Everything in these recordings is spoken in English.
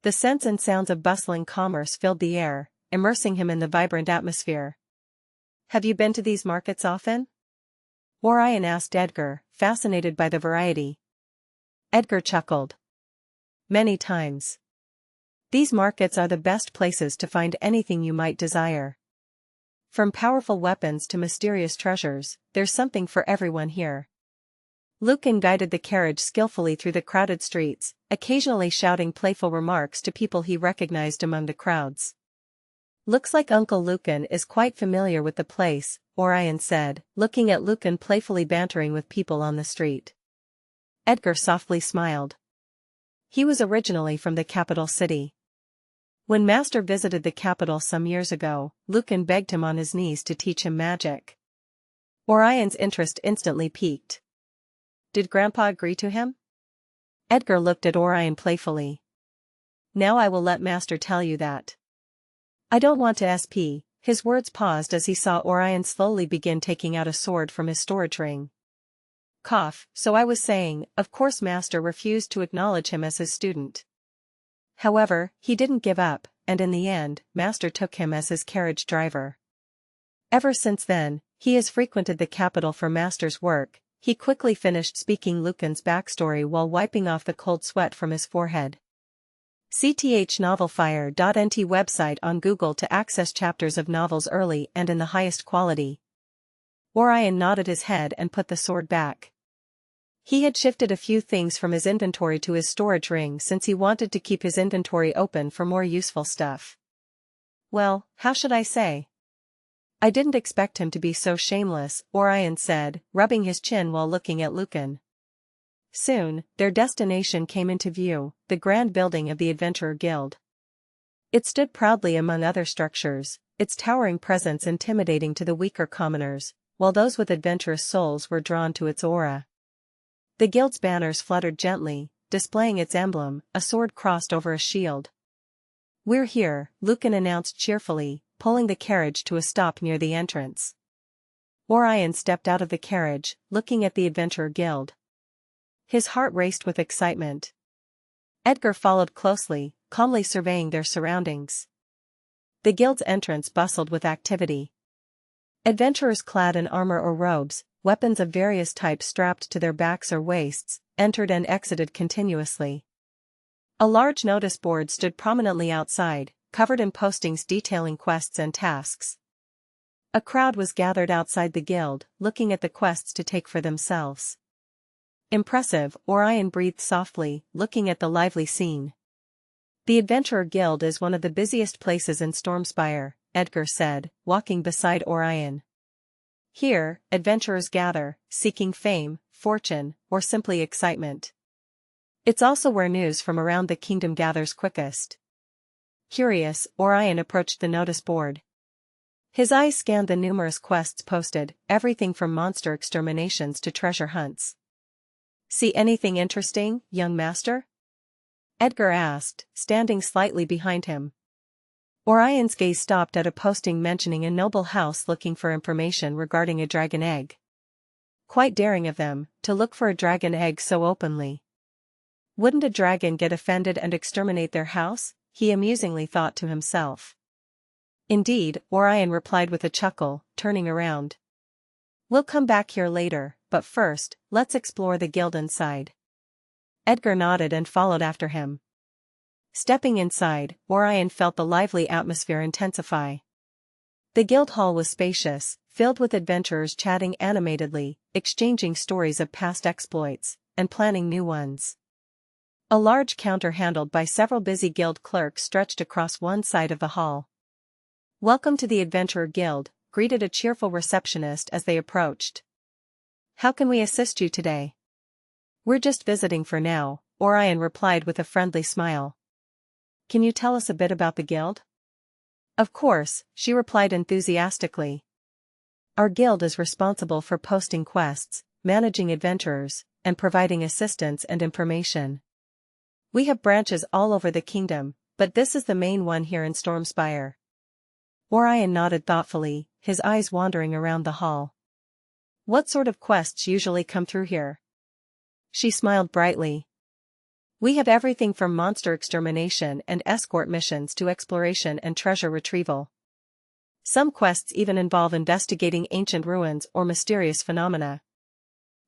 The scents and sounds of bustling commerce filled the air, immersing him in the vibrant atmosphere. "Have you been to these markets often?" Orion asked Edgar, fascinated by the variety. Edgar chuckled. "Many times. These markets are the best places to find anything you might desire. From powerful weapons to mysterious treasures, there's something for everyone here." Lucan guided the carriage skillfully through the crowded streets, occasionally shouting playful remarks to people he recognized among the crowds. "Looks like Uncle Lucan is quite familiar with the place," Orion said, looking at Lucan playfully bantering with people on the street. Edgar softly smiled. He was originally from the capital city. When Master visited the capital some years ago, Lucan begged him on his knees to teach him magic. Orion's interest instantly piqued. "Did Grandpa agree to him?" Edgar looked at Orion playfully. "Now I will let Master tell you that." "I don't want to SP." His words paused as he saw Orion slowly begin taking out a sword from his storage ring. Cough. "So I was saying, of course Master refused to acknowledge him as his student. However, he didn't give up, and in the end, Master took him as his carriage driver. Ever since then, he has frequented the capital for Master's work." He quickly finished speaking Lucan's backstory while wiping off the cold sweat from his forehead. CTHNovelFire.nt website on Google to access chapters of novels early and in the highest quality. Orion nodded his head and put the sword back. He had shifted a few things from his inventory to his storage ring since he wanted to keep his inventory open for more useful stuff. "Well, how should I say? I didn't expect him to be so shameless," Orion said, rubbing his chin while looking at Lucan. Soon, their destination came into view, the grand building of the Adventurer Guild. It stood proudly among other structures, its towering presence intimidating to the weaker commoners, while those with adventurous souls were drawn to its aura. The guild's banners fluttered gently, displaying its emblem, a sword crossed over a shield. "We're here," Lucan announced cheerfully, pulling the carriage to a stop near the entrance. Orion stepped out of the carriage, looking at the Adventurer Guild. His heart raced with excitement. Edgar followed closely, calmly surveying their surroundings. The guild's entrance bustled with activity. Adventurers clad in armor or robes, weapons of various types strapped to their backs or waists, entered and exited continuously. A large notice board stood prominently outside, covered in postings detailing quests and tasks. A crowd was gathered outside the guild, looking at the quests to take for themselves. "Impressive," Orion breathed softly, looking at the lively scene. "The Adventurer Guild is one of the busiest places in Stormspire," Edgar said, walking beside Orion. "Here, adventurers gather, seeking fame, fortune, or simply excitement. It's also where news from around the kingdom gathers quickest." Curious, Orion approached the notice board. His eyes scanned the numerous quests posted, everything from monster exterminations to treasure hunts. "See anything interesting, young master?" Edgar asked, standing slightly behind him. Orion's gaze stopped at a posting mentioning a noble house looking for information regarding a dragon egg. Quite daring of them, to look for a dragon egg so openly. Wouldn't a dragon get offended and exterminate their house? He amusingly thought to himself. "Indeed," Orion replied with a chuckle, turning around. "We'll come back here later, but first, let's explore the guild inside." Edgar nodded and followed after him. Stepping inside, Orion felt the lively atmosphere intensify. The guild hall was spacious, filled with adventurers chatting animatedly, exchanging stories of past exploits, and planning new ones. A large counter handled by several busy guild clerks stretched across one side of the hall. "Welcome to the Adventurer Guild," greeted a cheerful receptionist as they approached. "How can we assist you today?" "We're just visiting for now," Orion replied with a friendly smile. "Can you tell us a bit about the guild?" "Of course," she replied enthusiastically. "Our guild is responsible for posting quests, managing adventurers, and providing assistance and information. We have branches all over the kingdom, but this is the main one here in Stormspire." Orion nodded thoughtfully, his eyes wandering around the hall. "What sort of quests usually come through here?" She smiled brightly. We have everything from monster extermination and escort missions to exploration and treasure retrieval. Some quests even involve investigating ancient ruins or mysterious phenomena.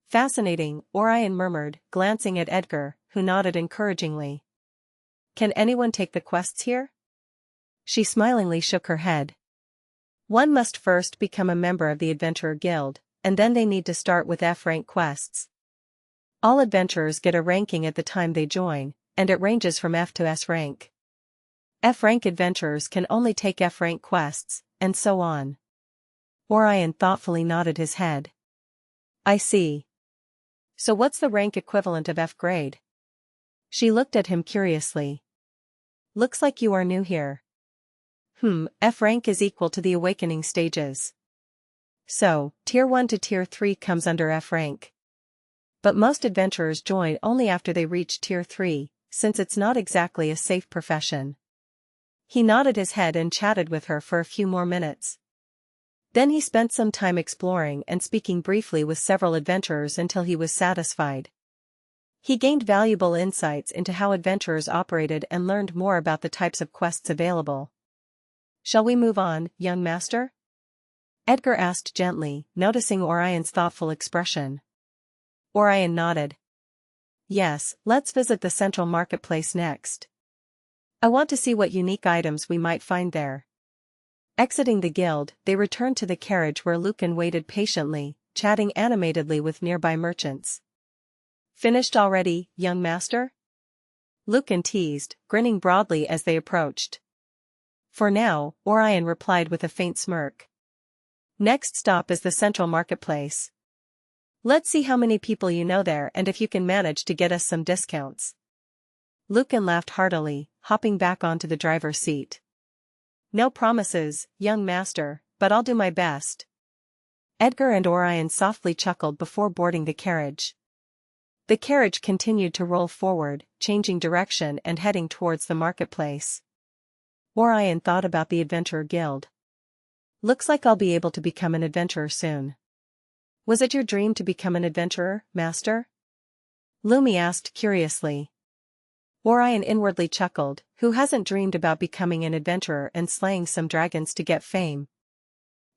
Fascinating, Orion murmured, glancing at Edgar, who nodded encouragingly. Can anyone take the quests here? She smilingly shook her head. One must first become a member of the Adventurer Guild, and then they need to start with F-rank quests. All adventurers get a ranking at the time they join, and it ranges from F to S rank. F-rank adventurers can only take F-rank quests, and so on. Orion thoughtfully nodded his head. I see. So what's the rank equivalent of F grade? She looked at him curiously. Looks like you are new here. F rank is equal to the awakening stages. So, Tier 1 to Tier 3 comes under F rank. But most adventurers join only after they reach Tier 3, since it's not exactly a safe profession. He nodded his head and chatted with her for a few more minutes. Then he spent some time exploring and speaking briefly with several adventurers until he was satisfied. He gained valuable insights into how adventurers operated and learned more about the types of quests available. Shall we move on, young master? Edgar asked gently, noticing Orion's thoughtful expression. Orion nodded. Yes, let's visit the central marketplace next. I want to see what unique items we might find there. Exiting the guild, they returned to the carriage where Lucan waited patiently, chatting animatedly with nearby merchants. Finished already, young master? Lucan teased, grinning broadly as they approached. For now, Orion replied with a faint smirk. Next stop is the central marketplace. Let's see how many people you know there and if you can manage to get us some discounts. Lucan laughed heartily, hopping back onto the driver's seat. No promises, young master, but I'll do my best. Edgar and Orion softly chuckled before boarding the carriage. The carriage continued to roll forward, changing direction and heading towards the marketplace. Orion thought about the Adventurer Guild. Looks like I'll be able to become an adventurer soon. Was it your dream to become an adventurer, master? Lumi asked curiously. Orion inwardly chuckled, who hasn't dreamed about becoming an adventurer and slaying some dragons to get fame?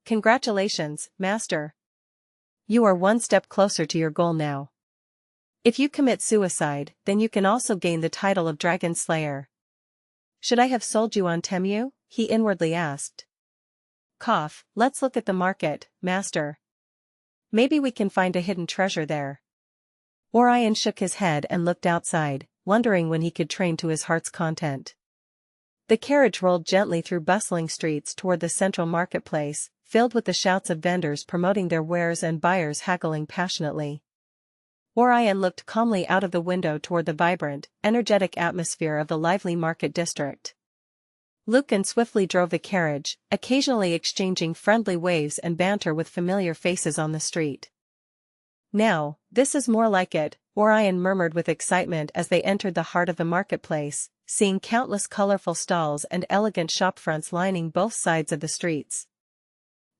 Congratulations, master. You are one step closer to your goal now. If you commit suicide, then you can also gain the title of Dragon Slayer. Should I have sold you on Temu? He inwardly asked. Cough, let's look at the market, master. Maybe we can find a hidden treasure there. Orion shook his head and looked outside, wondering when he could train to his heart's content. The carriage rolled gently through bustling streets toward the central marketplace, filled with the shouts of vendors promoting their wares and buyers haggling passionately. Orion looked calmly out of the window toward the vibrant, energetic atmosphere of the lively market district. Lucan swiftly drove the carriage, occasionally exchanging friendly waves and banter with familiar faces on the street. Now, this is more like it, Orion murmured with excitement as they entered the heart of the marketplace, seeing countless colorful stalls and elegant shopfronts lining both sides of the streets.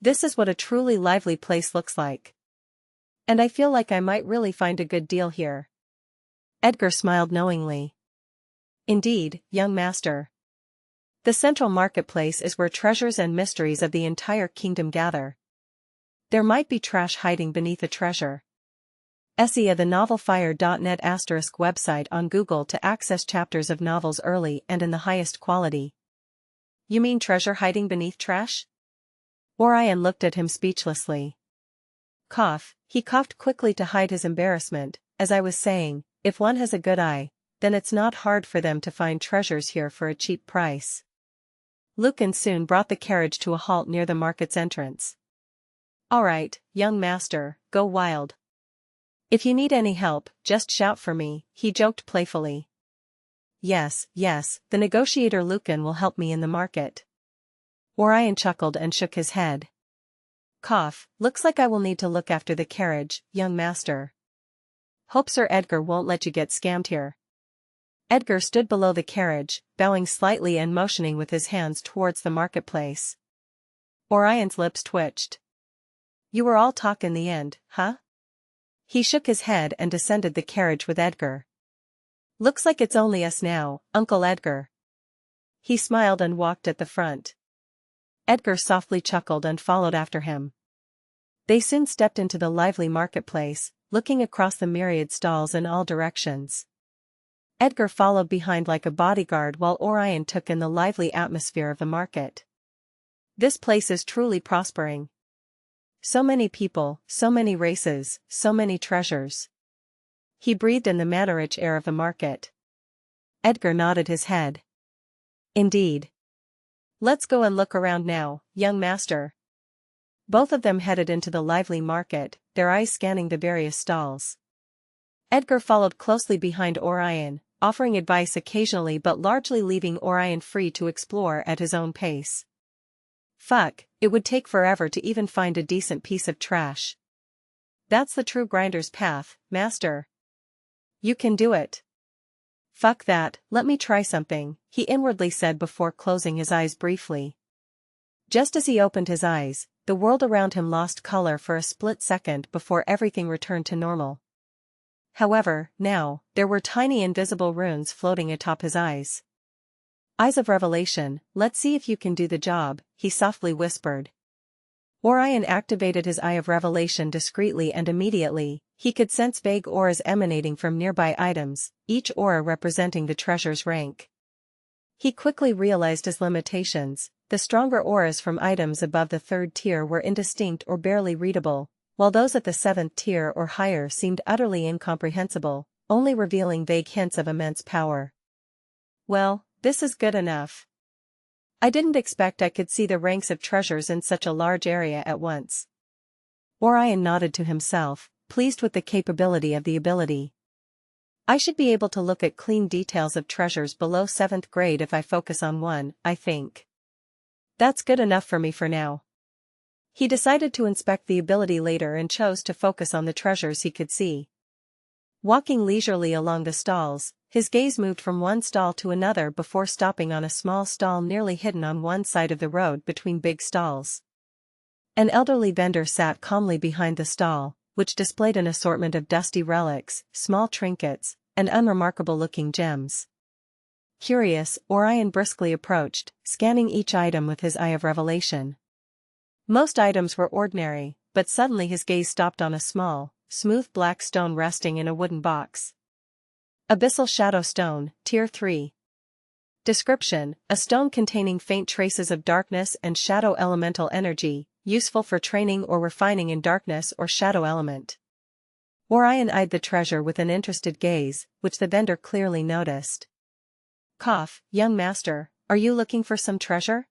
This is what a truly lively place looks like. And I feel like I might really find a good deal here. Edgar smiled knowingly. Indeed, young master. The central marketplace is where treasures and mysteries of the entire kingdom gather. There might be trash hiding beneath a treasure. Xianxia the novelfire.net ** website on Google to access chapters of novels early and in the highest quality. You mean treasure hiding beneath trash? Orion looked at him speechlessly. Cough, he coughed quickly to hide his embarrassment. As I was saying, if one has a good eye, then it's not hard for them to find treasures here for a cheap price. Lucan soon brought the carriage to a halt near the market's entrance. All right, young master, go wild. If you need any help, just shout for me, he joked playfully. Yes, the negotiator Lucan will help me in the market. Orion chuckled and shook his head. Cough, looks like I will need to look after the carriage, young master. Hope Sir Edgar won't let you get scammed here. Edgar stood below the carriage, bowing slightly and motioning with his hands towards the marketplace. Orion's lips twitched. You were all talk in the end, huh? He shook his head and descended the carriage with Edgar. Looks like it's only us now, Uncle Edgar. He smiled and walked at the front. Edgar softly chuckled and followed after him. They soon stepped into the lively marketplace, looking across the myriad stalls in all directions. Edgar followed behind like a bodyguard while Orion took in the lively atmosphere of the market. This place is truly prospering. So many people, so many races, so many treasures. He breathed in the manna-rich air of the market. Edgar nodded his head. Indeed. Let's go and look around now, young master. Both of them headed into the lively market, their eyes scanning the various stalls. Edgar followed closely behind Orion, offering advice occasionally but largely leaving Orion free to explore at his own pace. Fuck, it would take forever to even find a decent piece of trash. That's the true grinder's path, master. You can do it. Fuck that, let me try something, he inwardly said before closing his eyes briefly. Just as he opened his eyes, the world around him lost color for a split second before everything returned to normal. However, now, there were tiny invisible runes floating atop his eyes. Eyes of revelation, let's see if you can do the job, he softly whispered. Orion activated his Eye of Revelation discreetly and immediately, he could sense vague auras emanating from nearby items, each aura representing the treasure's rank. He quickly realized his limitations. The stronger auras from items above the 3rd tier were indistinct or barely readable, while those at the 7th tier or higher seemed utterly incomprehensible, only revealing vague hints of immense power. Well, this is good enough. I didn't expect I could see the ranks of treasures in such a large area at once. Orion nodded to himself, pleased with the capability of the ability. I should be able to look at clean details of treasures below 7th grade if I focus on one, I think. That's good enough for me for now. He decided to inspect the ability later and chose to focus on the treasures he could see. Walking leisurely along the stalls, his gaze moved from one stall to another before stopping on a small stall nearly hidden on one side of the road between big stalls. An elderly vendor sat calmly behind the stall, which displayed an assortment of dusty relics, small trinkets, and unremarkable-looking gems. Curious, Orion briskly approached, scanning each item with his Eye of Revelation. Most items were ordinary, but suddenly his gaze stopped on a small, smooth black stone resting in a wooden box. Abyssal Shadow Stone, Tier 3. Description: a stone containing faint traces of darkness and shadow elemental energy, useful for training or refining in darkness or shadow element. Orion eyed the treasure with an interested gaze, which the vendor clearly noticed. Cough, young master, are you looking for some treasure?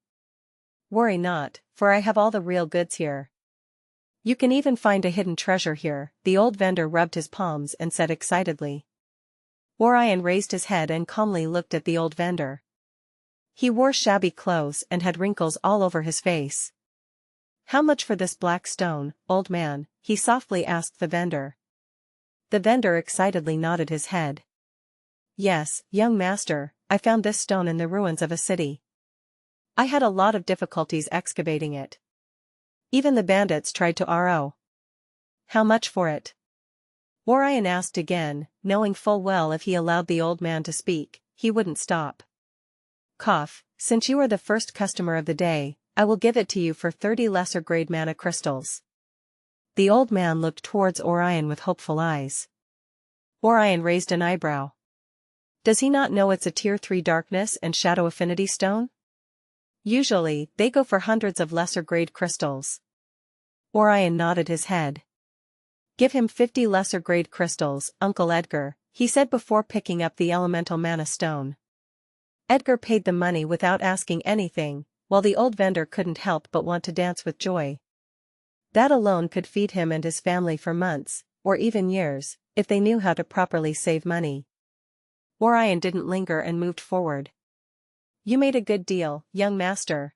Worry not, for I have all the real goods here. You can even find a hidden treasure here, the old vendor rubbed his palms and said excitedly. Orion raised his head and calmly looked at the old vendor. He wore shabby clothes and had wrinkles all over his face. How much for this black stone, old man? He softly asked the vendor. The vendor excitedly nodded his head. Yes, young master, I found this stone in the ruins of a city. I had a lot of difficulties excavating it. Even the bandits tried to RO. How much for it? Orion asked again, knowing full well if he allowed the old man to speak, he wouldn't stop. Cough, since you are the first customer of the day, I will give it to you for 30 lesser-grade mana crystals. The old man looked towards Orion with hopeful eyes. Orion raised an eyebrow. Does he not know it's a Tier 3 darkness and shadow affinity stone? Usually, they go for hundreds of lesser-grade crystals. Orion nodded his head. Give him 50 lesser-grade crystals, Uncle Edgar, he said before picking up the elemental mana stone. Edgar paid the money without asking anything, while the old vendor couldn't help but want to dance with joy. That alone could feed him and his family for months, or even years, if they knew how to properly save money. Orion didn't linger and moved forward. You made a good deal, young master.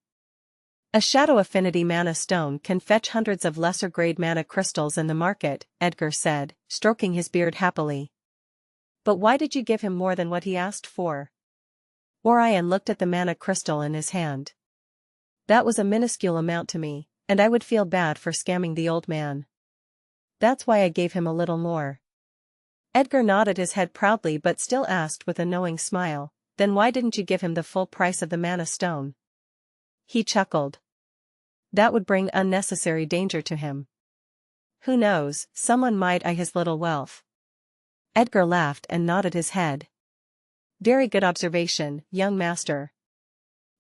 A shadow affinity mana stone can fetch hundreds of lesser-grade mana crystals in the market, Edgar said, stroking his beard happily. But why did you give him more than what he asked for? Orion looked at the mana crystal in his hand. That was a minuscule amount to me, and I would feel bad for scamming the old man. That's why I gave him a little more. Edgar nodded his head proudly but still asked with a knowing smile, "Then why didn't you give him the full price of the mana stone?" He chuckled. "That would bring unnecessary danger to him. Who knows, someone might eye his little wealth." Edgar laughed and nodded his head. "Very good observation, young master.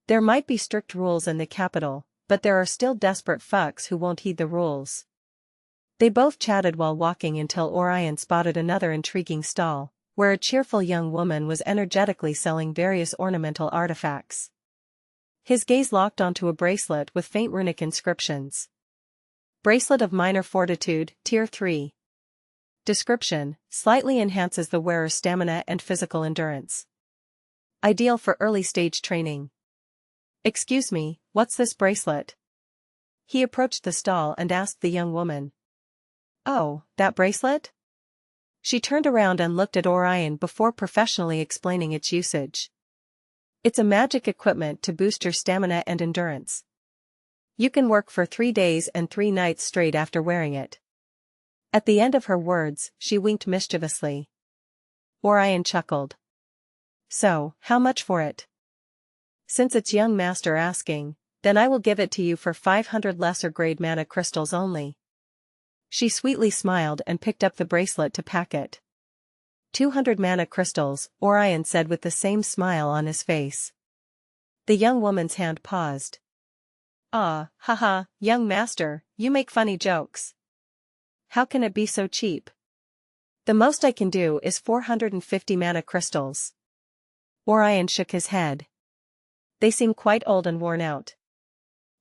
There might be strict rules in the capital, but there are still desperate fucks who won't heed the rules." They both chatted while walking until Orion spotted another intriguing stall, where a cheerful young woman was energetically selling various ornamental artifacts. His gaze locked onto a bracelet with faint runic inscriptions. Bracelet of Minor Fortitude, Tier 3. Description: slightly enhances the wearer's stamina and physical endurance. Ideal for early-stage training. "Excuse me, what's this bracelet?" He approached the stall and asked the young woman. "Oh, that bracelet?" She turned around and looked at Orion before professionally explaining its usage. "It's a magic equipment to boost your stamina and endurance. You can work for 3 days and 3 nights straight after wearing it." At the end of her words, she winked mischievously. Orion chuckled. "So, how much for it?" "Since it's young master asking, then I will give it to you for 500 lesser grade mana crystals only." She sweetly smiled and picked up the bracelet to pack it. 200 mana crystals, Orion said with the same smile on his face. The young woman's hand paused. "Ah, haha, young master, you make funny jokes. How can it be so cheap?" "The most I can do is 450 mana crystals." Orion shook his head. "They seem quite old and worn out.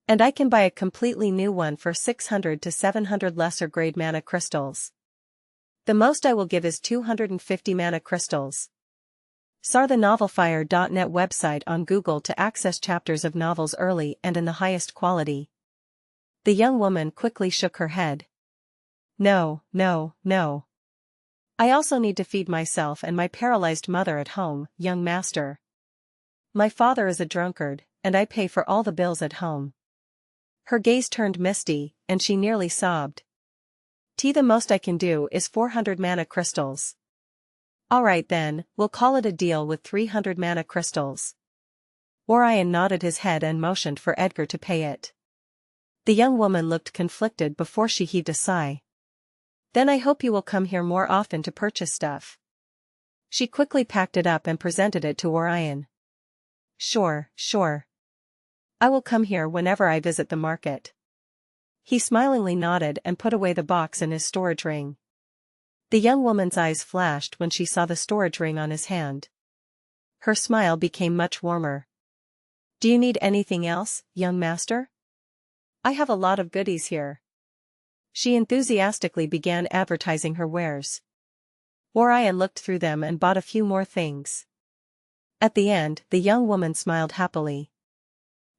And I can buy a completely new one for 600 to 700 lesser grade mana crystals. The most I will give is 250 mana crystals." Sar the novelfire.net website on Google to access chapters of novels early and in the highest quality. The young woman quickly shook her head. "No, no, no. I also need to feed myself and my paralyzed mother at home, young master. My father is a drunkard, and I pay for all the bills at home." Her gaze turned misty, and she nearly sobbed. "The most I can do is 400 mana crystals." "Alright then, we'll call it a deal with 300 mana crystals." Orion nodded his head and motioned for Edgar to pay it. The young woman looked conflicted before she heaved a sigh. "Then I hope you will come here more often to purchase stuff." She quickly packed it up and presented it to Orion. Sure. I will come here whenever I visit the market." He smilingly nodded and put away the box in his storage ring. The young woman's eyes flashed when she saw the storage ring on his hand. Her smile became much warmer. "Do you need anything else, young master? I have a lot of goodies here." She enthusiastically began advertising her wares. Orion looked through them and bought a few more things. At the end, the young woman smiled happily.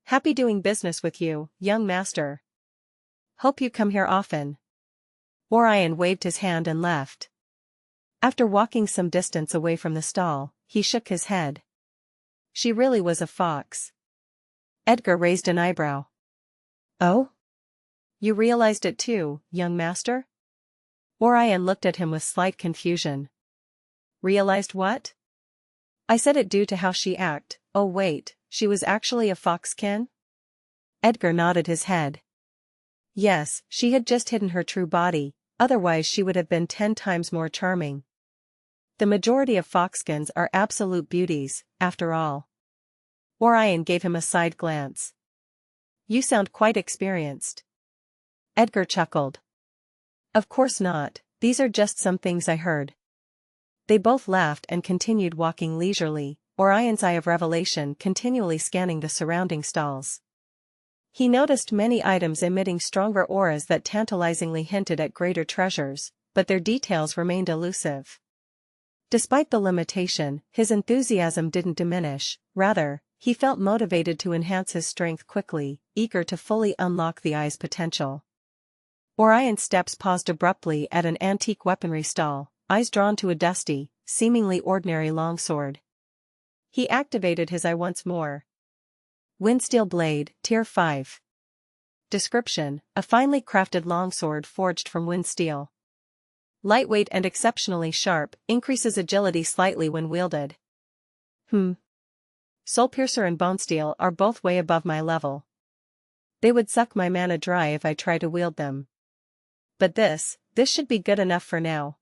"Happy doing business with you, young master. Hope you come here often." Orion waved his hand and left. After walking some distance away from the stall, he shook his head. She really was a fox. Edgar raised an eyebrow. "Oh? You realized it too, young master?" Orion looked at him with slight confusion. "Realized what?" "I said it due to how she acted. Oh wait, she was actually a foxkin?" Edgar nodded his head. Yes, she had just hidden her true body, otherwise she would have been 10 times more charming. The majority of foxskins are absolute beauties, after all. Orion gave him a side glance. "You sound quite experienced." Edgar chuckled. "Of course not, these are just some things I heard." They both laughed and continued walking leisurely, Orion's eye of revelation continually scanning the surrounding stalls. He noticed many items emitting stronger auras that tantalizingly hinted at greater treasures, but their details remained elusive. Despite the limitation, his enthusiasm didn't diminish, rather, he felt motivated to enhance his strength quickly, eager to fully unlock the eye's potential. Orion's steps paused abruptly at an antique weaponry stall, eyes drawn to a dusty, seemingly ordinary longsword. He activated his eye once more. Windsteel blade, Tier 5. Description: a finely crafted longsword forged from wind steel. Lightweight and exceptionally sharp, increases agility slightly when wielded. Soulpiercer and Bonesteel are both way above my level. They would suck my mana dry if I try to wield them. But this should be good enough for now.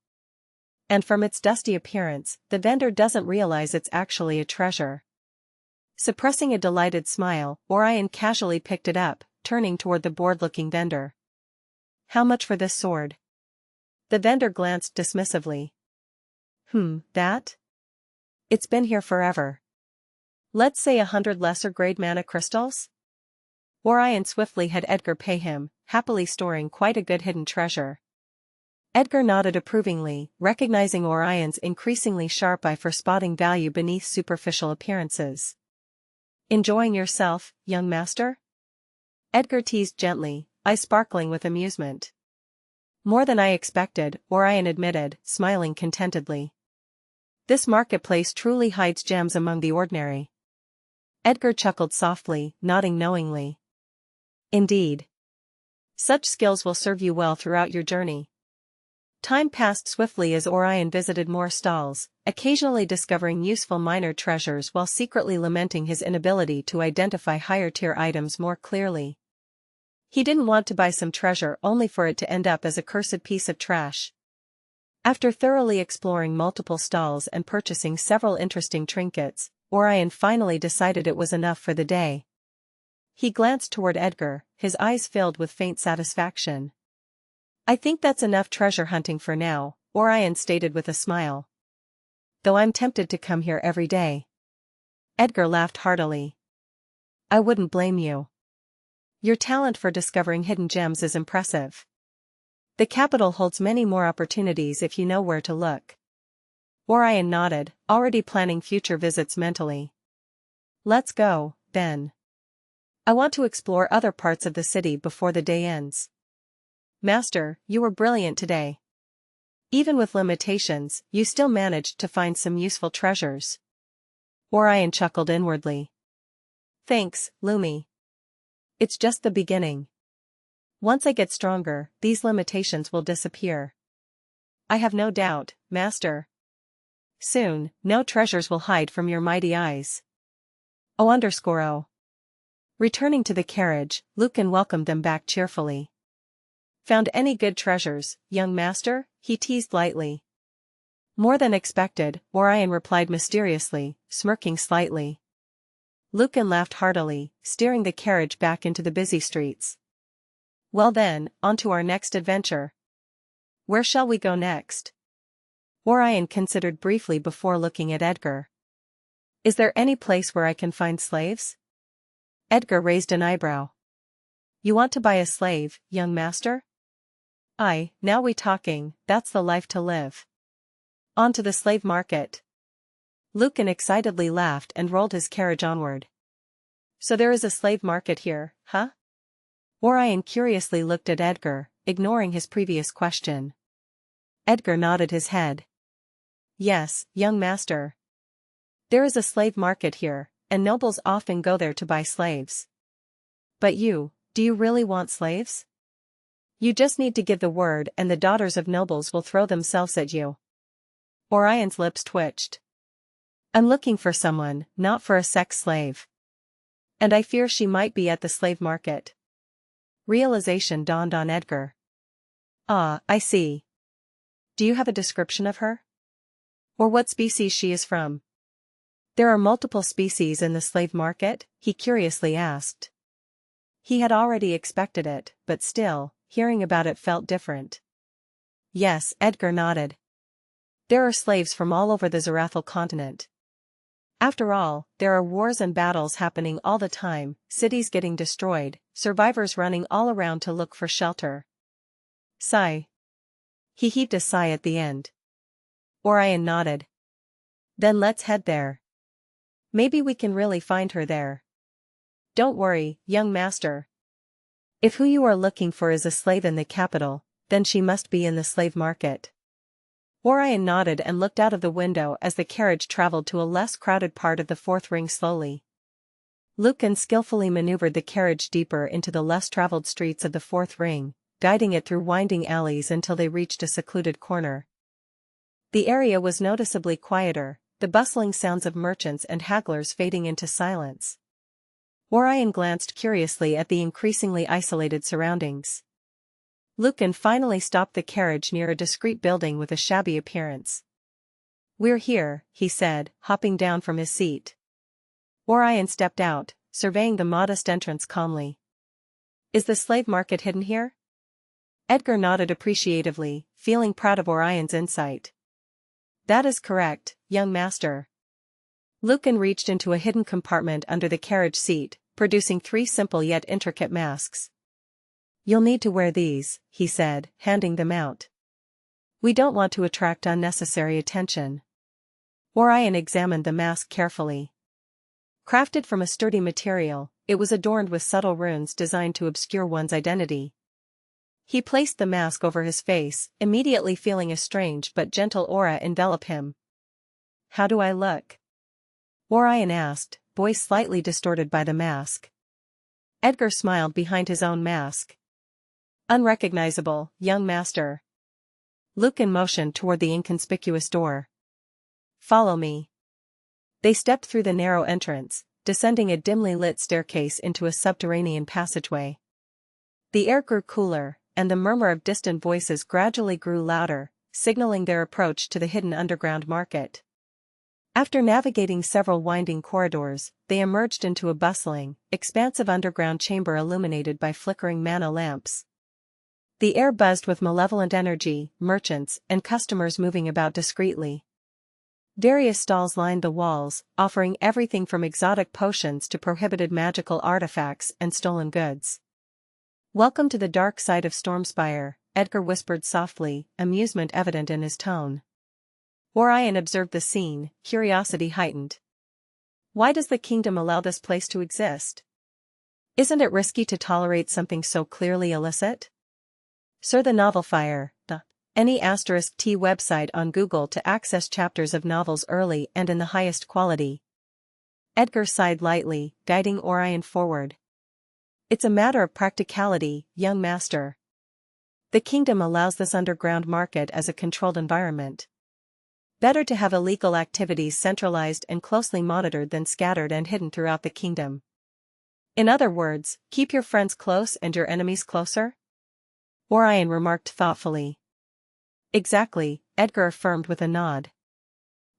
And from its dusty appearance, the vendor doesn't realize it's actually a treasure. Suppressing a delighted smile, Orion casually picked it up, turning toward the bored-looking vendor. How much for this sword? The vendor glanced dismissively. That? It's been here forever. Let's say 100 lesser-grade mana crystals? Orion swiftly had Edgar pay him, happily storing quite a good hidden treasure. Edgar nodded approvingly, recognizing Orion's increasingly sharp eye for spotting value beneath superficial appearances. Enjoying yourself, young master? Edgar teased gently, eyes sparkling with amusement. More than I expected, Orion admitted, smiling contentedly. This marketplace truly hides gems among the ordinary. Edgar chuckled softly, nodding knowingly. Indeed. Such skills will serve you well throughout your journey. Time passed swiftly as Orion visited more stalls, occasionally discovering useful minor treasures while secretly lamenting his inability to identify higher-tier items more clearly. He didn't want to buy some treasure only for it to end up as a cursed piece of trash. After thoroughly exploring multiple stalls and purchasing several interesting trinkets, Orion finally decided it was enough for the day. He glanced toward Edgar, his eyes filled with faint satisfaction. I think that's enough treasure hunting for now, Orion stated with a smile. Though I'm tempted to come here every day. Edgar laughed heartily. I wouldn't blame you. Your talent for discovering hidden gems is impressive. The capital holds many more opportunities if you know where to look. Orion nodded, already planning future visits mentally. Let's go, then. I want to explore other parts of the city before the day ends. Master, you were brilliant today. Even with limitations, you still managed to find some useful treasures. Orion chuckled inwardly. Thanks, Lumi. It's just the beginning. Once I get stronger, these limitations will disappear. I have no doubt, Master. Soon, no treasures will hide from your mighty eyes. O_O. Returning to the carriage, Lucan welcomed them back cheerfully. Found any good treasures, young master? He teased lightly. More than expected, Orion replied mysteriously, smirking slightly. Lucan laughed heartily, steering the carriage back into the busy streets. Well then, on to our next adventure. Where shall we go next? Orion considered briefly before looking at Edgar. Is there any place where I can find slaves? Edgar raised an eyebrow. You want to buy a slave, young master? Aye, now we talking, that's the life to live. On to the slave market. Lucan excitedly laughed and rolled his carriage onward. So there is a slave market here, huh? Orion curiously looked at Edgar, ignoring his previous question. Edgar nodded his head. Yes, young master. There is a slave market here, and nobles often go there to buy slaves. But do you really want slaves? You just need to give the word and the daughters of nobles will throw themselves at you. Orion's lips twitched. I'm looking for someone, not for a sex slave. And I fear she might be at the slave market. Realization dawned on Edgar. Ah, I see. Do you have a description of her? Or what species she is from? There are multiple species in the slave market, he curiously asked. He had already expected it, but still, hearing about it felt different. Yes, Edgar nodded. There are slaves from all over the Zerathal continent. After all, there are wars and battles happening all the time, cities getting destroyed, survivors running all around to look for shelter. Sigh. He heaved a sigh at the end. Orion nodded. Then let's head there. Maybe we can really find her there. Don't worry, young master. If who you are looking for is a slave in the capital, then she must be in the slave market. Orion nodded and looked out of the window as the carriage traveled to a less crowded part of the fourth ring slowly. Lucan skillfully maneuvered the carriage deeper into the less traveled streets of the fourth ring, guiding it through winding alleys until they reached a secluded corner. The area was noticeably quieter, the bustling sounds of merchants and hagglers fading into silence. Orion glanced curiously at the increasingly isolated surroundings. Lucan finally stopped the carriage near a discreet building with a shabby appearance. "We're here," he said, hopping down from his seat. Orion stepped out, surveying the modest entrance calmly. "Is the slave market hidden here?" Edgar nodded appreciatively, feeling proud of Orion's insight. "That is correct, young master." Lucan reached into a hidden compartment under the carriage seat, producing 3 simple yet intricate masks. "You'll need to wear these," he said, handing them out. "We don't want to attract unnecessary attention." Orion examined the mask carefully. Crafted from a sturdy material, it was adorned with subtle runes designed to obscure one's identity. He placed the mask over his face, immediately feeling a strange but gentle aura envelop him. "How do I look?" Orion asked, voice slightly distorted by the mask. Edgar smiled behind his own mask. "Unrecognizable, young master." Lucan motioned toward the inconspicuous door. "Follow me." They stepped through the narrow entrance, descending a dimly lit staircase into a subterranean passageway. The air grew cooler, and the murmur of distant voices gradually grew louder, signaling their approach to the hidden underground market. After navigating several winding corridors, they emerged into a bustling, expansive underground chamber illuminated by flickering mana lamps. The air buzzed with malevolent energy, merchants and customers moving about discreetly. Various stalls lined the walls, offering everything from exotic potions to prohibited magical artifacts and stolen goods. "Welcome to the dark side of Stormspire," Edgar whispered softly, amusement evident in his tone. Orion observed the scene, curiosity heightened. "Why does the kingdom allow this place to exist? Isn't it risky to tolerate something so clearly illicit?" "Sir, the novel fire, any *T website on Google to access chapters of novels early and in the highest quality." Edgar sighed lightly, guiding Orion forward. "It's a matter of practicality, young master. The kingdom allows this underground market as a controlled environment. Better to have illegal activities centralized and closely monitored than scattered and hidden throughout the kingdom. In other words, keep your friends close and your enemies closer?" Orion remarked thoughtfully. "Exactly," Edgar affirmed with a nod.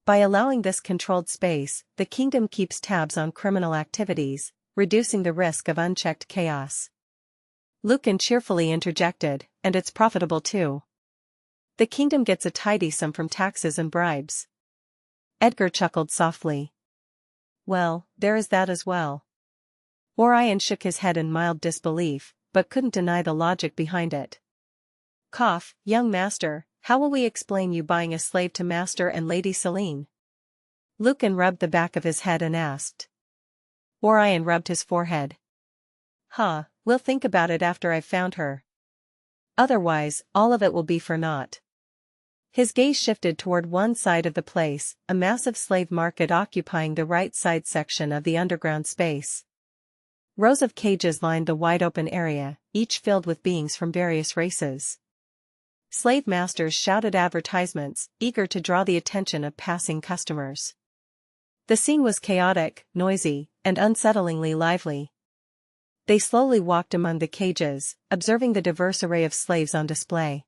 "By allowing this controlled space, the kingdom keeps tabs on criminal activities, reducing the risk of unchecked chaos." Lucan cheerfully interjected, "And it's profitable too. The kingdom gets a tidy sum from taxes and bribes." Edgar chuckled softly. "Well, there is that as well." Orion shook his head in mild disbelief, but couldn't deny the logic behind it. "Cough, young master, how will we explain you buying a slave to Master and Lady Selene?" Lucan rubbed the back of his head and asked. Orion rubbed his forehead. We'll think about it after I've found her. Otherwise, all of it will be for naught." His gaze shifted toward one side of the place, a massive slave market occupying the right side section of the underground space. Rows of cages lined the wide-open area, each filled with beings from various races. Slave masters shouted advertisements, eager to draw the attention of passing customers. The scene was chaotic, noisy, and unsettlingly lively. They slowly walked among the cages, observing the diverse array of slaves on display.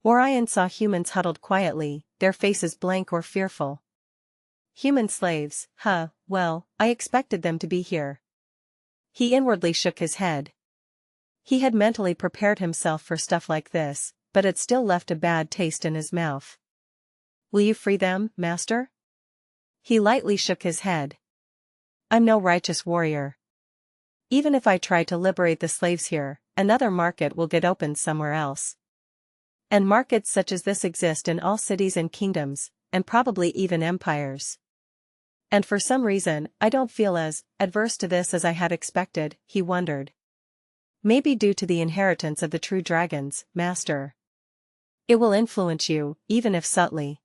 Orion saw humans huddled quietly, their faces blank or fearful. "Human slaves, well, I expected them to be here." He inwardly shook his head. He had mentally prepared himself for stuff like this, but it still left a bad taste in his mouth. "Will you free them, master?" He lightly shook his head. "I'm no righteous warrior. Even if I try to liberate the slaves here, another market will get opened somewhere else. And markets such as this exist in all cities and kingdoms, and probably even empires. And for some reason, I don't feel as adverse to this as I had expected," he wondered. "Maybe due to the inheritance of the true dragons, master. It will influence you, even if subtly.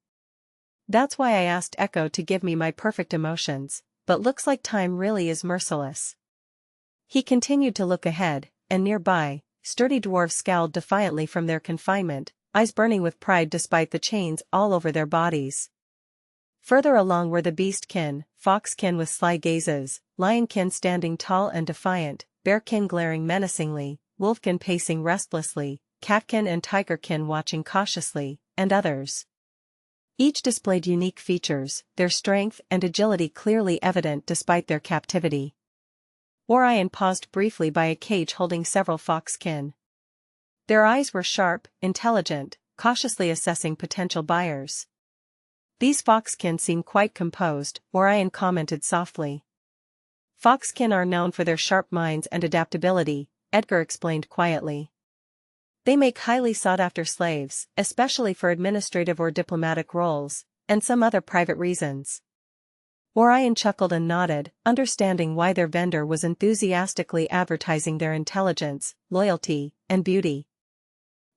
That's why I asked Echo to give me my perfect emotions, but looks like time really is merciless." He continued to look ahead, and nearby, sturdy dwarves scowled defiantly from their confinement, eyes burning with pride despite the chains all over their bodies. Further along were the beastkin, foxkin with sly gazes, lionkin standing tall and defiant, bearkin glaring menacingly, wolfkin pacing restlessly, catkin and tigerkin watching cautiously, and others. Each displayed unique features, their strength and agility clearly evident despite their captivity. Orion paused briefly by a cage holding several foxkin. Their eyes were sharp, intelligent, cautiously assessing potential buyers. These foxkin seem quite composed, Orion commented softly. Foxkin are known for their sharp minds and adaptability, Edgar explained quietly. They make highly sought-after slaves, especially for administrative or diplomatic roles, and some other private reasons. Orion chuckled and nodded, understanding why their vendor was enthusiastically advertising their intelligence, loyalty, and beauty.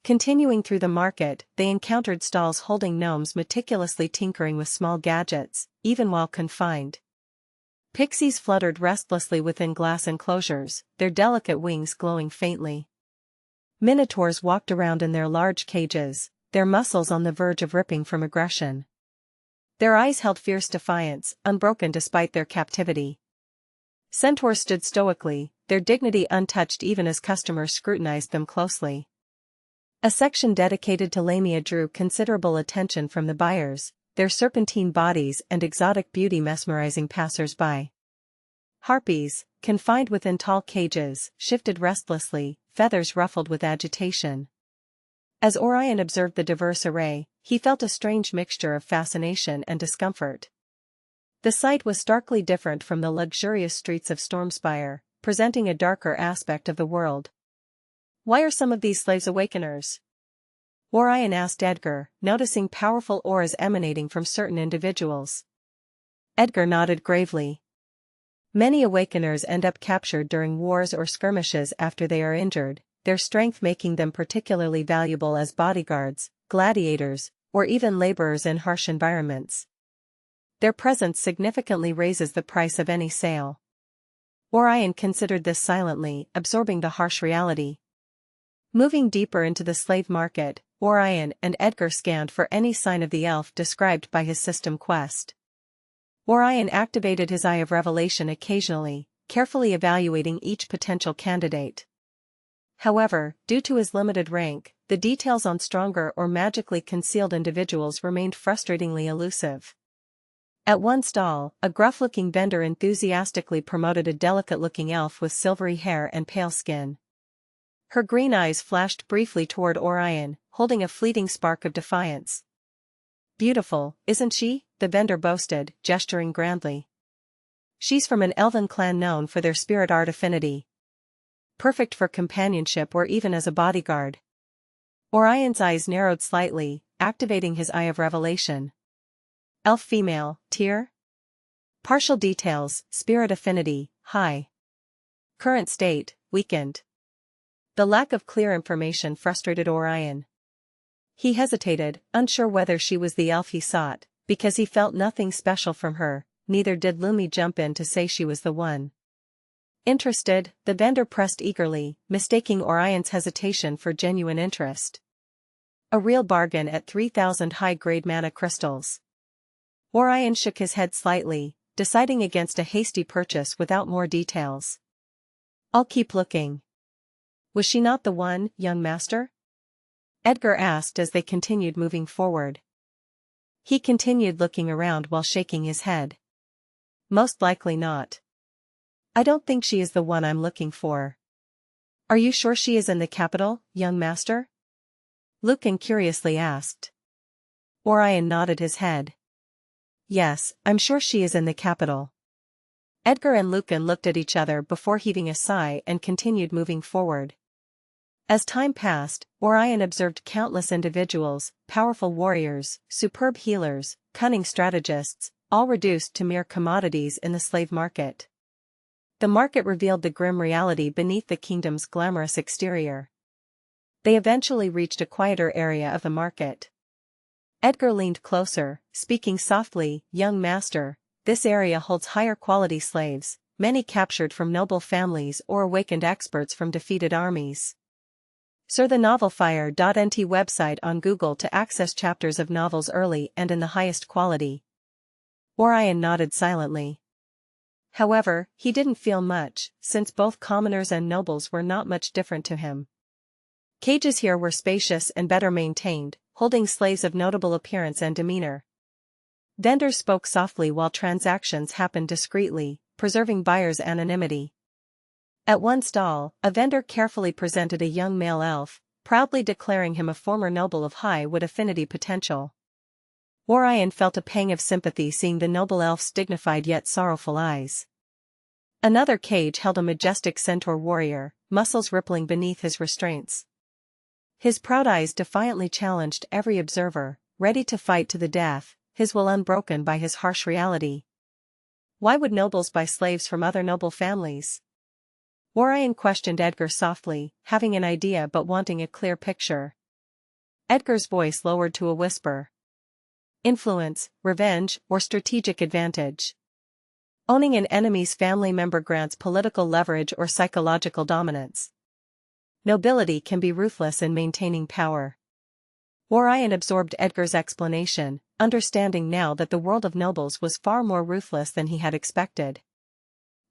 Continuing through the market, they encountered stalls holding gnomes meticulously tinkering with small gadgets, even while confined. Pixies fluttered restlessly within glass enclosures, their delicate wings glowing faintly. Minotaurs walked around in their large cages, their muscles on the verge of ripping from aggression. Their eyes held fierce defiance, unbroken despite their captivity. Centaurs stood stoically, their dignity untouched even as customers scrutinized them closely. A section dedicated to Lamia drew considerable attention from the buyers, their serpentine bodies and exotic beauty mesmerizing passers-by. Harpies, confined within tall cages, shifted restlessly, feathers ruffled with agitation. As Orion observed the diverse array, he felt a strange mixture of fascination and discomfort. The sight was starkly different from the luxurious streets of Stormspire, presenting a darker aspect of the world. Why are some of these slaves awakeners? Orion asked Edgar, noticing powerful auras emanating from certain individuals. Edgar nodded gravely. Many awakeners end up captured during wars or skirmishes after they are injured, their strength making them particularly valuable as bodyguards, gladiators, or even laborers in harsh environments. Their presence significantly raises the price of any sale. Orion considered this silently, absorbing the harsh reality. Moving deeper into the slave market, Orion and Edgar scanned for any sign of the elf described by his system quest. Orion activated his Eye of Revelation occasionally, carefully evaluating each potential candidate. However, due to his limited rank, the details on stronger or magically concealed individuals remained frustratingly elusive. At one stall, a gruff-looking vendor enthusiastically promoted a delicate-looking elf with silvery hair and pale skin. Her green eyes flashed briefly toward Orion, holding a fleeting spark of defiance. "Beautiful, isn't she?" the vendor boasted, gesturing grandly. "She's from an elven clan known for their spirit art affinity. Perfect for companionship or even as a bodyguard." Orion's eyes narrowed slightly, activating his Eye of Revelation. Elf female, tier? Partial details, spirit affinity, high. Current state, weakened. The lack of clear information frustrated Orion. He hesitated, unsure whether she was the elf he sought, because he felt nothing special from her, neither did Lumi jump in to say she was the one. Interested, the vendor pressed eagerly, mistaking Orion's hesitation for genuine interest. A real bargain at 3,000 high-grade mana crystals. Orion shook his head slightly, deciding against a hasty purchase without more details. "I'll keep looking." "Was she not the one, young master?" Edgar asked as they continued moving forward. He continued looking around while shaking his head. "Most likely not. I don't think she is the one I'm looking for." "Are you sure she is in the capital, young master?" Lucan curiously asked. Orion nodded his head. "Yes, I'm sure she is in the capital." Edgar and Lucan looked at each other before heaving a sigh and continued moving forward. As time passed, Orion observed countless individuals, powerful warriors, superb healers, cunning strategists, all reduced to mere commodities in the slave market. The market revealed the grim reality beneath the kingdom's glamorous exterior. They eventually reached a quieter area of the market. Edgar leaned closer, speaking softly, "Young master, this area holds higher quality slaves, many captured from noble families or awakened experts from defeated armies. Search the novelfire.nt website on Google to access chapters of novels early and in the highest quality. Orion nodded silently. However, he didn't feel much, since both commoners and nobles were not much different to him. Cages here were spacious and better maintained, holding slaves of notable appearance and demeanor. Vendors spoke softly while transactions happened discreetly, preserving buyers' anonymity. At one stall, a vendor carefully presented a young male elf, proudly declaring him a former noble of high wood affinity potential. Orion felt a pang of sympathy seeing the noble elf's dignified yet sorrowful eyes. Another cage held a majestic centaur warrior, muscles rippling beneath his restraints. His proud eyes defiantly challenged every observer, ready to fight to the death, his will unbroken by his harsh reality. Why would nobles buy slaves from other noble families? Orion questioned Edgar softly, having an idea but wanting a clear picture. Edgar's voice lowered to a whisper. Influence, revenge, or strategic advantage. Owning an enemy's family member grants political leverage or psychological dominance. Nobility can be ruthless in maintaining power. Orion absorbed Edgar's explanation, understanding now that the world of nobles was far more ruthless than he had expected.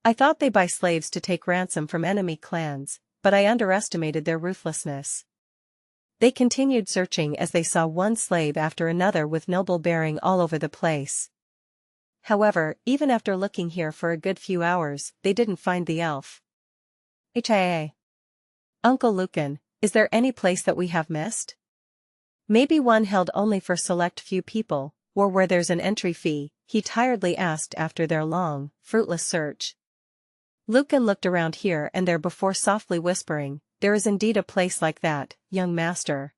I thought they buy slaves to take ransom from enemy clans, but I underestimated their ruthlessness. They continued searching as they saw one slave after another with noble bearing all over the place. However, even after looking here for a good few hours, they didn't find the elf. Hia. Uncle Lucan, is there any place that we have missed? Maybe one held only for select few people, or where there's an entry fee, he tiredly asked after their long, fruitless search. Lucan looked around here and there before softly whispering, there is indeed a place like that, young master.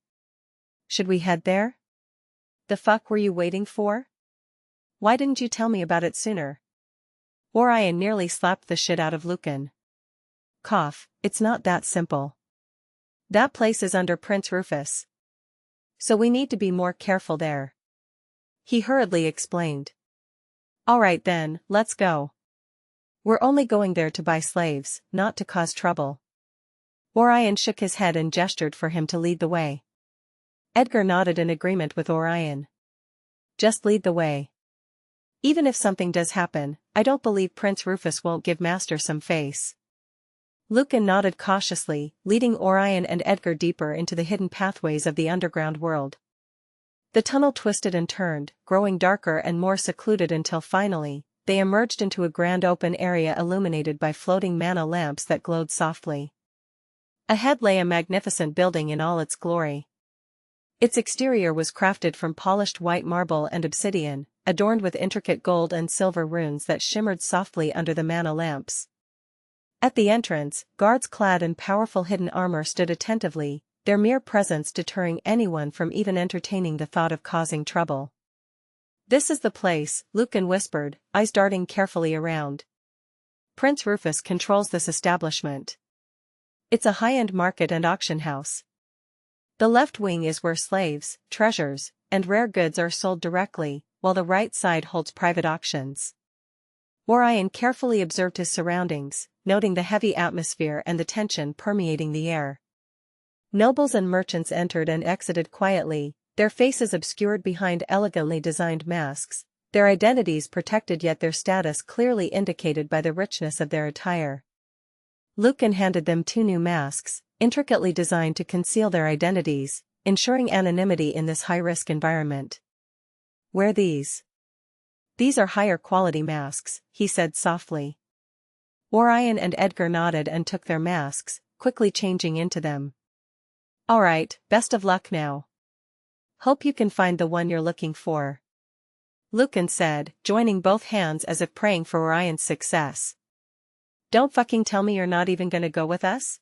Should we head there? The fuck were you waiting for? Why didn't you tell me about it sooner? Orion nearly slapped the shit out of Lucan. Cough, it's not that simple. That place is under Prince Rufus. So we need to be more careful there. He hurriedly explained. Alright then, let's go. We're only going there to buy slaves, not to cause trouble. Orion shook his head and gestured for him to lead the way. Edgar nodded in agreement with Orion. Just lead the way. Even if something does happen, I don't believe Prince Rufus won't give Master some face. Lucan nodded cautiously, leading Orion and Edgar deeper into the hidden pathways of the underground world. The tunnel twisted and turned, growing darker and more secluded until finally, they emerged into a grand open area illuminated by floating mana lamps that glowed softly. Ahead lay a magnificent building in all its glory. Its exterior was crafted from polished white marble and obsidian, adorned with intricate gold and silver runes that shimmered softly under the mana lamps. At the entrance, guards clad in powerful hidden armor stood attentively, their mere presence deterring anyone from even entertaining the thought of causing trouble. This is the place, Lucan whispered, eyes darting carefully around. Prince Rufus controls this establishment. It's a high-end market and auction house. The left wing is where slaves, treasures, and rare goods are sold directly, while the right side holds private auctions. Orion carefully observed his surroundings, noting the heavy atmosphere and the tension permeating the air. Nobles and merchants entered and exited quietly, their faces obscured behind elegantly designed masks, their identities protected yet their status clearly indicated by the richness of their attire. Lucan handed them 2 new masks, intricately designed to conceal their identities, ensuring anonymity in this high-risk environment. Wear these. These are higher quality masks, he said softly. Orion and Edgar nodded and took their masks, quickly changing into them. Alright, best of luck now. Hope you can find the one you're looking for. Lucan said, joining both hands as if praying for Orion's success. Don't fucking tell me you're not even gonna go with us?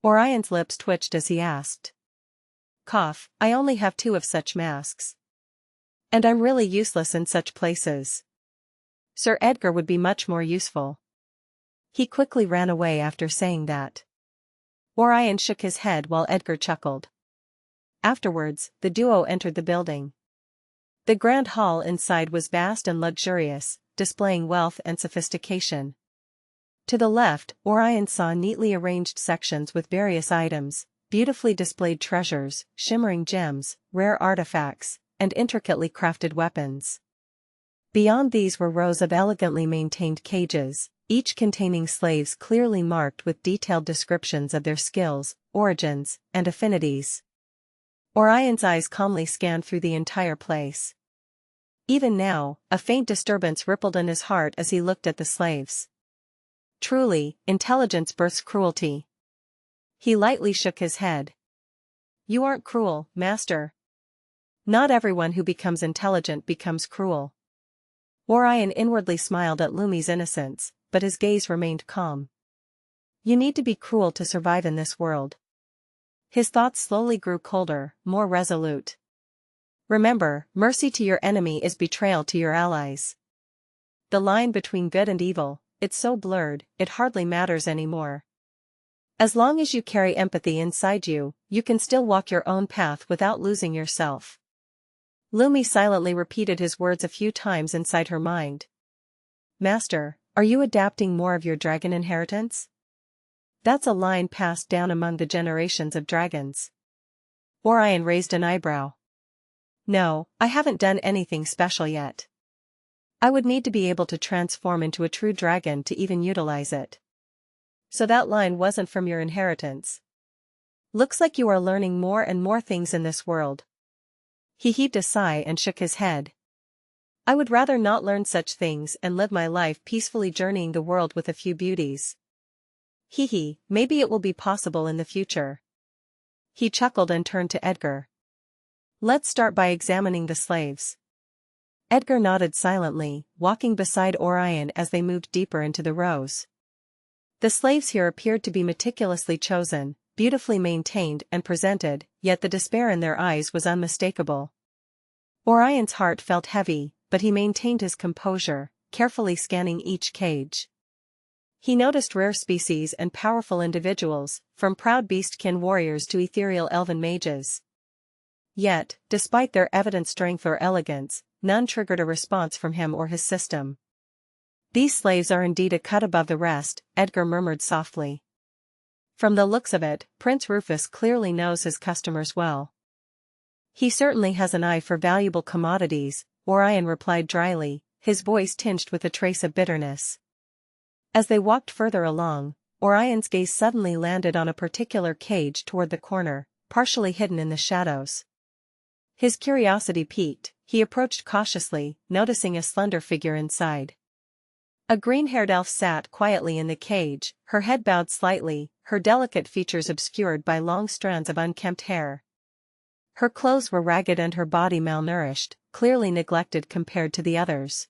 Orion's lips twitched as he asked. Cough, I only have 2 of such masks. And I'm really useless in such places. Sir Edgar would be much more useful. He quickly ran away after saying that. Orion shook his head while Edgar chuckled. Afterwards, the duo entered the building. The grand hall inside was vast and luxurious, displaying wealth and sophistication. To the left, Orion saw neatly arranged sections with various items, beautifully displayed treasures, shimmering gems, rare artifacts, and intricately crafted weapons. Beyond these were rows of elegantly maintained cages, each containing slaves clearly marked with detailed descriptions of their skills, origins, and affinities. Orion's eyes calmly scanned through the entire place. Even now, a faint disturbance rippled in his heart as he looked at the slaves. Truly, intelligence births cruelty. He lightly shook his head. You aren't cruel, master. Not everyone who becomes intelligent becomes cruel. Orion inwardly smiled at Lumi's innocence, but his gaze remained calm. You need to be cruel to survive in this world. His thoughts slowly grew colder, more resolute. Remember, mercy to your enemy is betrayal to your allies. The line between good and evil, it's so blurred, it hardly matters anymore. As long as you carry empathy inside you, you can still walk your own path without losing yourself. Lumi silently repeated his words a few times inside her mind. Master, are you adapting more of your dragon inheritance? That's a line passed down among the generations of dragons. Orion raised an eyebrow. No, I haven't done anything special yet. I would need to be able to transform into a true dragon to even utilize it. So that line wasn't from your inheritance. Looks like you are learning more and more things in this world. He heaved a sigh and shook his head. I would rather not learn such things and live my life peacefully journeying the world with a few beauties. Maybe it will be possible in the future. He chuckled and turned to Edgar. Let's start by examining the slaves. Edgar nodded silently, walking beside Orion as they moved deeper into the rows. The slaves here appeared to be meticulously chosen, beautifully maintained and presented, yet the despair in their eyes was unmistakable. Orion's heart felt heavy, but he maintained his composure, carefully scanning each cage. He noticed rare species and powerful individuals, from proud beastkin warriors to ethereal elven mages. Yet, despite their evident strength or elegance, none triggered a response from him or his system. These slaves are indeed a cut above the rest, Edgar murmured softly. From the looks of it, Prince Rufus clearly knows his customers well. He certainly has an eye for valuable commodities, Orion replied dryly, his voice tinged with a trace of bitterness. As they walked further along, Orion's gaze suddenly landed on a particular cage toward the corner, partially hidden in the shadows. His curiosity piqued, he approached cautiously, noticing a slender figure inside. A green-haired elf sat quietly in the cage, her head bowed slightly, her delicate features obscured by long strands of unkempt hair. Her clothes were ragged and her body malnourished, clearly neglected compared to the others.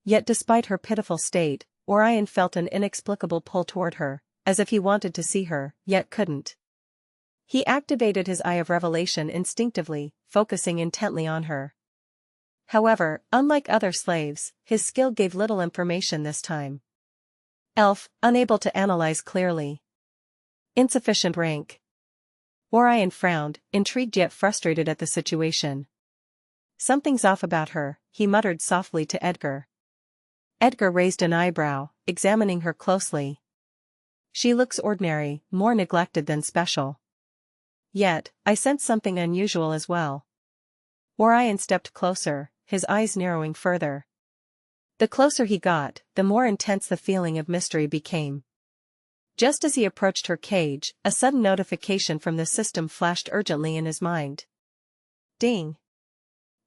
Yet despite her pitiful state, Orion felt an inexplicable pull toward her, as if he wanted to see her, yet couldn't. He activated his eye of revelation instinctively, focusing intently on her. However, unlike other slaves, his skill gave little information this time. Elf, unable to analyze clearly. Insufficient rank. Orion frowned, intrigued yet frustrated at the situation. Something's off about her, he muttered softly to Edgar. Edgar raised an eyebrow, examining her closely. She looks ordinary, more neglected than special. Yet, I sense something unusual as well. Orion stepped closer, his eyes narrowing further. The closer he got, the more intense the feeling of mystery became. Just as he approached her cage, a sudden notification from the system flashed urgently in his mind. Ding!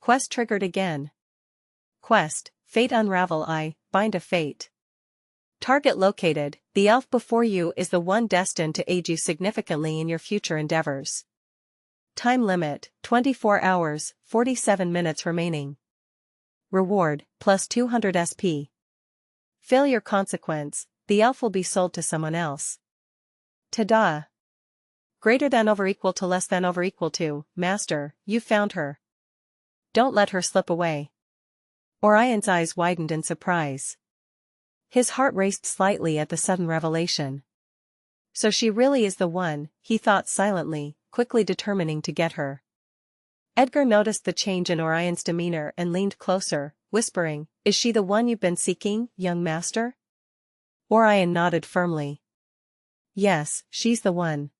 Quest triggered again. Quest, Fate Unravel Bind of Fate. Target located, the elf before you is the one destined to aid you significantly in your future endeavors. Time limit, 24 hours, 47 minutes remaining. Reward, plus 200 SP. Failure consequence, the elf will be sold to someone else. Ta-da! Greater than over equal to less than over equal to, Master, you've found her. Don't let her slip away. Orion's eyes widened in surprise. His heart raced slightly at the sudden revelation. So she really is the one, he thought silently, quickly determining to get her. Edgar noticed the change in Orion's demeanor and leaned closer, whispering, "Is she the one you've been seeking, young master?" Orion nodded firmly. "Yes, she's the one."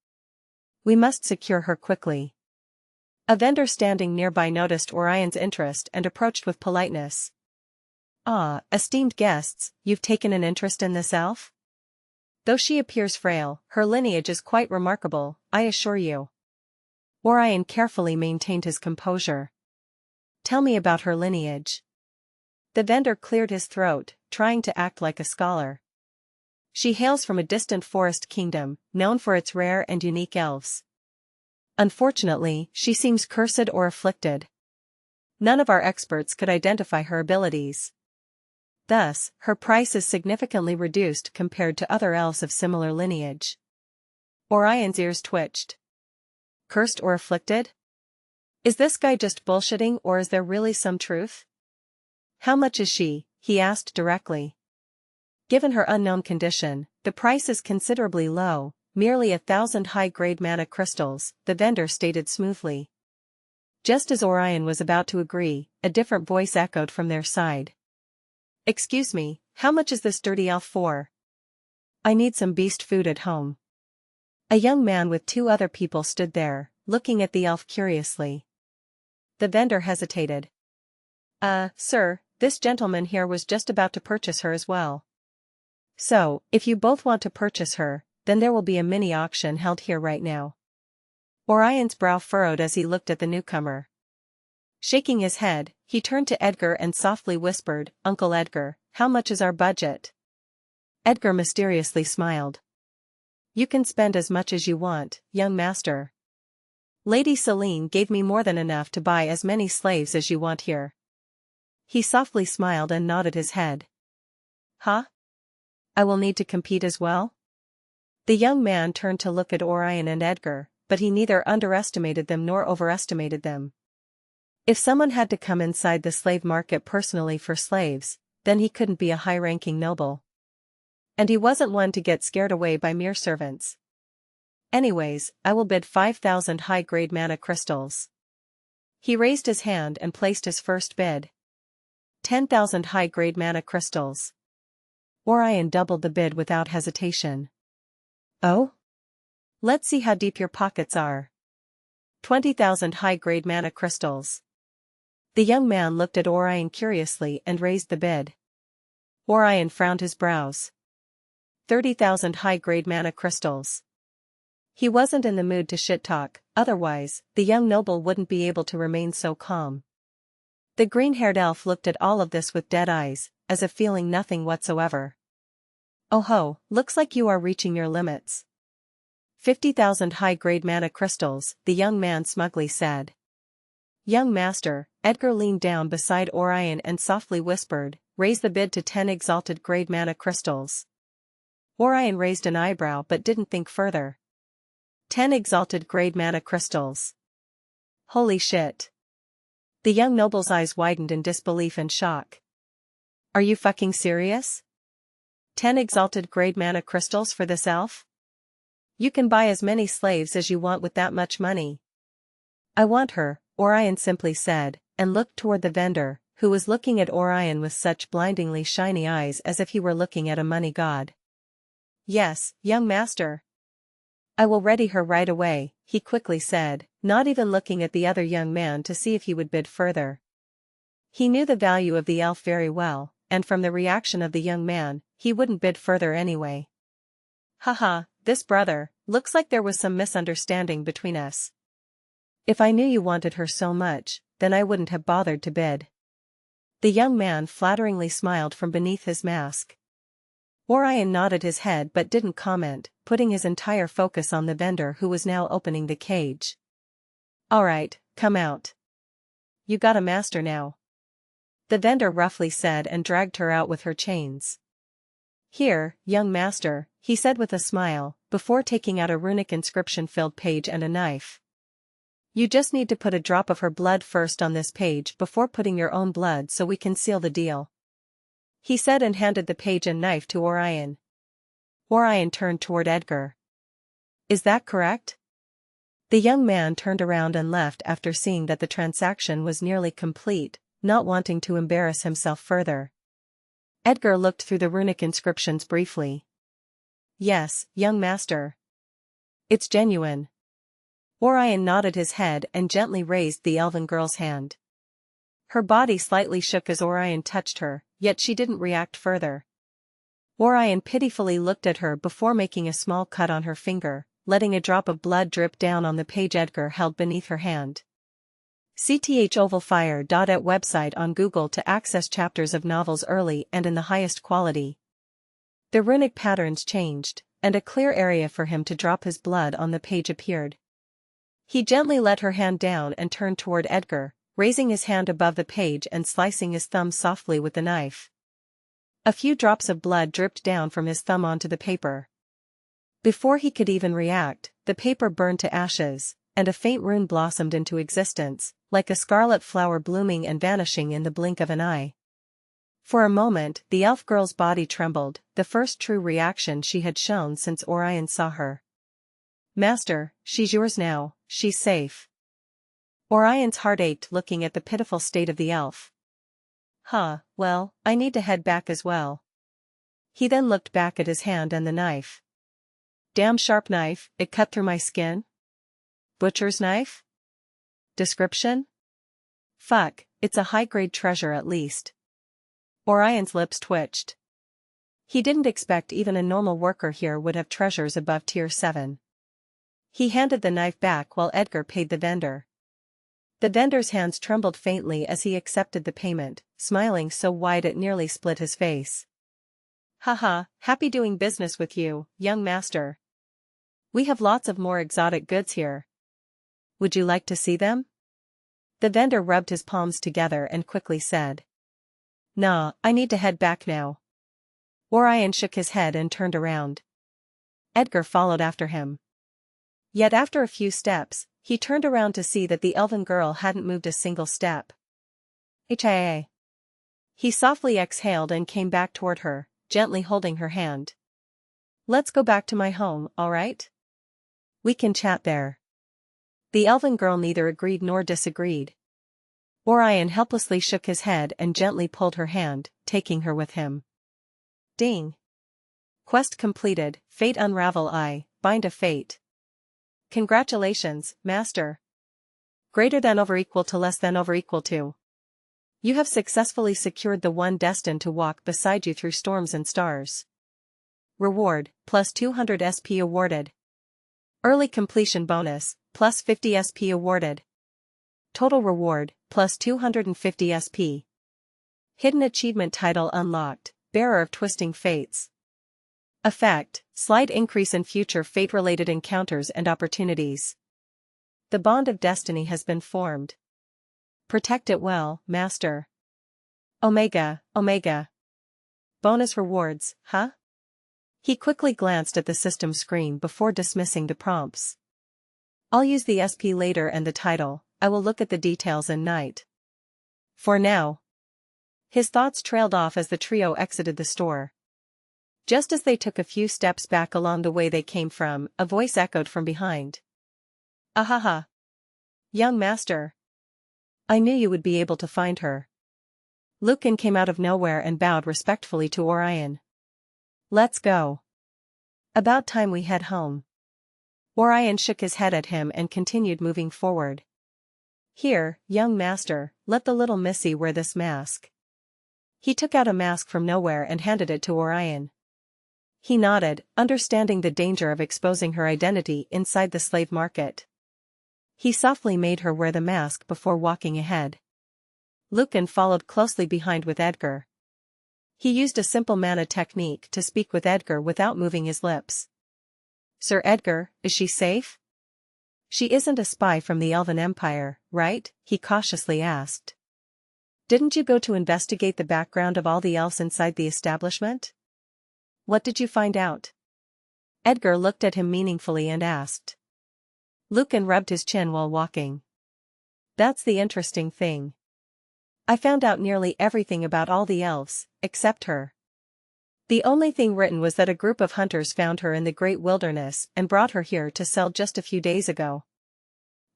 We must secure her quickly. A vendor standing nearby noticed Orion's interest and approached with politeness. Ah, esteemed guests, you've taken an interest in this elf? Though she appears frail, her lineage is quite remarkable, I assure you. Orion carefully maintained his composure. Tell me about her lineage. The vendor cleared his throat, trying to act like a scholar. She hails from a distant forest kingdom, known for its rare and unique elves. Unfortunately, she seems cursed or afflicted. None of our experts could identify her abilities. Thus, her price is significantly reduced compared to other elves of similar lineage. Orion's ears twitched. Cursed or afflicted? Is this guy just bullshitting or is there really some truth? How much is she? He asked directly. Given her unknown condition, the price is considerably low, merely 1,000 high-grade mana crystals, the vendor stated smoothly. Just as Orion was about to agree, a different voice echoed from their side. Excuse me, how much is this dirty elf for? I need some beast food at home. A young man with 2 other people stood there, looking at the elf curiously. The vendor hesitated. Sir, this gentleman here was just about to purchase her as well. So, if you both want to purchase her, then there will be a mini-auction held here right now. Orion's brow furrowed as he looked at the newcomer. Shaking his head, he turned to Edgar and softly whispered, Uncle Edgar, how much is our budget? Edgar mysteriously smiled. You can spend as much as you want, young master. Lady Selene gave me more than enough to buy as many slaves as you want here. He softly smiled and nodded his head. Huh? I will need to compete as well? The young man turned to look at Orion and Edgar, but he neither underestimated them nor overestimated them. If someone had to come inside the slave market personally for slaves, then he couldn't be a high-ranking noble. And he wasn't one to get scared away by mere servants. Anyways, I will bid 5,000 high-grade mana crystals. He raised his hand and placed his first bid. 10,000 high-grade mana crystals. Orion doubled the bid without hesitation. Oh? Let's see how deep your pockets are. 20,000 high-grade mana crystals. The young man looked at Orion curiously and raised the bid. Orion frowned his brows. 30,000 high-grade mana crystals. He wasn't in the mood to shit-talk, otherwise, the young noble wouldn't be able to remain so calm. The green-haired elf looked at all of this with dead eyes, as if feeling nothing whatsoever. Oh ho, looks like you are reaching your limits. 50,000 high-grade mana crystals, the young man smugly said. Young master, Edgar leaned down beside Orion and softly whispered, raise the bid to 10 exalted grade mana crystals. Orion raised an eyebrow but didn't think further. 10 exalted grade mana crystals. Holy shit. The young noble's eyes widened in disbelief and shock. Are you fucking serious? 10 exalted grade mana crystals for this elf? You can buy as many slaves as you want with that much money. I want her, Orion simply said, and looked toward the vendor, who was looking at Orion with such blindingly shiny eyes as if he were looking at a money god. Yes, young master. I will ready her right away, he quickly said, not even looking at the other young man to see if he would bid further. He knew the value of the elf very well, and from the reaction of the young man, he wouldn't bid further anyway. Haha, this brother, looks like there was some misunderstanding between us. If I knew you wanted her so much, then I wouldn't have bothered to bid. The young man flatteringly smiled from beneath his mask. Orion nodded his head but didn't comment, putting his entire focus on the vendor who was now opening the cage. Alright, come out. You got a master now. The vendor roughly said and dragged her out with her chains. Here, young master, he said with a smile, before taking out a runic inscription-filled page and a knife. You just need to put a drop of her blood first on this page before putting your own blood so we can seal the deal. He said and handed the page and knife to Orion. Orion turned toward Edgar. Is that correct? The young man turned around and left after seeing that the transaction was nearly complete, not wanting to embarrass himself further. Edgar looked through the runic inscriptions briefly. Yes, young master. It's genuine. Orion nodded his head and gently raised the elven girl's hand. Her body slightly shook as Orion touched her, yet she didn't react further. Orion pitifully looked at her before making a small cut on her finger, letting a drop of blood drip down on the page Edgar held beneath her hand. chthovalfire.at website on Google to access chapters of novels early and in the highest quality. The runic patterns changed, and a clear area for him to drop his blood on the page appeared. He gently let her hand down and turned toward Edgar, raising his hand above the page and slicing his thumb softly with the knife. A few drops of blood dripped down from his thumb onto the paper. Before he could even react, the paper burned to ashes, and a faint rune blossomed into existence, like a scarlet flower blooming and vanishing in the blink of an eye. For a moment, the elf girl's body trembled, the first true reaction she had shown since Orion saw her. "Master, she's yours now, she's safe." Orion's heart ached looking at the pitiful state of the elf. Well, I need to head back as well." He then looked back at his hand and the knife. "Damn sharp knife, it cut through my skin?" "Butcher's knife?" "Description?" "Fuck, it's a high-grade treasure at least." Orion's lips twitched. He didn't expect even a normal worker here would have treasures above tier 7. He handed the knife back while Edgar paid the vendor. The vendor's hands trembled faintly as he accepted the payment, smiling so wide it nearly split his face. "Haha, happy doing business with you, young master. We have lots of more exotic goods here. Would you like to see them?" The vendor rubbed his palms together and quickly said. "Nah, I need to head back now." Orion shook his head and turned around. Edgar followed after him. Yet after a few steps, he turned around to see that the elven girl hadn't moved a single step. "Hia." He softly exhaled and came back toward her, gently holding her hand. "Let's go back to my home, alright? We can chat there." The elven girl neither agreed nor disagreed. Orion helplessly shook his head and gently pulled her hand, taking her with him. Ding. Quest completed, Fate unravel bind of fate. Congratulations, Master. Greater than over equal to less than over equal to. You have successfully secured the one destined to walk beside you through storms and stars. Reward, plus 200 SP awarded. Early completion bonus, plus 50 SP awarded. Total reward, plus 250 SP. Hidden achievement title unlocked, Bearer of Twisting Fates. Effect, slight increase in future fate-related encounters and opportunities. The bond of destiny has been formed. Protect it well, Master. Omega. Bonus rewards, huh? He quickly glanced at the system screen before dismissing the prompts. I'll use the SP later and the title, I will look at the details in night. For now. His thoughts trailed off as the trio exited the store. Just as they took a few steps back along the way they came from, a voice echoed from behind. Ahaha. Young master. I knew you would be able to find her. Lucan came out of nowhere and bowed respectfully to Orion. Let's go. About time we head home. Orion shook his head at him and continued moving forward. Here, young master, let the little missy wear this mask. He took out a mask from nowhere and handed it to Orion. He nodded, understanding the danger of exposing her identity inside the slave market. He softly made her wear the mask before walking ahead. Lucan followed closely behind with Edgar. He used a simple mana technique to speak with Edgar without moving his lips. Sir Edgar, is she safe? She isn't a spy from the Elven Empire, right? He cautiously asked. Didn't you go to investigate the background of all the elves inside the establishment? What did you find out? Edgar looked at him meaningfully and asked. Lucan rubbed his chin while walking. That's the interesting thing. I found out nearly everything about all the elves, except her. The only thing written was that a group of hunters found her in the great wilderness and brought her here to sell just a few days ago.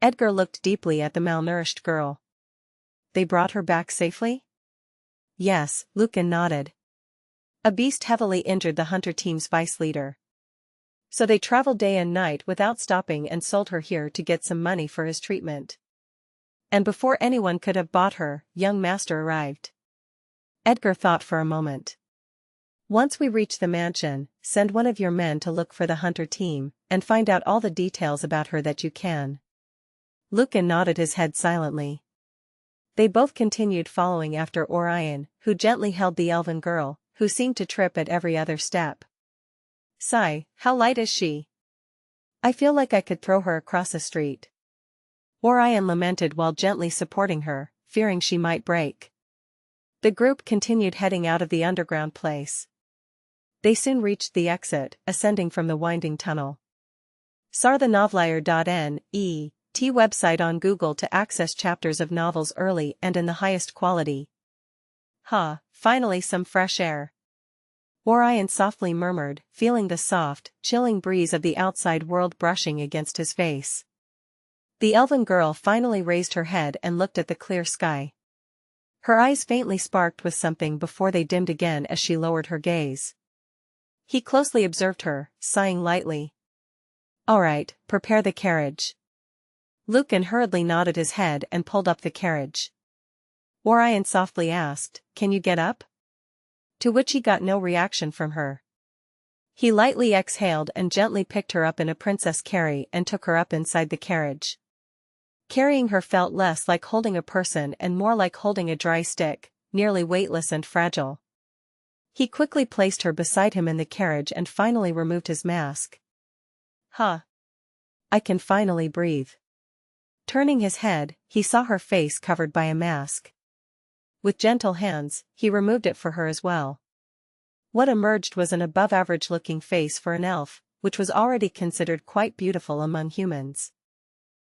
Edgar looked deeply at the malnourished girl. They brought her back safely? Yes, Lucan nodded. A beast heavily injured the hunter team's vice leader. So they traveled day and night without stopping and sold her here to get some money for his treatment. And before anyone could have bought her, young master arrived. Edgar thought for a moment. Once we reach the mansion, send one of your men to look for the hunter team, and find out all the details about her that you can. Lucan nodded his head silently. They both continued following after Orion, who gently held the elven girl, who seemed to trip at every other step. Sigh, how light is she? I feel like I could throw her across a street. Orion lamented while gently supporting her, fearing she might break. The group continued heading out of the underground place. They soon reached the exit, ascending from the winding tunnel. sarthennovelier.net website on Google to access chapters of novels early and in the highest quality. Finally some fresh air. Orion softly murmured, feeling the soft, chilling breeze of the outside world brushing against his face. The elven girl finally raised her head and looked at the clear sky. Her eyes faintly sparked with something before they dimmed again as she lowered her gaze. He closely observed her, sighing lightly. All right, prepare the carriage. Lucan hurriedly nodded his head and pulled up the carriage. Orion softly asked, Can you get up? To which he got no reaction from her. He lightly exhaled and gently picked her up in a princess carry and took her up inside the carriage. Carrying her felt less like holding a person and more like holding a dry stick, nearly weightless and fragile. He quickly placed her beside him in the carriage and finally removed his mask. I can finally breathe. Turning his head, he saw her face covered by a mask. With gentle hands, he removed it for her as well. What emerged was an above-average-looking face for an elf, which was already considered quite beautiful among humans.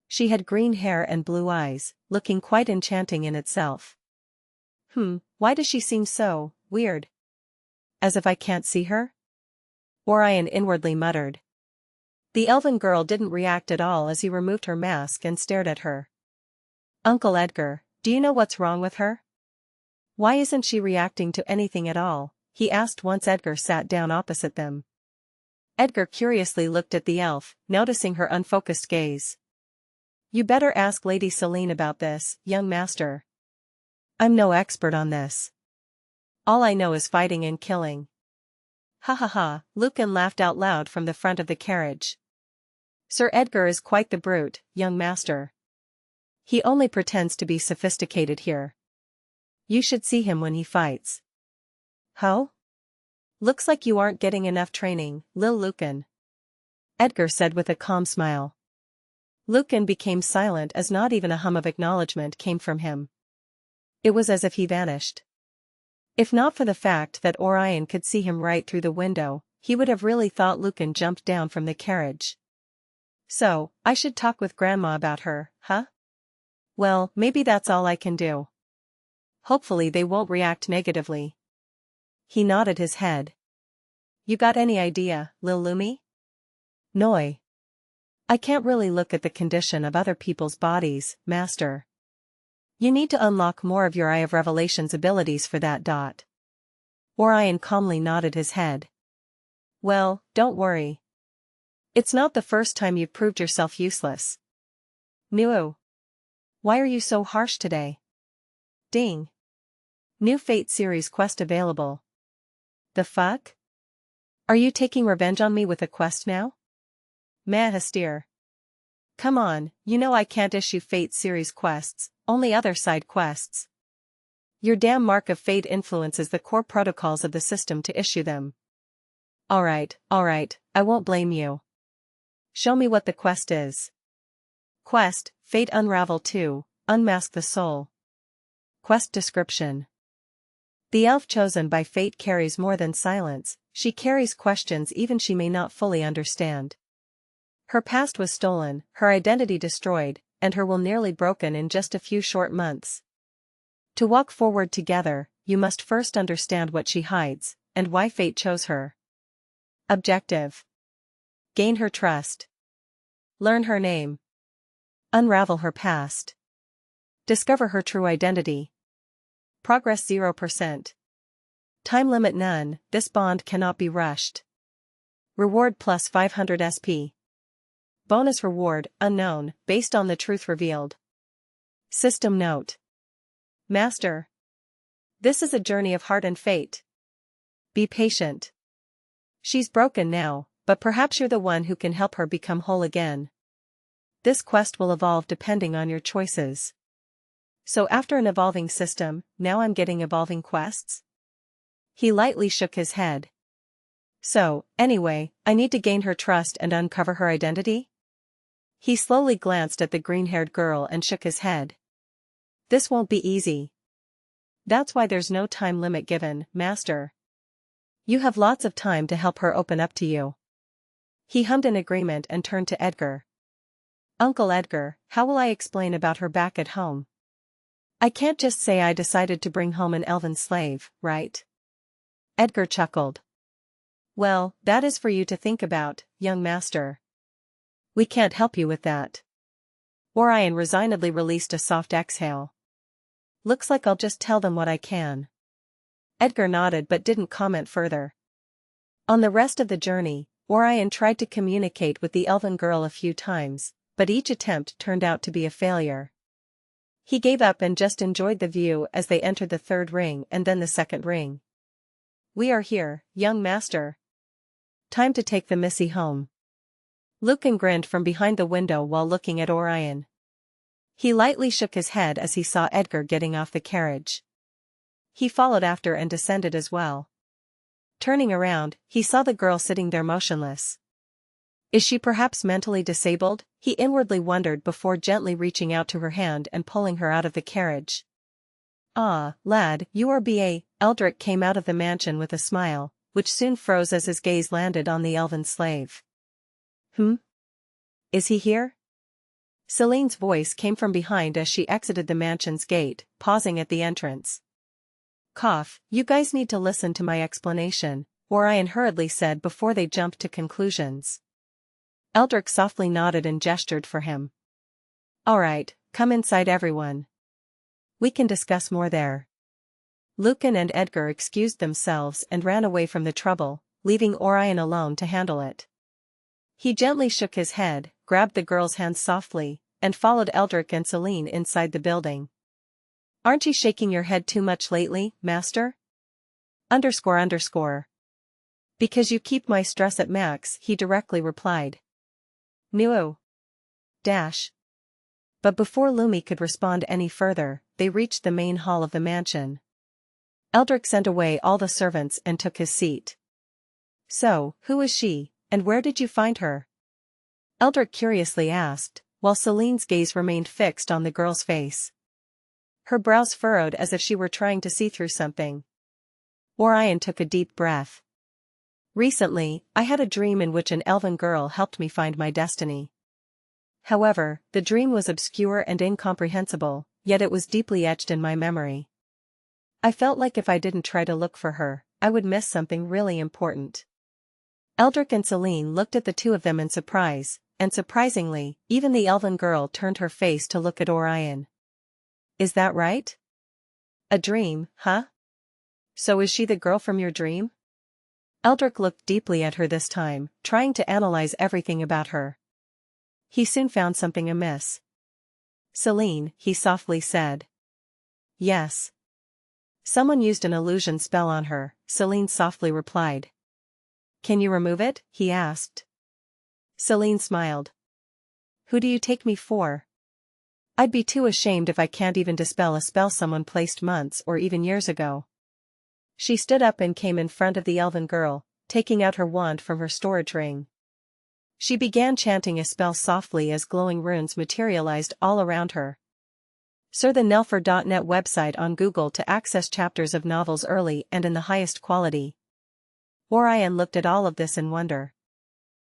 She had green hair and blue eyes, looking quite enchanting in itself. Why does she seem so weird? As if I can't see her? Orion inwardly muttered. The elven girl didn't react at all as he removed her mask and stared at her. Uncle Edgar, do you know what's wrong with her? Why isn't she reacting to anything at all? He asked once Edgar sat down opposite them. Edgar curiously looked at the elf, noticing her unfocused gaze. You better ask Lady Selene about this, young master. I'm no expert on this. All I know is fighting and killing. Lucan laughed out loud from the front of the carriage. Sir Edgar is quite the brute, young master. He only pretends to be sophisticated here. You should see him when he fights. Ho? Looks like you aren't getting enough training, Lil Lucan. Edgar said with a calm smile. Lucan became silent as not even a hum of acknowledgement came from him. It was as if he vanished. If not for the fact that Orion could see him right through the window, he would have really thought Lucan jumped down from the carriage. So, I should talk with Grandma about her, huh? Well, maybe that's all I can do. Hopefully they won't react negatively. He nodded his head. You got any idea, Lil Lumi? Noi. I can't really look at the condition of other people's bodies, master. You need to unlock more of your Eye of Revelation's abilities for that. Orion calmly nodded his head. Well, don't worry. It's not the first time you've proved yourself useless. Nuo. Why are you so harsh today? Ding. New Fate series quest available. The fuck? Are you taking revenge on me with a quest now? Meh Hestir. Come on, you know I can't issue Fate series quests, only other side quests. Your damn Mark of Fate influences the core protocols of the system to issue them. Alright, I won't blame you. Show me what the quest is. Quest, Fate Unravel 2, Unmask the Soul. Quest description. The elf chosen by Fate carries more than silence, she carries questions even she may not fully understand. Her past was stolen, her identity destroyed, and her will nearly broken in just a few short months. To walk forward together, you must first understand what she hides, and why Fate chose her. Objective. Gain her trust. Learn her name. Unravel her past. Discover her true identity. Progress 0%. Time limit none, this bond cannot be rushed. Reward plus 500 SP. Bonus reward, unknown, based on the truth revealed. System note. Master. This is a journey of heart and fate. Be patient. She's broken now, but perhaps you're the one who can help her become whole again. This quest will evolve depending on your choices. So after an evolving system, now I'm getting evolving quests? He lightly shook his head. So, anyway, I need to gain her trust and uncover her identity? He slowly glanced at the green-haired girl and shook his head. This won't be easy. That's why there's no time limit given, Master. You have lots of time to help her open up to you. He hummed in agreement and turned to Edgar. Uncle Edgar, how will I explain about her back at home? I can't just say I decided to bring home an elven slave, right? Edgar chuckled. Well, that is for you to think about, young master. We can't help you with that. Orion resignedly released a soft exhale. Looks like I'll just tell them what I can. Edgar nodded but didn't comment further. On the rest of the journey, Orion tried to communicate with the elven girl a few times, but each attempt turned out to be a failure. He gave up and just enjoyed the view as they entered the third ring and then the second ring. We are here, young master. Time to take the Missy home. Lucan grinned from behind the window while looking at Orion. He lightly shook his head as he saw Edgar getting off the carriage. He followed after and descended as well. Turning around, he saw the girl sitting there motionless. Is she perhaps mentally disabled? He inwardly wondered before gently reaching out to her hand and pulling her out of the carriage. Ah, lad, you are B.A. Eldric came out of the mansion with a smile, which soon froze as his gaze landed on the elven slave. Is he here? Selene's voice came from behind as she exited the mansion's gate, pausing at the entrance. Cough, you guys need to listen to my explanation, Orion hurriedly said before they jumped to conclusions. Eldric softly nodded and gestured for him. All right, come inside everyone. We can discuss more there. Lucan and Edgar excused themselves and ran away from the trouble, leaving Orion alone to handle it. He gently shook his head, grabbed the girl's hand softly, and followed Eldric and Selene inside the building. Aren't you shaking your head too much lately, master? __. Because you keep my stress at max, he directly replied. No. Dash. But before Lumi could respond any further, they reached the main hall of the mansion. Eldric sent away all the servants and took his seat. So, who is she, and where did you find her? Eldric curiously asked, while Selene's gaze remained fixed on the girl's face. Her brows furrowed as if she were trying to see through something. Orion took a deep breath. Recently, I had a dream in which an elven girl helped me find my destiny. However, the dream was obscure and incomprehensible, yet it was deeply etched in my memory. I felt like if I didn't try to look for her, I would miss something really important. Eldric and Selene looked at the two of them in surprise, and surprisingly, even the elven girl turned her face to look at Orion. Is that right? A dream, huh? So is she the girl from your dream? Eldric looked deeply at her this time, trying to analyze everything about her. He soon found something amiss. Selene, he softly said. Yes. Someone used an illusion spell on her, Selene softly replied. Can you remove it? He asked. Selene smiled. Who do you take me for? I'd be too ashamed if I can't even dispel a spell someone placed months or even years ago. She stood up and came in front of the elven girl, taking out her wand from her storage ring. She began chanting a spell softly as glowing runes materialized all around her. Search the Nelfer.net website on Google to access chapters of novels early and in the highest quality. Orion looked at all of this in wonder.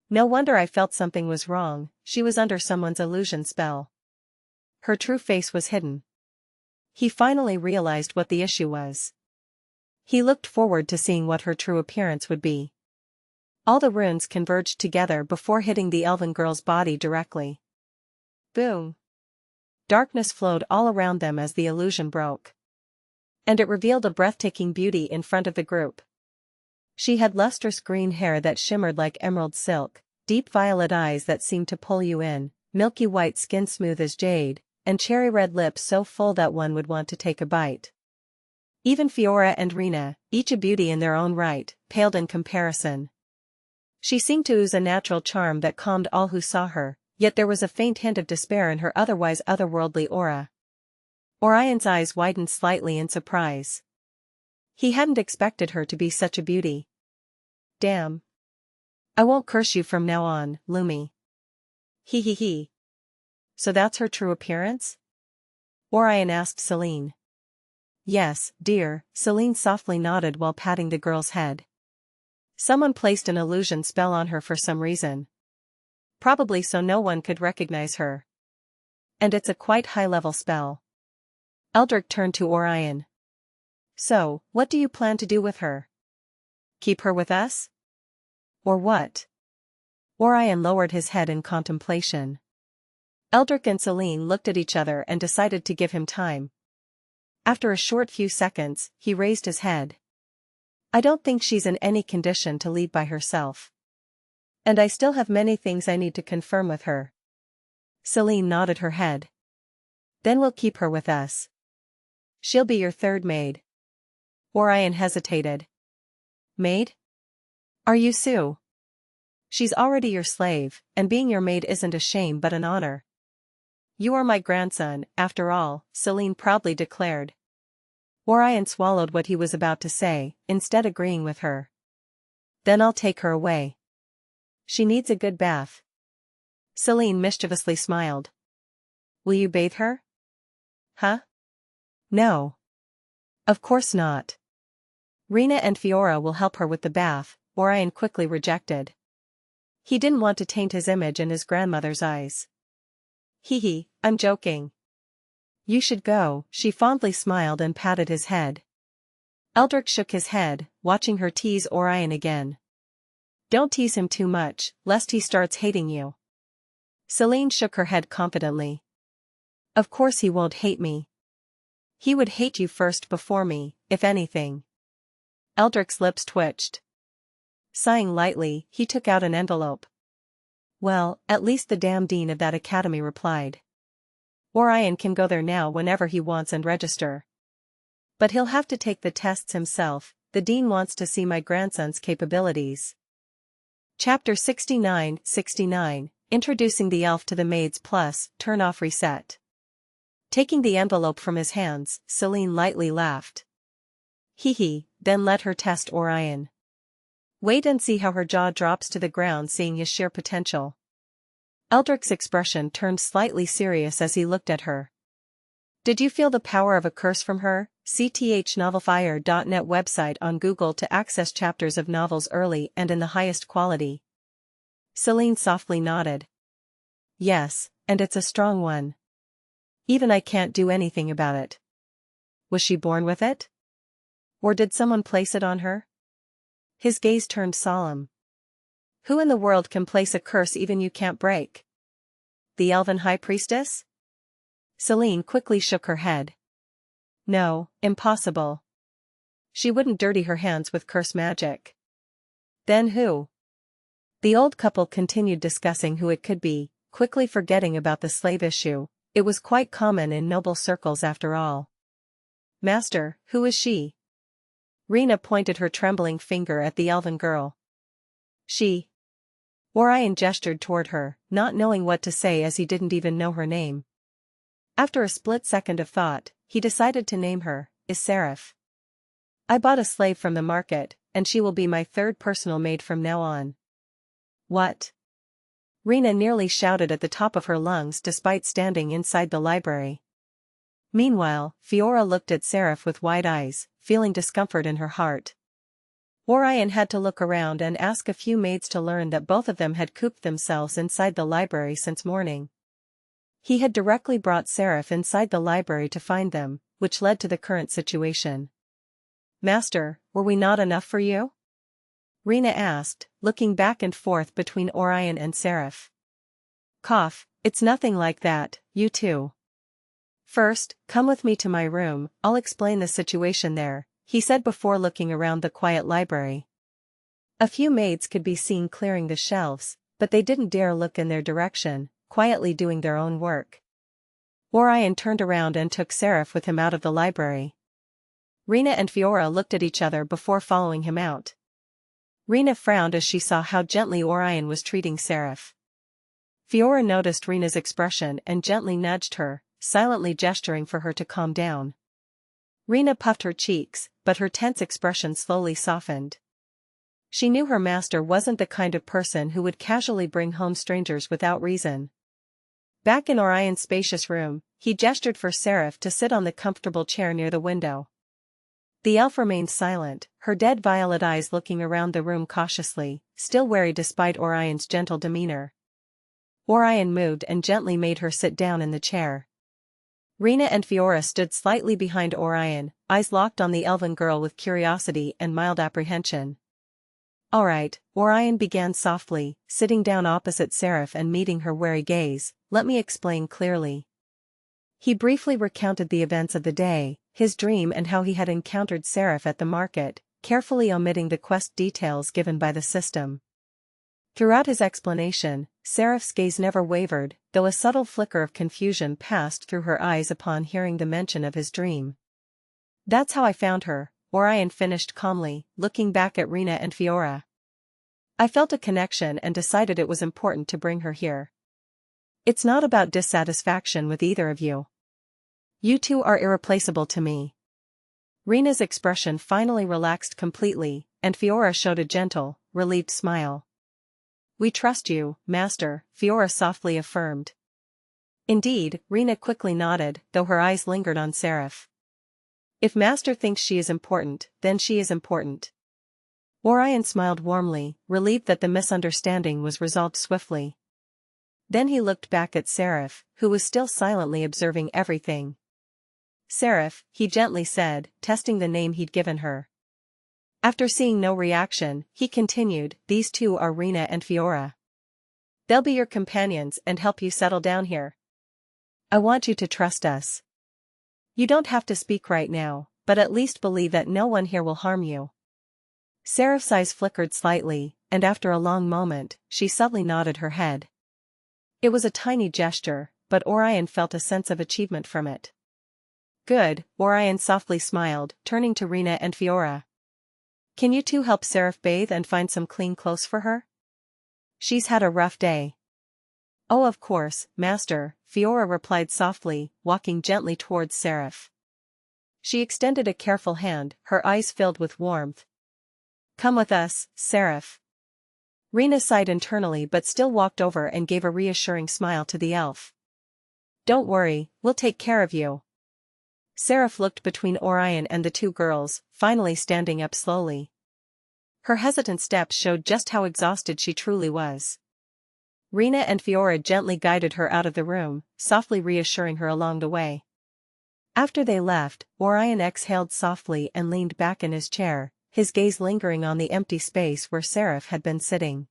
No wonder I felt something was wrong, she was under someone's illusion spell. Her true face was hidden. He finally realized what the issue was. He looked forward to seeing what her true appearance would be. All the runes converged together before hitting the elven girl's body directly. Boom! Darkness flowed all around them as the illusion broke. And it revealed a breathtaking beauty in front of the group. She had lustrous green hair that shimmered like emerald silk, deep violet eyes that seemed to pull you in, milky white skin smooth as jade, and cherry-red lips so full that one would want to take a bite. Even Fiora and Rena, each a beauty in their own right, paled in comparison. She seemed to ooze a natural charm that calmed all who saw her, yet there was a faint hint of despair in her otherwise otherworldly aura. Orion's eyes widened slightly in surprise. He hadn't expected her to be such a beauty. Damn. I won't curse you from now on, Lumi. He. So that's her true appearance? Orion asked Selene. Yes, dear, Selene softly nodded while patting the girl's head. Someone placed an illusion spell on her for some reason. Probably so no one could recognize her. And it's a quite high-level spell. Eldric turned to Orion. So, what do you plan to do with her? Keep her with us? Or what? Orion lowered his head in contemplation. Eldric and Selene looked at each other and decided to give him time. After a short few seconds, he raised his head. I don't think she's in any condition to lead by herself. And I still have many things I need to confirm with her. Selene nodded her head. Then we'll keep her with us. She'll be your third maid. Orion hesitated. Maid? Are you Sue? She's already your slave, and being your maid isn't a shame but an honor. You are my grandson, after all, Selene proudly declared. Orion swallowed what he was about to say, instead agreeing with her. Then I'll take her away. She needs a good bath. Selene mischievously smiled. Will you bathe her? Huh? No. Of course not. Rena and Fiora will help her with the bath, Orion quickly rejected. He didn't want to taint his image in his grandmother's eyes. I'm joking. You should go, she fondly smiled and patted his head. Eldric shook his head, watching her tease Orion again. Don't tease him too much, lest he starts hating you. Selene shook her head confidently. Of course he won't hate me. He would hate you first before me, if anything. Eldric's lips twitched. Sighing lightly, he took out an envelope. Well, at least the damn dean of that academy replied. Orion can go there now whenever he wants and register. But he'll have to take the tests himself, the dean wants to see my grandson's capabilities. Chapter 69, Introducing the Elf to the Maids Plus, Turn Off Reset. Taking the envelope from his hands, Selene lightly laughed. Then let her test Orion. Wait and see how her jaw drops to the ground seeing his sheer potential. Eldric's expression turned slightly serious as he looked at her. Did you feel the power of a curse from her? CTHNovelFire.net website on Google to access chapters of novels early and in the highest quality. Selene softly nodded. Yes, and it's a strong one. Even I can't do anything about it. Was she born with it? Or did someone place it on her? His gaze turned solemn. Who in the world can place a curse even you can't break? The elven high priestess? Selene quickly shook her head. No, impossible. She wouldn't dirty her hands with curse magic. Then who? The old couple continued discussing who it could be, quickly forgetting about the slave issue. It was quite common in noble circles after all. Master, who is she? Rena pointed her trembling finger at the elven girl. She. Orion gestured toward her, not knowing what to say as he didn't even know her name. After a split second of thought, he decided to name her, Seraph. I bought a slave from the market, and she will be my third personal maid from now on. What? Rena nearly shouted at the top of her lungs despite standing inside the library. Meanwhile, Fiora looked at Seraph with wide eyes, feeling discomfort in her heart. Orion had to look around and ask a few maids to learn that both of them had cooped themselves inside the library since morning. He had directly brought Seraph inside the library to find them, which led to the current situation. Master, were we not enough for you? Rena asked, looking back and forth between Orion and Seraph. Cough, it's nothing like that, you two. First, come with me to my room, I'll explain the situation there, he said before looking around the quiet library. A few maids could be seen clearing the shelves, but they didn't dare look in their direction, quietly doing their own work. Orion turned around and took Seraph with him out of the library. Rena and Fiora looked at each other before following him out. Rena frowned as she saw how gently Orion was treating Seraph. Fiora noticed Rena's expression and gently nudged her, silently gesturing for her to calm down. Rena puffed her cheeks, but her tense expression slowly softened. She knew her master wasn't the kind of person who would casually bring home strangers without reason. Back in Orion's spacious room, he gestured for Seraph to sit on the comfortable chair near the window. The elf remained silent, her dead violet eyes looking around the room cautiously, still wary despite Orion's gentle demeanor. Orion moved and gently made her sit down in the chair. Rena and Fiora stood slightly behind Orion, eyes locked on the elven girl with curiosity and mild apprehension. "All right," Orion began softly, sitting down opposite Seraph and meeting her wary gaze, "let me explain clearly." He briefly recounted the events of the day, his dream and how he had encountered Seraph at the market, carefully omitting the quest details given by the system. Throughout his explanation, Seraph's gaze never wavered, though a subtle flicker of confusion passed through her eyes upon hearing the mention of his dream. "That's how I found her," Orion finished calmly, looking back at Rena and Fiora. "I felt a connection and decided it was important to bring her here. It's not about dissatisfaction with either of you. You two are irreplaceable to me." Rena's expression finally relaxed completely, and Fiora showed a gentle, relieved smile. "We trust you, Master," Fiora softly affirmed. "Indeed," Rena quickly nodded, though her eyes lingered on Seraph. "If Master thinks she is important, then she is important." Orion smiled warmly, relieved that the misunderstanding was resolved swiftly. Then he looked back at Seraph, who was still silently observing everything. "Seraph," he gently said, testing the name he'd given her. After seeing no reaction, he continued, "These two are Rena and Fiora. They'll be your companions and help you settle down here. I want you to trust us. You don't have to speak right now, but at least believe that no one here will harm you." Seraph's eyes flickered slightly, and after a long moment, she subtly nodded her head. It was a tiny gesture, but Orion felt a sense of achievement from it. "Good," Orion softly smiled, turning to Rena and Fiora. "Can you two help Seraph bathe and find some clean clothes for her? She's had a rough day." "Oh, of course, Master," Fiora replied softly, walking gently towards Seraph. She extended a careful hand, her eyes filled with warmth. "Come with us, Seraph." Rena sighed internally but still walked over and gave a reassuring smile to the elf. "Don't worry, we'll take care of you." Seraph looked between Orion and the two girls, finally standing up slowly. Her hesitant steps showed just how exhausted she truly was. Rena and Fiora gently guided her out of the room, softly reassuring her along the way. After they left, Orion exhaled softly and leaned back in his chair, his gaze lingering on the empty space where Seraph had been sitting.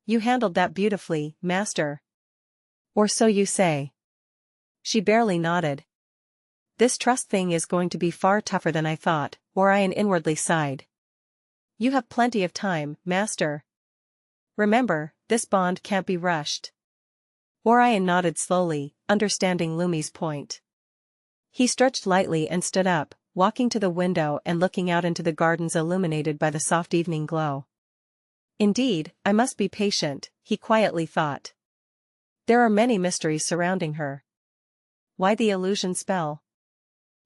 "You handled that beautifully, Master." "Or so you say." She barely nodded. "This trust thing is going to be far tougher than I thought," Orion inwardly sighed. "You have plenty of time, Master. Remember, this bond can't be rushed." Orion nodded slowly, understanding Lumi's point. He stretched lightly and stood up, walking to the window and looking out into the gardens illuminated by the soft evening glow. "Indeed, I must be patient," he quietly thought. There are many mysteries surrounding her. Why the illusion spell?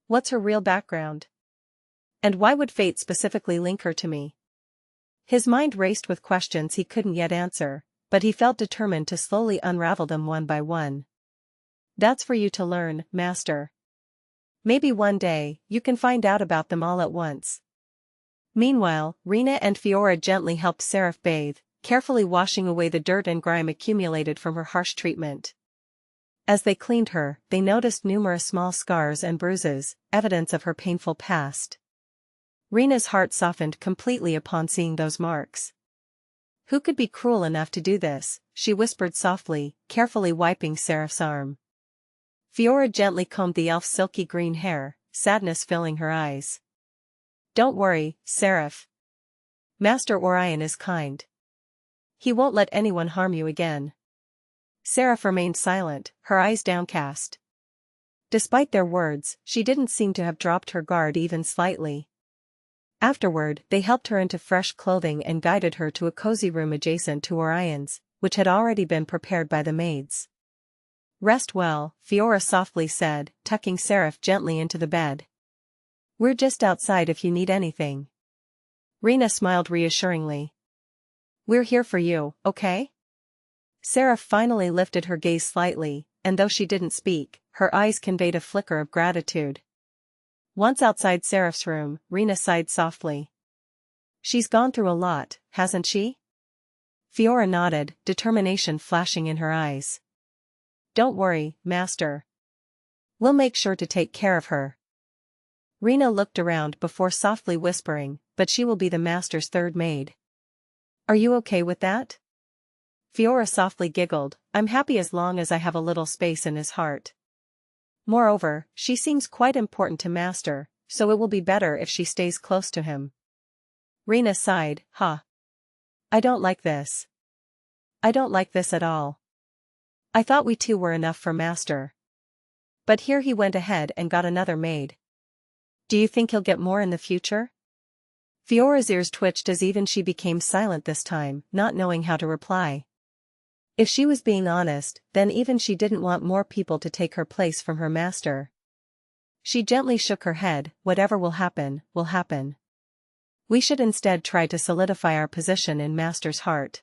What's her real background? And why would fate specifically link her to me? His mind raced with questions he couldn't yet answer, but he felt determined to slowly unravel them one by one. "That's for you to learn, Master. Maybe one day, you can find out about them all at once." Meanwhile, Rena and Fiora gently helped Seraph bathe, carefully washing away the dirt and grime accumulated from her harsh treatment. As they cleaned her, they noticed numerous small scars and bruises, evidence of her painful past. Rena's heart softened completely upon seeing those marks. "Who could be cruel enough to do this?" she whispered softly, carefully wiping Seraph's arm. Fiora gently combed the elf's silky green hair, sadness filling her eyes. "Don't worry, Seraph. Master Orion is kind. He won't let anyone harm you again. Seraph remained silent, her eyes downcast. Despite their words, she didn't seem to have dropped her guard even slightly. Afterward, they helped her into fresh clothing and guided her to a cozy room adjacent to Orion's, which had already been prepared by the maids. Rest well, Fiora softly said, tucking Seraph gently into the bed. We're just outside if you need anything. Rena smiled reassuringly. We're here for you, okay? Seraph finally lifted her gaze slightly, and though she didn't speak, her eyes conveyed a flicker of gratitude. Once outside Seraph's room, Rena sighed softly. She's gone through a lot, hasn't she? Fiora nodded, determination flashing in her eyes. Don't worry, Master. We'll make sure to take care of her. Rena looked around before softly whispering, but she will be the Master's third maid. Are you okay with that? Fiora softly giggled, I'm happy as long as I have a little space in his heart. Moreover, she seems quite important to Master, so it will be better if she stays close to him. Rena sighed, I don't like this. I don't like this at all. I thought we two were enough for Master. But here he went ahead and got another maid. Do you think he'll get more in the future? Fiora's ears twitched as even she became silent this time, not knowing how to reply. If she was being honest, then even she didn't want more people to take her place from her Master. She gently shook her head, whatever will happen, will happen. We should instead try to solidify our position in Master's heart.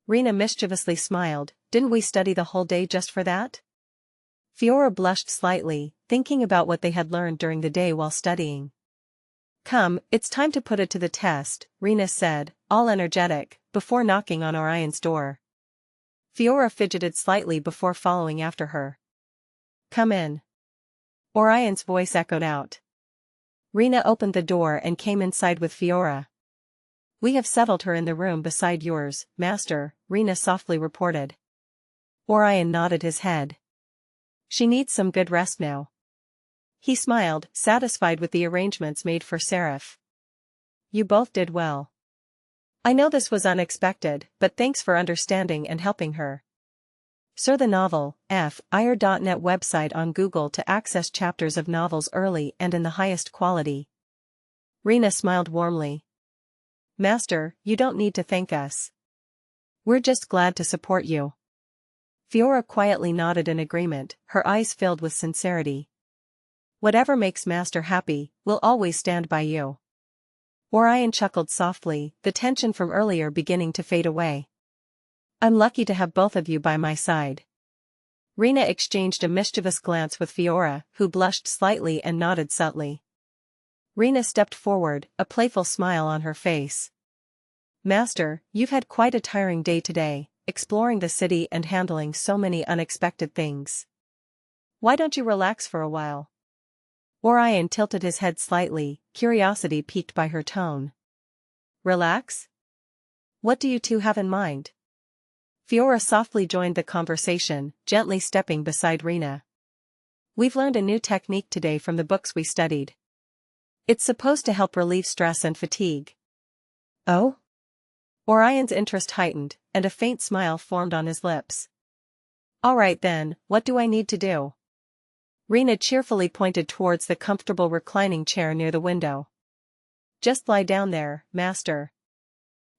Rena mischievously smiled, didn't we study the whole day just for that? Fiora blushed slightly, thinking about what they had learned during the day while studying. Come, it's time to put it to the test, Rena said, all energetic, before knocking on Orion's door. Fiora fidgeted slightly before following after her. Come in. Orion's voice echoed out. Rena opened the door and came inside with Fiora. We have settled her in the room beside yours, Master, Rena softly reported. Orion nodded his head. She needs some good rest now. He smiled, satisfied with the arrangements made for Seraph. You both did well. I know this was unexpected, but thanks for understanding and helping her. Search the novel, ir.net website on Google to access chapters of novels early and in the highest quality. Rena smiled warmly. Master, you don't need to thank us. We're just glad to support you. Fiora quietly nodded in agreement, her eyes filled with sincerity. Whatever makes Master happy, we'll always stand by you. Orion chuckled softly, the tension from earlier beginning to fade away. I'm lucky to have both of you by my side. Rena exchanged a mischievous glance with Fiora, who blushed slightly and nodded subtly. Rena stepped forward, a playful smile on her face. Master, you've had quite a tiring day today, exploring the city and handling so many unexpected things. Why don't you relax for a while? Orion tilted his head slightly, curiosity piqued by her tone. Relax? What do you two have in mind? Fiora softly joined the conversation, gently stepping beside Rena. We've learned a new technique today from the books we studied. It's supposed to help relieve stress and fatigue. Oh? Orion's interest heightened, and a faint smile formed on his lips. All right then, what do I need to do? Rena cheerfully pointed towards the comfortable reclining chair near the window. Just lie down there, Master.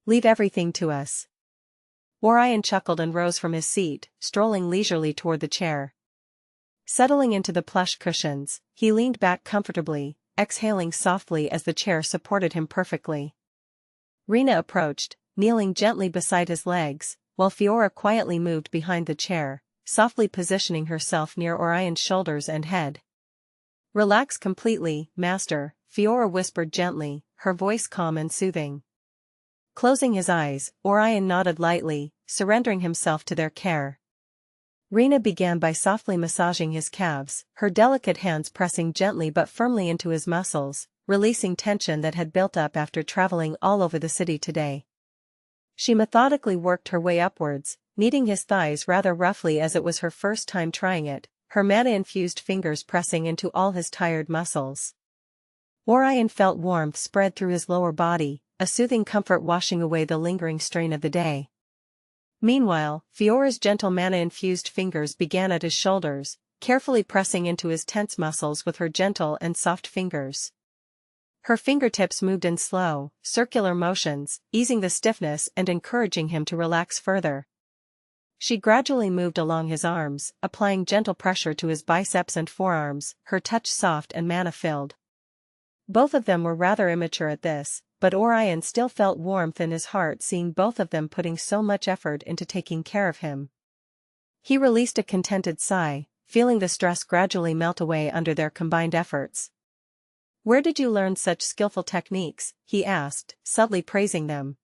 Leave everything to us. Orion chuckled and rose from his seat, strolling leisurely toward the chair. Settling into the plush cushions, he leaned back comfortably, exhaling softly as the chair supported him perfectly. Rena approached, kneeling gently beside his legs, while Fiora quietly moved behind the chair, softly positioning herself near Orion's shoulders and head. Relax completely, Master, Fiora whispered gently, her voice calm and soothing. Closing his eyes, Orion nodded lightly, surrendering himself to their care. Rena began by softly massaging his calves, her delicate hands pressing gently but firmly into his muscles, releasing tension that had built up after traveling all over the city today. She methodically worked her way upwards, kneading his thighs rather roughly as it was her first time trying it, her mana-infused fingers pressing into all his tired muscles. Orion felt warmth spread through his lower body, a soothing comfort washing away the lingering strain of the day. Meanwhile, Fiora's gentle mana-infused fingers began at his shoulders, carefully pressing into his tense muscles with her gentle and soft fingers. Her fingertips moved in slow, circular motions, easing the stiffness and encouraging him to relax further. She gradually moved along his arms, applying gentle pressure to his biceps and forearms, her touch soft and mana-filled. Both of them were rather immature at this, but Orion still felt warmth in his heart seeing both of them putting so much effort into taking care of him. He released a contented sigh, feeling the stress gradually melt away under their combined efforts. "Where did you learn such skillful techniques?" he asked, subtly praising them.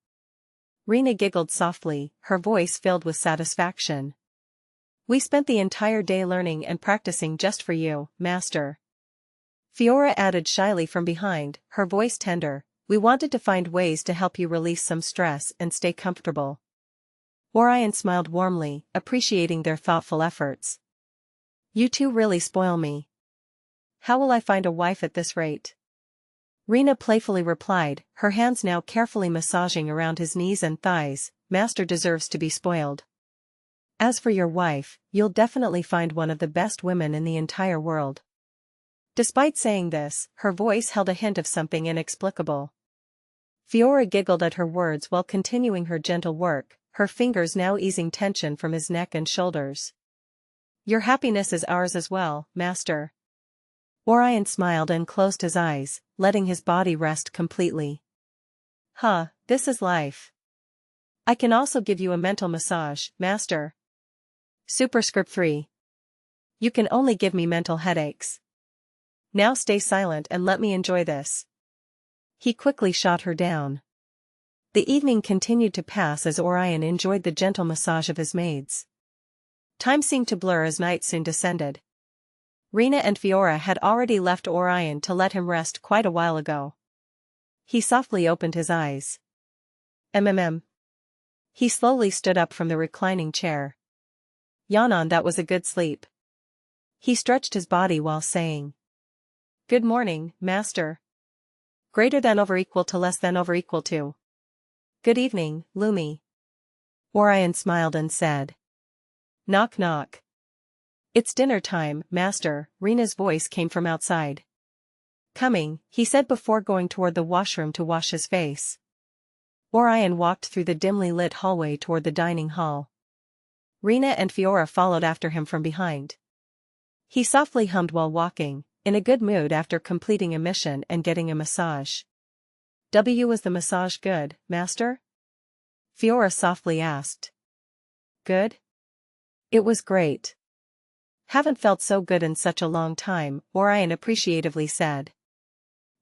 Rena giggled softly, her voice filled with satisfaction. "We spent the entire day learning and practicing just for you, Master." Fiora added shyly from behind, her voice tender, "We wanted to find ways to help you release some stress and stay comfortable." Orion smiled warmly, appreciating their thoughtful efforts. "You two really spoil me. How will I find a wife at this rate?" Rena playfully replied, her hands now carefully massaging around his knees and thighs. "Master deserves to be spoiled. As for your wife, you'll definitely find one of the best women in the entire world." Despite saying this, her voice held a hint of something inexplicable. Fiora giggled at her words while continuing her gentle work, her fingers now easing tension from his neck and shoulders. "Your happiness is ours as well, Master." Orion smiled and closed his eyes, letting his body rest completely. This is life. I can also give you a mental massage, Master. Superscript 3. You can only give me mental headaches. Now stay silent and let me enjoy this." He quickly shot her down. The evening continued to pass as Orion enjoyed the gentle massage of his maids. Time seemed to blur as night soon descended. Rena and Fiora had already left Orion to let him rest quite a while ago. He softly opened his eyes. He slowly stood up from the reclining chair. "Yawn, that was a good sleep." He stretched his body while saying, "Good morning, Master. Greater than over equal to less than over equal to. Good evening, Lumi." Orion smiled and said, "Knock knock." "It's dinner time, Master," Rena's voice came from outside. "Coming," he said before going toward the washroom to wash his face. Orion walked through the dimly lit hallway toward the dining hall. Rena and Fiora followed after him from behind. He softly hummed while walking, in a good mood after completing a mission and getting a massage. Was the massage good, Master?" Fiora softly asked. "Good? It was great. Haven't felt so good in such a long time," Orion appreciatively said.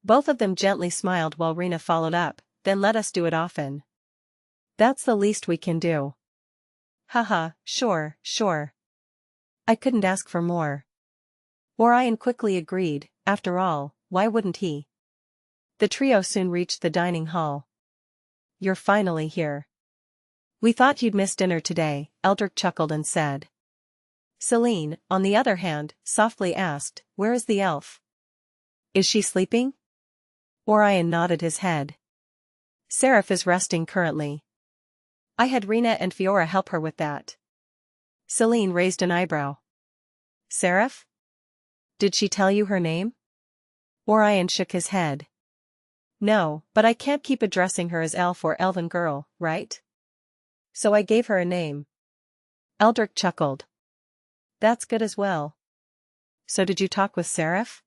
Both of them gently smiled while Rena followed up, "Then let us do it often. That's the least we can do." Sure. I couldn't ask for more." Orion quickly agreed, after all, why wouldn't he? The trio soon reached the dining hall. "You're finally here. We thought you'd miss dinner today," Eldric chuckled and said. Selene, on the other hand, softly asked, "Where is the elf? Is she sleeping?" Orion nodded his head. "Seraph is resting currently. I had Rena and Fiora help her with that." Selene raised an eyebrow. "Seraph? Did she tell you her name?" Orion shook his head. "No, but I can't keep addressing her as elf or elven girl, right? So I gave her a name." Eldric chuckled. "That's good as well. So did you talk with Seraph?"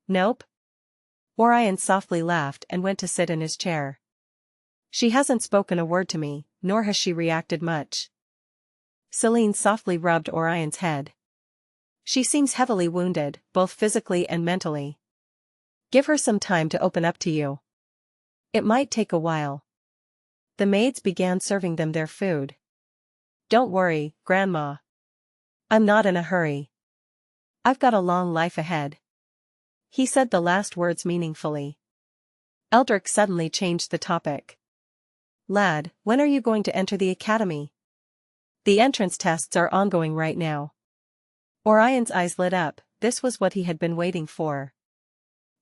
"Nope." Orion softly laughed and went to sit in his chair. "She hasn't spoken a word to me, nor has she reacted much." Selene softly rubbed Orion's head. "She seems heavily wounded, both physically and mentally. Give her some time to open up to you. It might take a while." The maids began serving them their food. "Don't worry, Grandma. I'm not in a hurry. I've got a long life ahead." He said the last words meaningfully. Eldric suddenly changed the topic. "Lad, when are you going to enter the academy?" "The entrance tests are ongoing right now." Orion's eyes lit up, this was what he had been waiting for.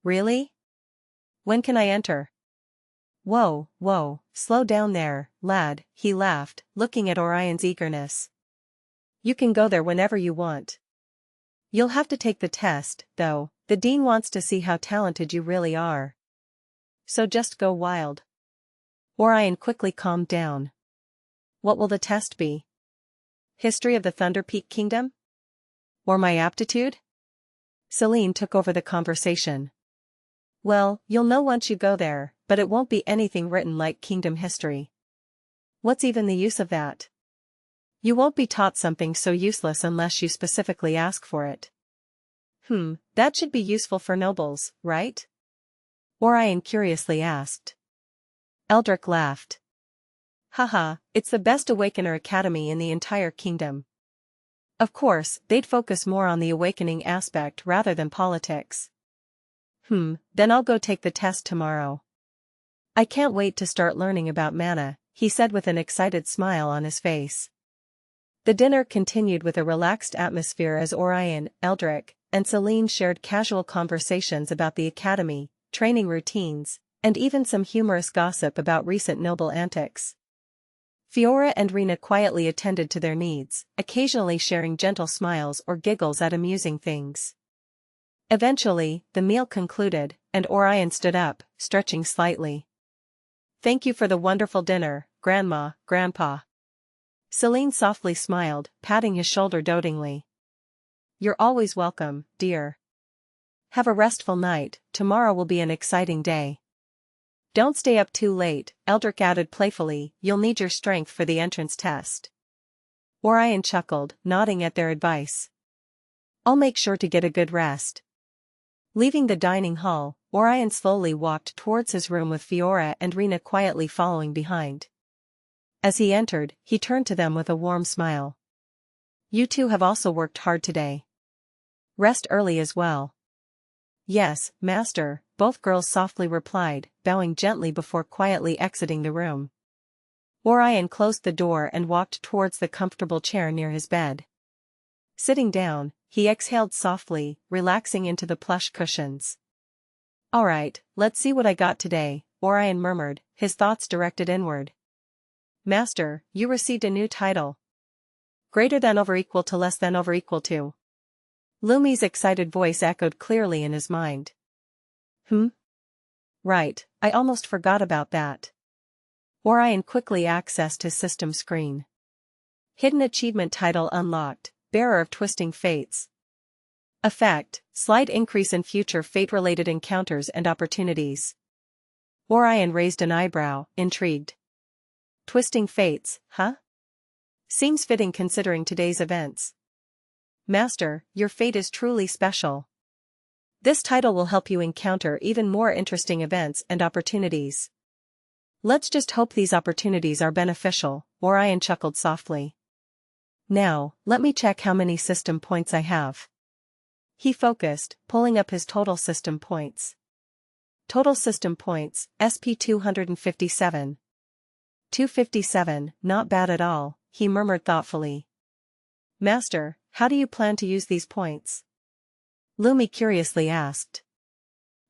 "Really? When can I enter?" Whoa, slow down there, lad, he laughed, looking at Orion's eagerness. You can go there whenever you want. You'll have to take the test, though, the dean wants to see how talented you really are. So just go wild. Orion quickly calmed down. What will the test be? History of the Thunder Peak Kingdom? Or my aptitude? Selene took over the conversation. Well, you'll know once you go there, but it won't be anything written like kingdom history. What's even the use of that? You won't be taught something so useless unless you specifically ask for it. That should be useful for nobles, right? Orion curiously asked. Eldric laughed. Haha, it's the best Awakener Academy in the entire kingdom. Of course, they'd focus more on the awakening aspect rather than politics. Then I'll go take the test tomorrow. I can't wait to start learning about mana, he said with an excited smile on his face. The dinner continued with a relaxed atmosphere as Orion, Eldric, and Selene shared casual conversations about the academy, training routines, and even some humorous gossip about recent noble antics. Fiora and Rena quietly attended to their needs, occasionally sharing gentle smiles or giggles at amusing things. Eventually, the meal concluded, and Orion stood up, stretching slightly. Thank you for the wonderful dinner, Grandma, Grandpa. Selene softly smiled, patting his shoulder dotingly. You're always welcome, dear. Have a restful night, tomorrow will be an exciting day. Don't stay up too late, Eldric added playfully, you'll need your strength for the entrance test. Orion chuckled, nodding at their advice. I'll make sure to get a good rest. Leaving the dining hall, Orion slowly walked towards his room with Fiora and Rena quietly following behind. As he entered, he turned to them with a warm smile. You two have also worked hard today. Rest early as well. Yes, Master, both girls softly replied, bowing gently before quietly exiting the room. Orion closed the door and walked towards the comfortable chair near his bed. Sitting down, he exhaled softly, relaxing into the plush cushions. Alright, let's see what I got today, Orion murmured, his thoughts directed inward. Master, you received a new title. Greater than over equal to less than over equal to. Lumi's excited voice echoed clearly in his mind. Right, I almost forgot about that. Orion quickly accessed his system screen. Hidden achievement title unlocked, Bearer of Twisting Fates. Effect, slight increase in future fate-related encounters and opportunities. Orion raised an eyebrow, intrigued. Twisting Fates, huh? Seems fitting considering today's events. Master, your fate is truly special. This title will help you encounter even more interesting events and opportunities. Let's just hope these opportunities are beneficial, Orion chuckled softly. Now, let me check how many system points I have. He focused, pulling up his total system points. Total system points, SP 257. 257, not bad at all, he murmured thoughtfully. Master, how do you plan to use these points? Lumi curiously asked.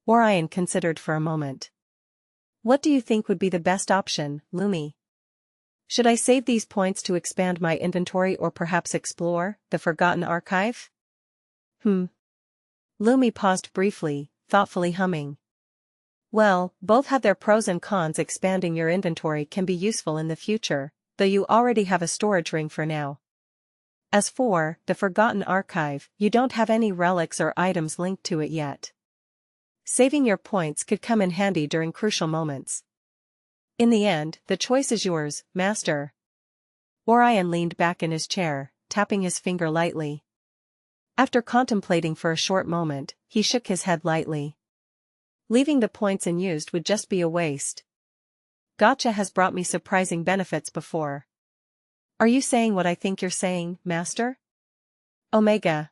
Orion considered for a moment. What do you think would be the best option, Lumi? Should I save these points to expand my inventory or perhaps explore the Forgotten Archive? Lumi paused briefly, thoughtfully humming. Well, both have their pros and cons. Expanding your inventory can be useful in the future, though you already have a storage ring for now. As for the Forgotten Archive, you don't have any relics or items linked to it yet. Saving your points could come in handy during crucial moments. In the end, the choice is yours, Master. Orion leaned back in his chair, tapping his finger lightly. After contemplating for a short moment, he shook his head lightly. Leaving the points unused would just be a waste. Gotcha has brought me surprising benefits before. Are you saying what I think you're saying, Master? Omega.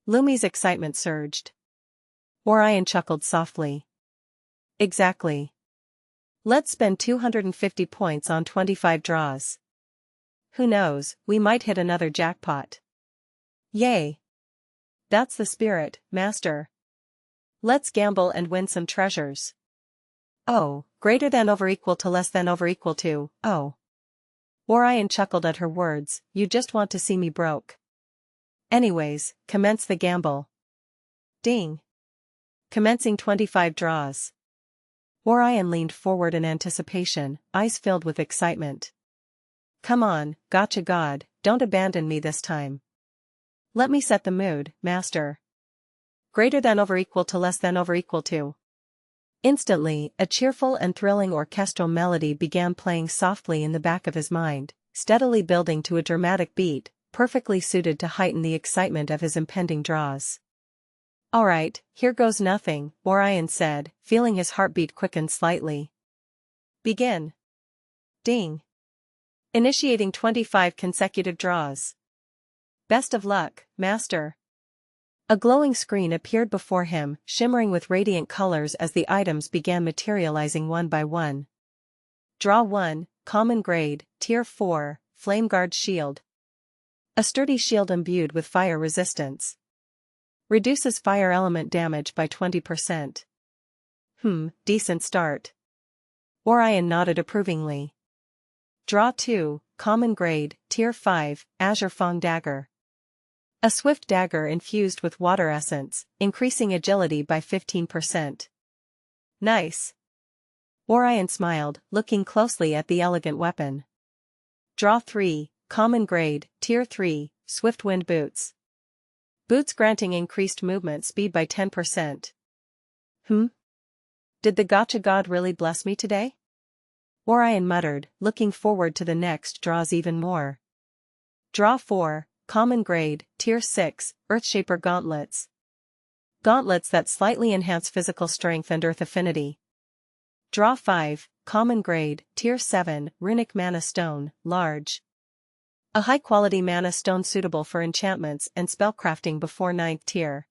Lumi's excitement surged. Orion chuckled softly. Exactly. Let's spend 250 points on 25 draws. Who knows, we might hit another jackpot. Yay. That's the spirit, Master. Let's gamble and win some treasures. Oh, Greater than over equal to less than over equal to, oh. Orion chuckled at her words, you just want to see me broke. Anyways, commence the gamble. Ding. Commencing 25 draws. Orion leaned forward in anticipation, eyes filled with excitement. Come on, gotcha god, don't abandon me this time. Let me set the mood, master. Greater than over equal to less than over equal to. Instantly, a cheerful and thrilling orchestral melody began playing softly in the back of his mind, steadily building to a dramatic beat, perfectly suited to heighten the excitement of his impending draws. Alright, here goes nothing, Orion said, feeling his heartbeat quicken slightly. Begin. Ding. Initiating 25 consecutive draws. Best of luck, master. A glowing screen appeared before him, shimmering with radiant colors as the items began materializing one by one. Draw 1, Common Grade, Tier 4, Flame Guard Shield. A sturdy shield imbued with fire resistance. Reduces fire element damage by 20%. Decent start. Orion nodded approvingly. Draw 2, Common Grade, Tier 5, Azure Fang Dagger. A swift dagger infused with water essence, increasing agility by 15%. Nice. Orion smiled, looking closely at the elegant weapon. Draw 3, Common Grade, Tier 3, Swift Wind Boots. Boots granting increased movement speed by 10%. Did the gotcha god really bless me today? Orion muttered, looking forward to the next draws even more. Draw 4, Common Grade, Tier 6, Earthshaper Gauntlets. Gauntlets that slightly enhance physical strength and earth affinity. Draw 5, Common Grade, Tier 7, Runic Mana Stone, Large. A high-quality mana stone suitable for enchantments and spellcrafting before 9th tier.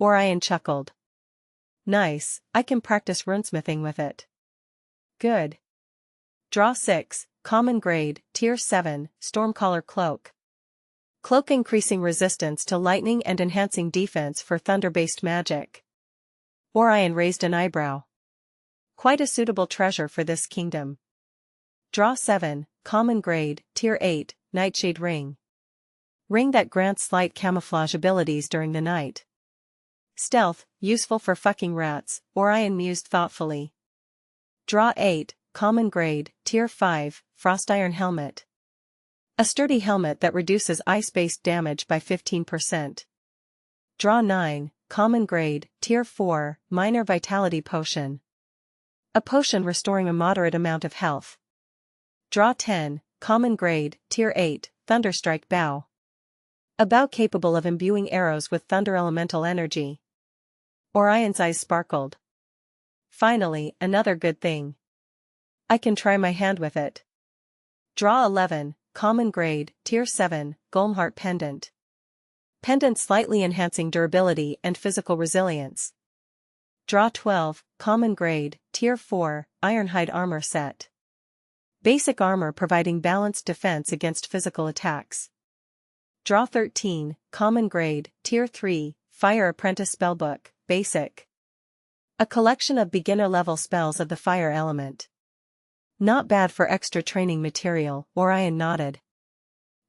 Orion chuckled. Nice, I can practice runesmithing with it. Good. Draw 6, Common Grade, Tier 7, Stormcaller Cloak. Cloak increasing resistance to lightning and enhancing defense for thunder-based magic. Orion raised an eyebrow. Quite a suitable treasure for this kingdom. Draw 7, Common Grade, Tier 8, Nightshade Ring. Ring that grants slight camouflage abilities during the night. Stealth, useful for fucking rats, Orion mused thoughtfully. Draw 8, Common Grade, Tier 5, Frostiron Helmet. A sturdy helmet that reduces ice-based damage by 15%. Draw 9, Common Grade, Tier 4, Minor Vitality Potion. A potion restoring a moderate amount of health. Draw 10, Common Grade, Tier 8, Thunderstrike Bow. A bow capable of imbuing arrows with thunder elemental energy. Orion's eyes sparkled. Finally, another good thing. I can try my hand with it. Draw 11, Common Grade, Tier 7, Golmheart Pendant. Pendant slightly enhancing durability and physical resilience. Draw 12, Common Grade, Tier 4, Ironhide Armor Set. Basic armor providing balanced defense against physical attacks. Draw 13, Common Grade, Tier 3, Fire Apprentice Spellbook, Basic. A collection of beginner-level spells of the fire element. Not bad for extra training material, Orion nodded.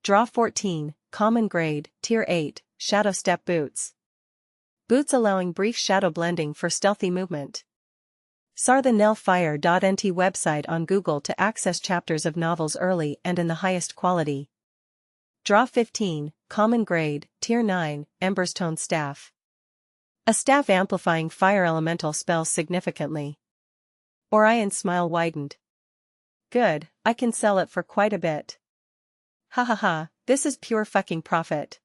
Draw 14, Common Grade, Tier 8, Shadow Step Boots. Boots allowing brief shadow blending for stealthy movement. Sar the Nelfire.nt website on Google to access chapters of novels early and in the highest quality. Draw 15, Common Grade, Tier 9, Emberstone Staff. A staff amplifying fire elemental spells significantly. Orion's smile widened. Good, I can sell it for quite a bit. Ha ha ha, this is pure fucking profit.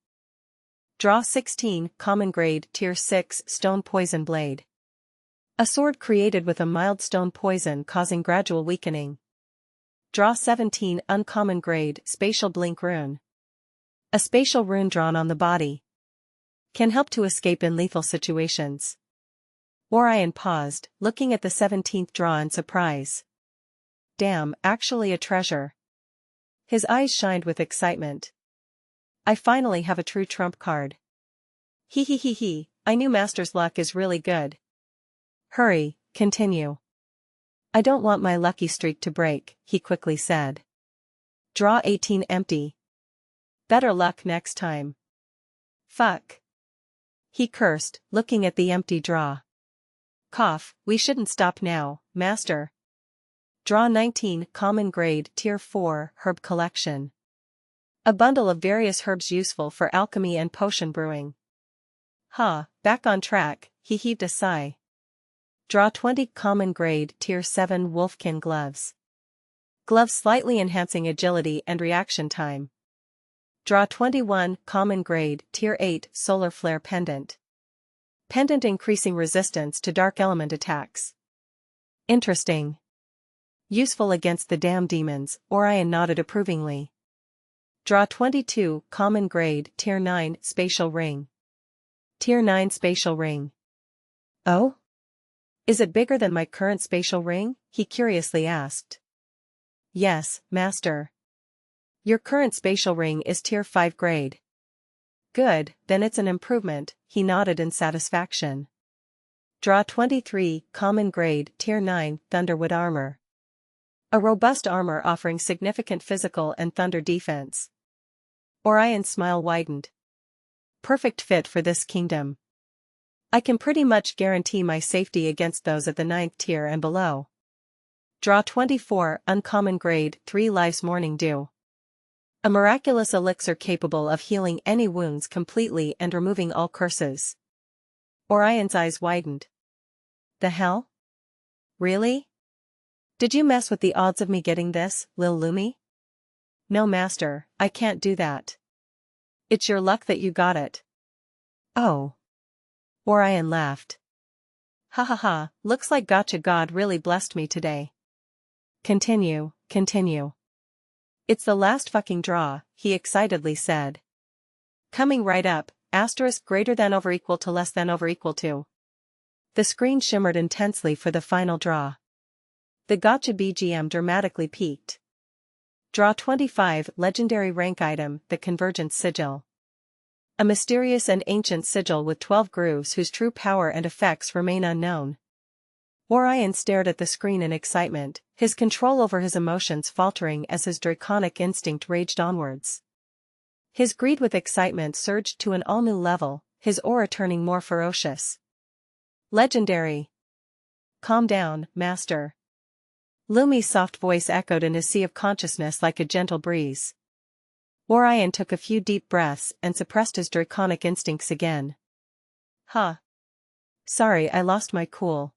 Draw 16, Common Grade, Tier 6, Stone Poison Blade. A sword created with a mild stone poison causing gradual weakening. Draw 17, Uncommon Grade, Spatial Blink Rune. A spatial rune drawn on the body. Can help to escape in lethal situations. Orion paused, looking at the 17th draw in surprise. Damn, actually a treasure. His eyes shined with excitement. I finally have a true trump card. Hee hee hee hee, I knew Master's luck is really good. Hurry, continue. I don't want my lucky streak to break, he quickly said. Draw 18 empty. Better luck next time. Fuck. He cursed, looking at the empty draw. Cough, we shouldn't stop now, master. Draw 19 common grade tier 4 herb collection. A bundle of various herbs useful for alchemy and potion brewing. Back on track, he heaved a sigh. Draw 20 common grade tier 7 wolfkin gloves. Gloves slightly enhancing agility and reaction time. Draw 21 common grade tier 8 solar flare pendant. Pendant increasing resistance to dark element attacks. Interesting. Useful against the damn demons, Orion nodded approvingly. Draw 22 common grade tier 9 spatial ring. Tier 9 spatial ring. Oh? Is it bigger than my current spatial ring? He curiously asked. Yes, master. Your current spatial ring is tier 5 grade. Good, then it's an improvement, he nodded in satisfaction. Draw 23 common grade tier 9 thunderwood armor. A robust armor offering significant physical and thunder defense. Orion's smile widened. Perfect fit for this kingdom. I can pretty much guarantee my safety against those at the 9th tier and below. Draw 24 uncommon grade 3 life's morning dew. A miraculous elixir capable of healing any wounds completely and removing all curses. Orion's eyes widened. The hell? Really? Did you mess with the odds of me getting this, Lil Lumi? No master, I can't do that. It's your luck that you got it. Oh. Orion laughed. Ha ha ha, looks like Gotcha God really blessed me today. Continue. It's the last fucking draw, he excitedly said. Coming right up, asterisk greater than over equal to less than over equal to. The screen shimmered intensely for the final draw. The Gotcha BGM dramatically peaked. Draw 25 legendary rank item, the Convergence Sigil. A mysterious and ancient sigil with 12 grooves whose true power and effects remain unknown. Orion stared at the screen in excitement, his control over his emotions faltering as his draconic instinct raged onwards. His greed with excitement surged to an all-new level, his aura turning more ferocious. Legendary. Calm down, master. Lumi's soft voice echoed in his sea of consciousness like a gentle breeze. Orion took a few deep breaths and suppressed his draconic instincts again. Sorry, I lost my cool.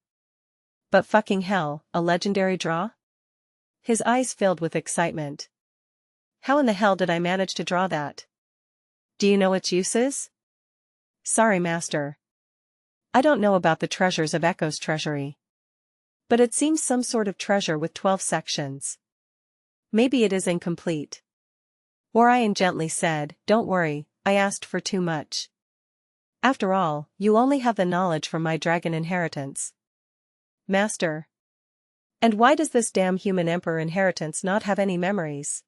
But fucking hell, a legendary draw? His eyes filled with excitement. How in the hell did I manage to draw that? Do you know its uses? Sorry, master. I don't know about the treasures of Echo's treasury. But it seems some sort of treasure with 12 sections. Maybe it is incomplete. Orion gently said, don't worry, I asked for too much. After all, you only have the knowledge from my dragon inheritance. Master. And why does this damn human emperor inheritance not have any memories?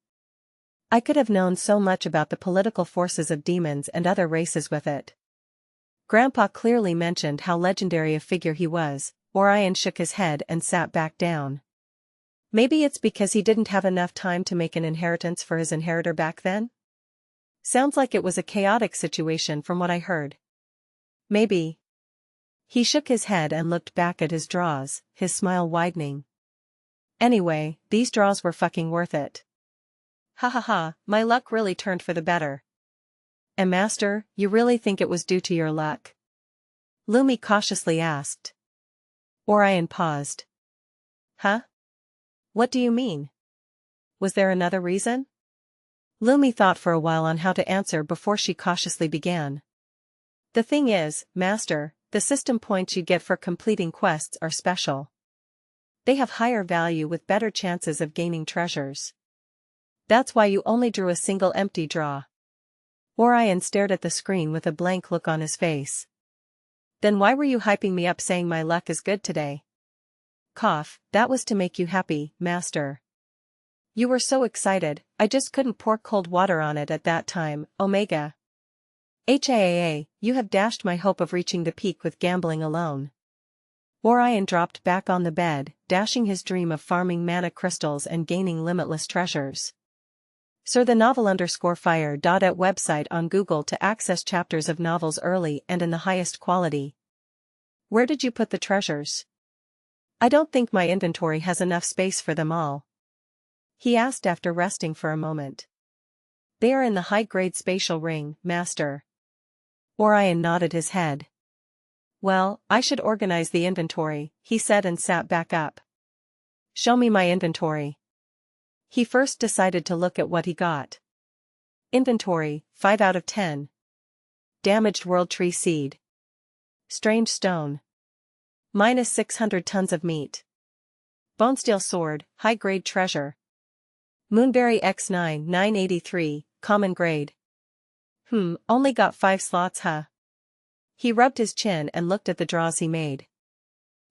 I could have known so much about the political forces of demons and other races with it. Grandpa clearly mentioned how legendary a figure he was. Orion shook his head and sat back down. Maybe it's because he didn't have enough time to make an inheritance for his inheritor back then? Sounds like it was a chaotic situation from what I heard. Maybe. He shook his head and looked back at his draws, his smile widening. Anyway, these draws were fucking worth it. Ha ha ha, my luck really turned for the better. And master, you really think it was due to your luck? Lumi cautiously asked. Orion paused. Huh? What do you mean? Was there another reason? Lumi thought for a while on how to answer before she cautiously began. The thing is, master, the system points you get for completing quests are special. They have higher value with better chances of gaining treasures. That's why you only drew a single empty draw. Orion stared at the screen with a blank look on his face. Then why were you hyping me up saying my luck is good today? Cough, that was to make you happy, master. You were so excited, I just couldn't pour cold water on it at that time, Omega. HAAA, you have dashed my hope of reaching the peak with gambling alone. Orion dropped back on the bed, dashing his dream of farming mana crystals and gaining limitless treasures. Sir the novel_fire.at website on Google to access chapters of novels early and in the highest quality. Where did you put the treasures? I don't think my inventory has enough space for them all. He asked after resting for a moment. They are in the high-grade spatial ring, Master. Orion nodded his head. Well, I should organize the inventory, he said and sat back up. Show me my inventory. He first decided to look at what he got. Inventory, 5 out of 10. Damaged world tree seed. Strange stone. Minus 600 tons of meat. Bonesteel sword, high-grade treasure. Moonberry X9 983, common grade. Only got 5 slots huh? He rubbed his chin and looked at the draws he made.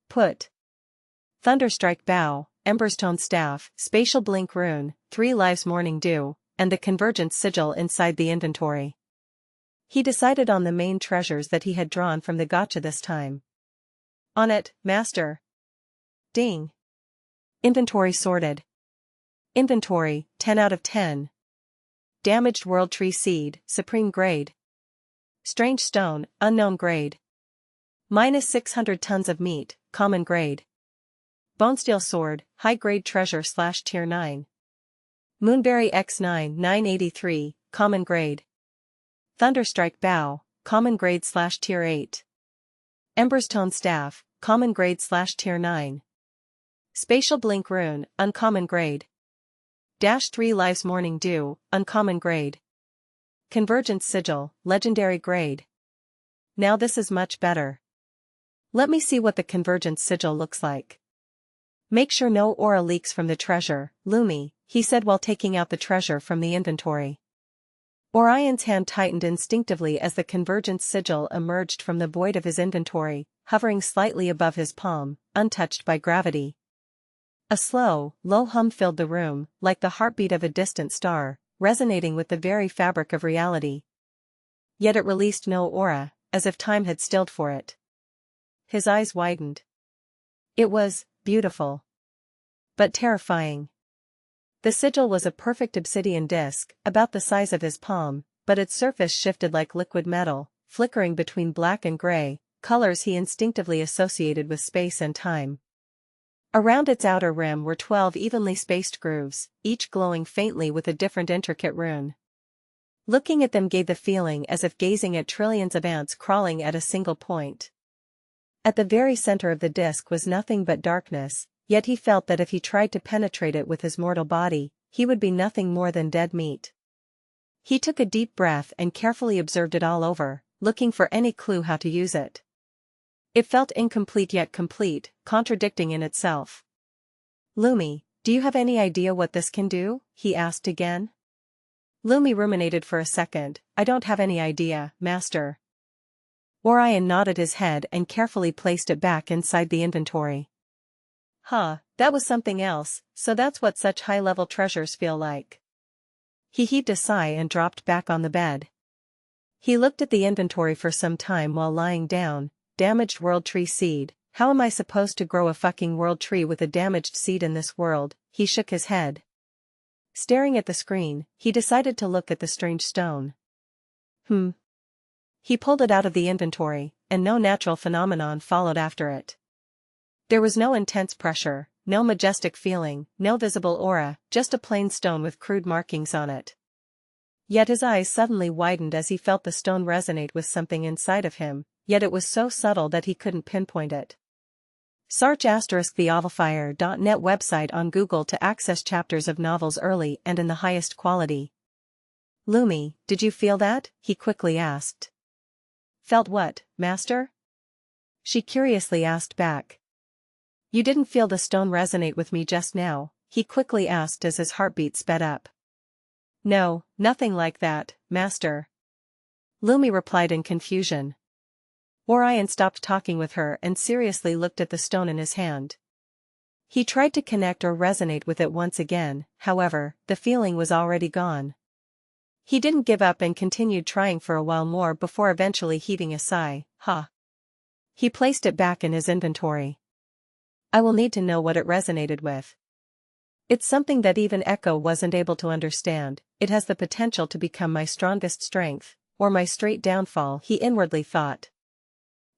Put. Thunderstrike bow, Emberstone staff, spatial blink rune, 3 lives morning dew, and the Convergence sigil inside the inventory. He decided on the main treasures that he had drawn from the gacha this time. On it, Master. Ding. Inventory sorted. Inventory, 10 out of 10. Damaged world tree seed, supreme grade. Strange stone, unknown grade. Minus 600 tons of meat, common grade. Bonesteel sword, high-grade treasure / tier 9. Moonberry X9 983, common grade. Thunderstrike bow, common grade / tier 8. Emberstone staff, common grade / tier 9. Spatial blink rune, uncommon grade. - 3 lives morning dew, uncommon grade. Convergence sigil, legendary grade. Now this is much better. Let me see what the Convergence sigil looks like. Make sure no aura leaks from the treasure, Lumi, he said while taking out the treasure from the inventory. Orion's hand tightened instinctively as the Convergence sigil emerged from the void of his inventory, hovering slightly above his palm, untouched by gravity. A slow, low hum filled the room, like the heartbeat of a distant star, resonating with the very fabric of reality. Yet it released no aura, as if time had stilled for it. His eyes widened. It was beautiful. But terrifying. The sigil was a perfect obsidian disc, about the size of his palm, but its surface shifted like liquid metal, flickering between black and gray, colors he instinctively associated with space and time. Around its outer rim were 12 evenly spaced grooves, each glowing faintly with a different intricate rune. Looking at them gave the feeling as if gazing at trillions of ants crawling at a single point. At the very center of the disc was nothing but darkness, yet he felt that if he tried to penetrate it with his mortal body, he would be nothing more than dead meat. He took a deep breath and carefully observed it all over, looking for any clue how to use it. It felt incomplete yet complete, contradicting in itself. Lumi, do you have any idea what this can do? He asked again. Lumi ruminated for a second. I don't have any idea, Master. Orion nodded his head and carefully placed it back inside the inventory. That was something else, so that's what such high-level treasures feel like. He heaved a sigh and dropped back on the bed. He looked at the inventory for some time while lying down. Damaged world tree seed, how am I supposed to grow a fucking world tree with a damaged seed in this world? He shook his head. Staring at the screen, he decided to look at the strange stone. He pulled it out of the inventory, and no natural phenomenon followed after it. There was no intense pressure, no majestic feeling, no visible aura, just a plain stone with crude markings on it. Yet his eyes suddenly widened as he felt the stone resonate with something inside of him, yet it was so subtle that he couldn't pinpoint it. Search *theovelfire.net website on Google to access chapters of novels early and in the highest quality. Lumi, did you feel that? He quickly asked. Felt what, Master? She curiously asked back. You didn't feel the stone resonate with me just now? He quickly asked as his heartbeat sped up. No, nothing like that, Master. Lumi replied in confusion. Orion stopped talking with her and seriously looked at the stone in his hand. He tried to connect or resonate with it once again, however, the feeling was already gone. He didn't give up and continued trying for a while more before eventually heaving a sigh. He placed it back in his inventory. I will need to know what it resonated with. It's something that even Echo wasn't able to understand. It has the potential to become my strongest strength, or my straight downfall, he inwardly thought.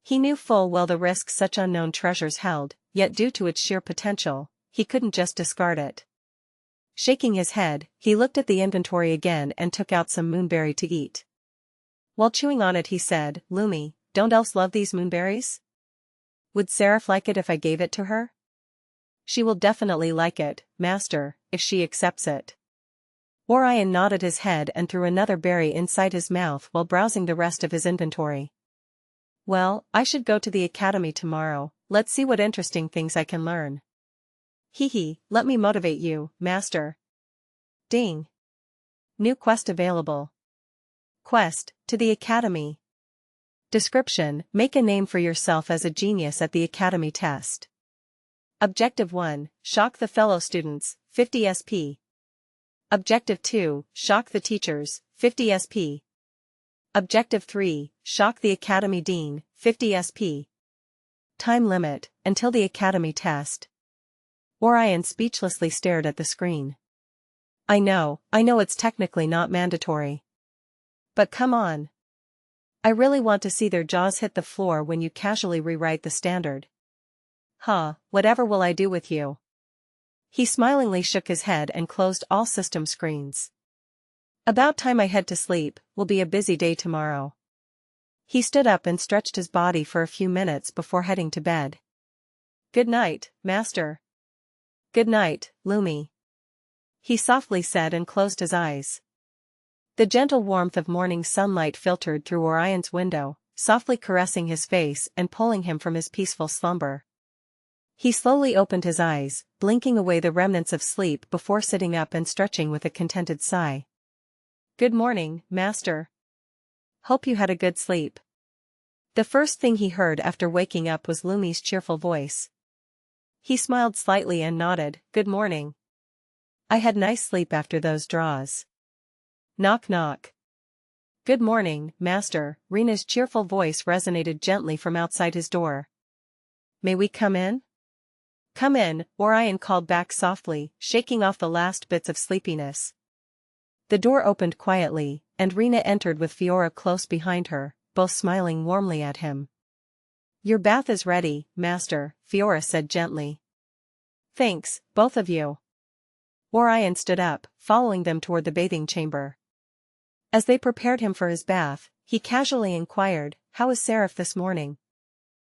He knew full well the risks such unknown treasures held, yet due to its sheer potential, he couldn't just discard it. Shaking his head, he looked at the inventory again and took out some moonberry to eat. While chewing on it he said, Lumi, don't elves love these moonberries? Would Seraph like it if I gave it to her? She will definitely like it, master, if she accepts it. Orion nodded his head and threw another berry inside his mouth while browsing the rest of his inventory. Well, I should go to the academy tomorrow, let's see what interesting things I can learn. Hee, let me motivate you, master. Ding. New quest available. Quest, to the academy. Description, make a name for yourself as a genius at the academy test. Objective 1, shock the fellow students, 50 SP. Objective 2, shock the teachers, 50 SP. Objective 3, shock the academy dean, 50 SP. Time limit, until the academy test. Orion speechlessly stared at the screen. I know it's technically not mandatory. But come on. I really want to see their jaws hit the floor when you casually rewrite the standard. Whatever will I do with you? He smilingly shook his head and closed all system screens. About time I head to sleep, will be a busy day tomorrow. He stood up and stretched his body for a few minutes before heading to bed. Good night, master. Good night, Lumi. He softly said and closed his eyes. The gentle warmth of morning sunlight filtered through Orion's window, softly caressing his face and pulling him from his peaceful slumber. He slowly opened his eyes, blinking away the remnants of sleep before sitting up and stretching with a contented sigh. Good morning, master. Hope you had a good sleep. The first thing he heard after waking up was Lumi's cheerful voice. He smiled slightly and nodded, good morning. I had nice sleep after those draws. Knock knock. Good morning, master. Rena's cheerful voice resonated gently from outside his door. May we come in? Come in, Orion called back softly, shaking off the last bits of sleepiness. The door opened quietly, and Rena entered with Fiora close behind her, both smiling warmly at him. Your bath is ready, master, Fiora said gently. Thanks, both of you. Orion stood up, following them toward the bathing chamber. As they prepared him for his bath, he casually inquired, how is Seraph this morning?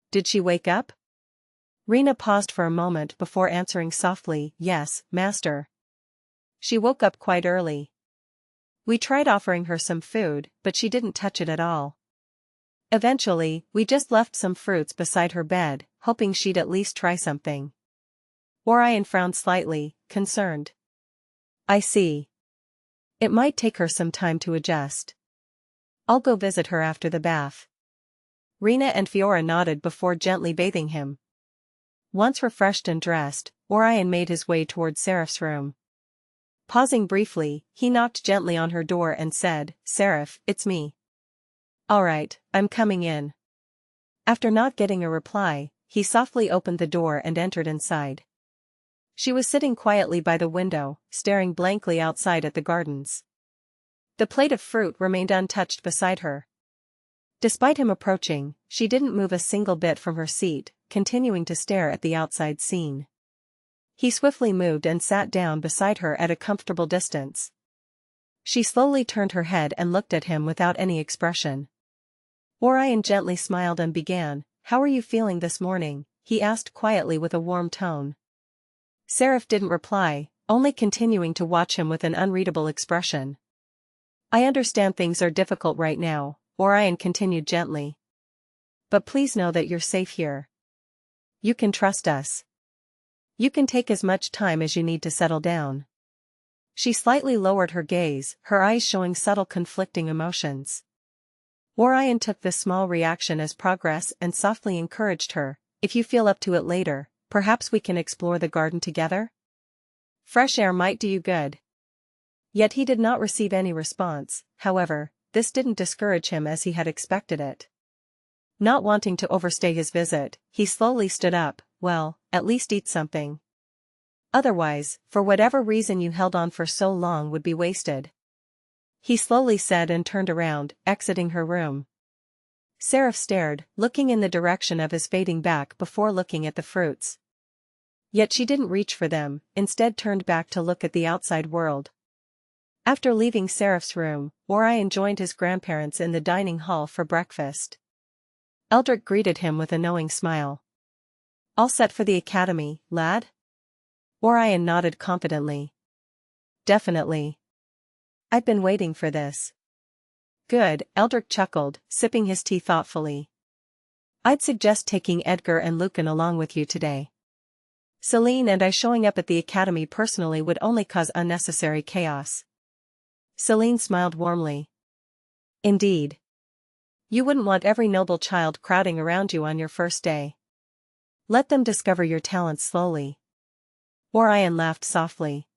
Did she wake up? Rena paused for a moment before answering softly, yes, master. She woke up quite early. We tried offering her some food, but she didn't touch it at all. Eventually, we just left some fruits beside her bed, hoping she'd at least try something. Orion frowned slightly, concerned. I see. It might take her some time to adjust. I'll go visit her after the bath. Rena and Fiora nodded before gently bathing him. Once refreshed and dressed, Orion made his way toward Seraph's room. Pausing briefly, he knocked gently on her door and said, Seraph, it's me. All right, I'm coming in. After not getting a reply, he softly opened the door and entered inside. She was sitting quietly by the window, staring blankly outside at the gardens. The plate of fruit remained untouched beside her. Despite him approaching, she didn't move a single bit from her seat, continuing to stare at the outside scene. He swiftly moved and sat down beside her at a comfortable distance. She slowly turned her head and looked at him without any expression. Orion gently smiled and began, How are you feeling this morning? He asked quietly with a warm tone. Seraph didn't reply, only continuing to watch him with an unreadable expression. I understand things are difficult right now, Orion continued gently. But please know that you're safe here. You can trust us. You can take as much time as you need to settle down. She slightly lowered her gaze, her eyes showing subtle conflicting emotions. Orion took this small reaction as progress and softly encouraged her, if you feel up to it later, perhaps we can explore the garden together? Fresh air might do you good. Yet he did not receive any response, however, this didn't discourage him as he had expected it. Not wanting to overstay his visit, he slowly stood up. Well, at least eat something. Otherwise, for whatever reason you held on for so long would be wasted. He slowly said and turned around, exiting her room. Seraph stared, looking in the direction of his fading back before looking at the fruits. Yet she didn't reach for them, instead turned back to look at the outside world. After leaving Seraph's room, Orion joined his grandparents in the dining hall for breakfast. Eldric greeted him with a knowing smile. All set for the academy, lad? Orion nodded confidently. Definitely. I've been waiting for this. Good, Eldric chuckled, sipping his tea thoughtfully. I'd suggest taking Edgar and Lucan along with you today. Selene and I showing up at the academy personally would only cause unnecessary chaos. Selene smiled warmly. Indeed. You wouldn't want every noble child crowding around you on your first day. Let them discover your talents slowly. Orion laughed softly.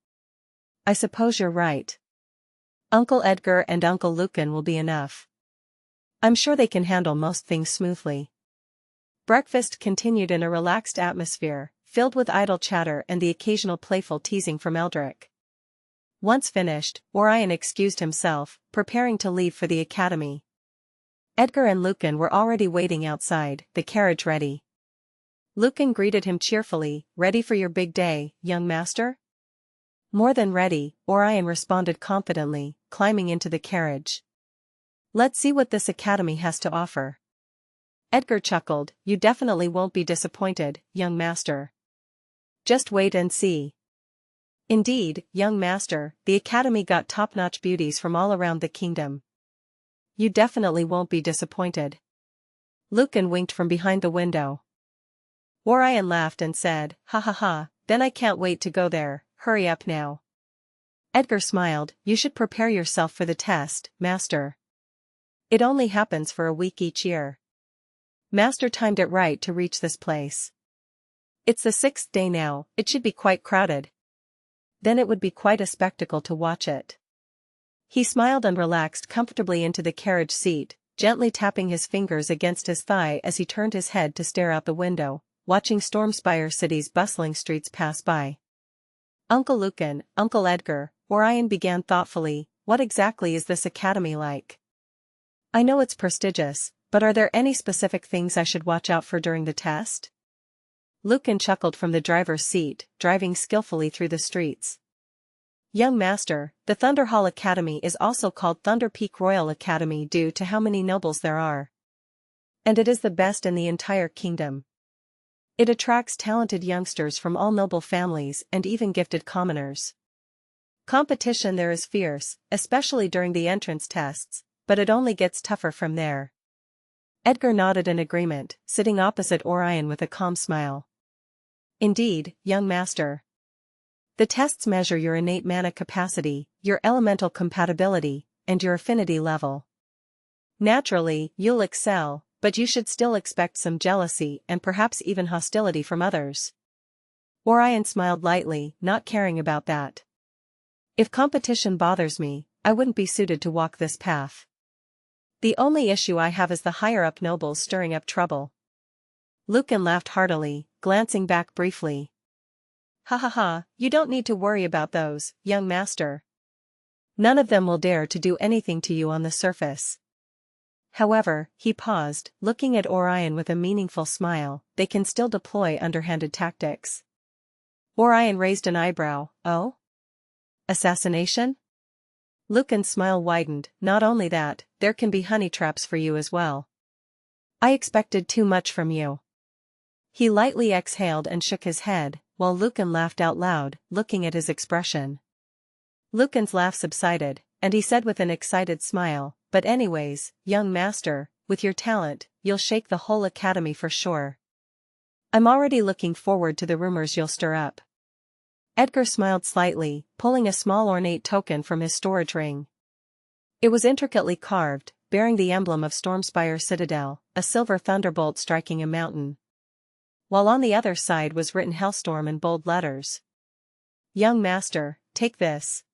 I suppose you're right. Uncle Edgar and Uncle Lucan will be enough. I'm sure they can handle most things smoothly. Breakfast continued in a relaxed atmosphere, filled with idle chatter and the occasional playful teasing from Eldric. Once finished, Orion excused himself, preparing to leave for the academy. Edgar and Lucan were already waiting outside, the carriage ready. Lucan greeted him cheerfully, ready for your big day, young master? More than ready, Orion responded confidently, climbing into the carriage. Let's see what this academy has to offer. Edgar chuckled, you definitely won't be disappointed, young master. Just wait and see. Indeed, young master, the academy got top-notch beauties from all around the kingdom. You definitely won't be disappointed. Lucan winked from behind the window. Orion laughed and said, ha ha ha, then I can't wait to go there, hurry up now. Edgar smiled, you should prepare yourself for the test, master. It only happens for a week each year. Master timed it right to reach this place. It's the 6th day now, it should be quite crowded. Then it would be quite a spectacle to watch it. He smiled and relaxed comfortably into the carriage seat, gently tapping his fingers against his thigh as he turned his head to stare out the window, watching Stormspire City's bustling streets pass by. Uncle Lucan, Uncle Edgar, Orion began thoughtfully, what exactly is this academy like? I know it's prestigious, but are there any specific things I should watch out for during the test? Lucan chuckled from the driver's seat, driving skillfully through the streets. Young master, the Thunderhall Academy is also called Thunder Peak Royal Academy due to how many nobles there are. And it is the best in the entire kingdom. It attracts talented youngsters from all noble families and even gifted commoners. Competition there is fierce, especially during the entrance tests, but it only gets tougher from there. Edgar nodded in agreement, sitting opposite Orion with a calm smile. Indeed, young master. The tests measure your innate mana capacity, your elemental compatibility, and your affinity level. Naturally, you'll excel, but you should still expect some jealousy and perhaps even hostility from others. Orion smiled lightly, not caring about that. If competition bothers me, I wouldn't be suited to walk this path. The only issue I have is the higher-up nobles stirring up trouble. Lucan laughed heartily, glancing back briefly. Ha ha ha, you don't need to worry about those, young master. None of them will dare to do anything to you on the surface. However, he paused, looking at Orion with a meaningful smile, they can still deploy underhanded tactics. Orion raised an eyebrow, oh? Assassination? Lucan's smile widened, not only that, there can be honey traps for you as well. I expected too much from you. He lightly exhaled and shook his head, while Lucan laughed out loud, looking at his expression. Lucan's laugh subsided, and he said with an excited smile, but anyways, young master, with your talent, you'll shake the whole academy for sure. I'm already looking forward to the rumors you'll stir up. Edgar smiled slightly, pulling a small ornate token from his storage ring. It was intricately carved, bearing the emblem of Stormspire Citadel, a silver thunderbolt striking a mountain. While on the other side was written Hellstorm in bold letters. Young master, take this.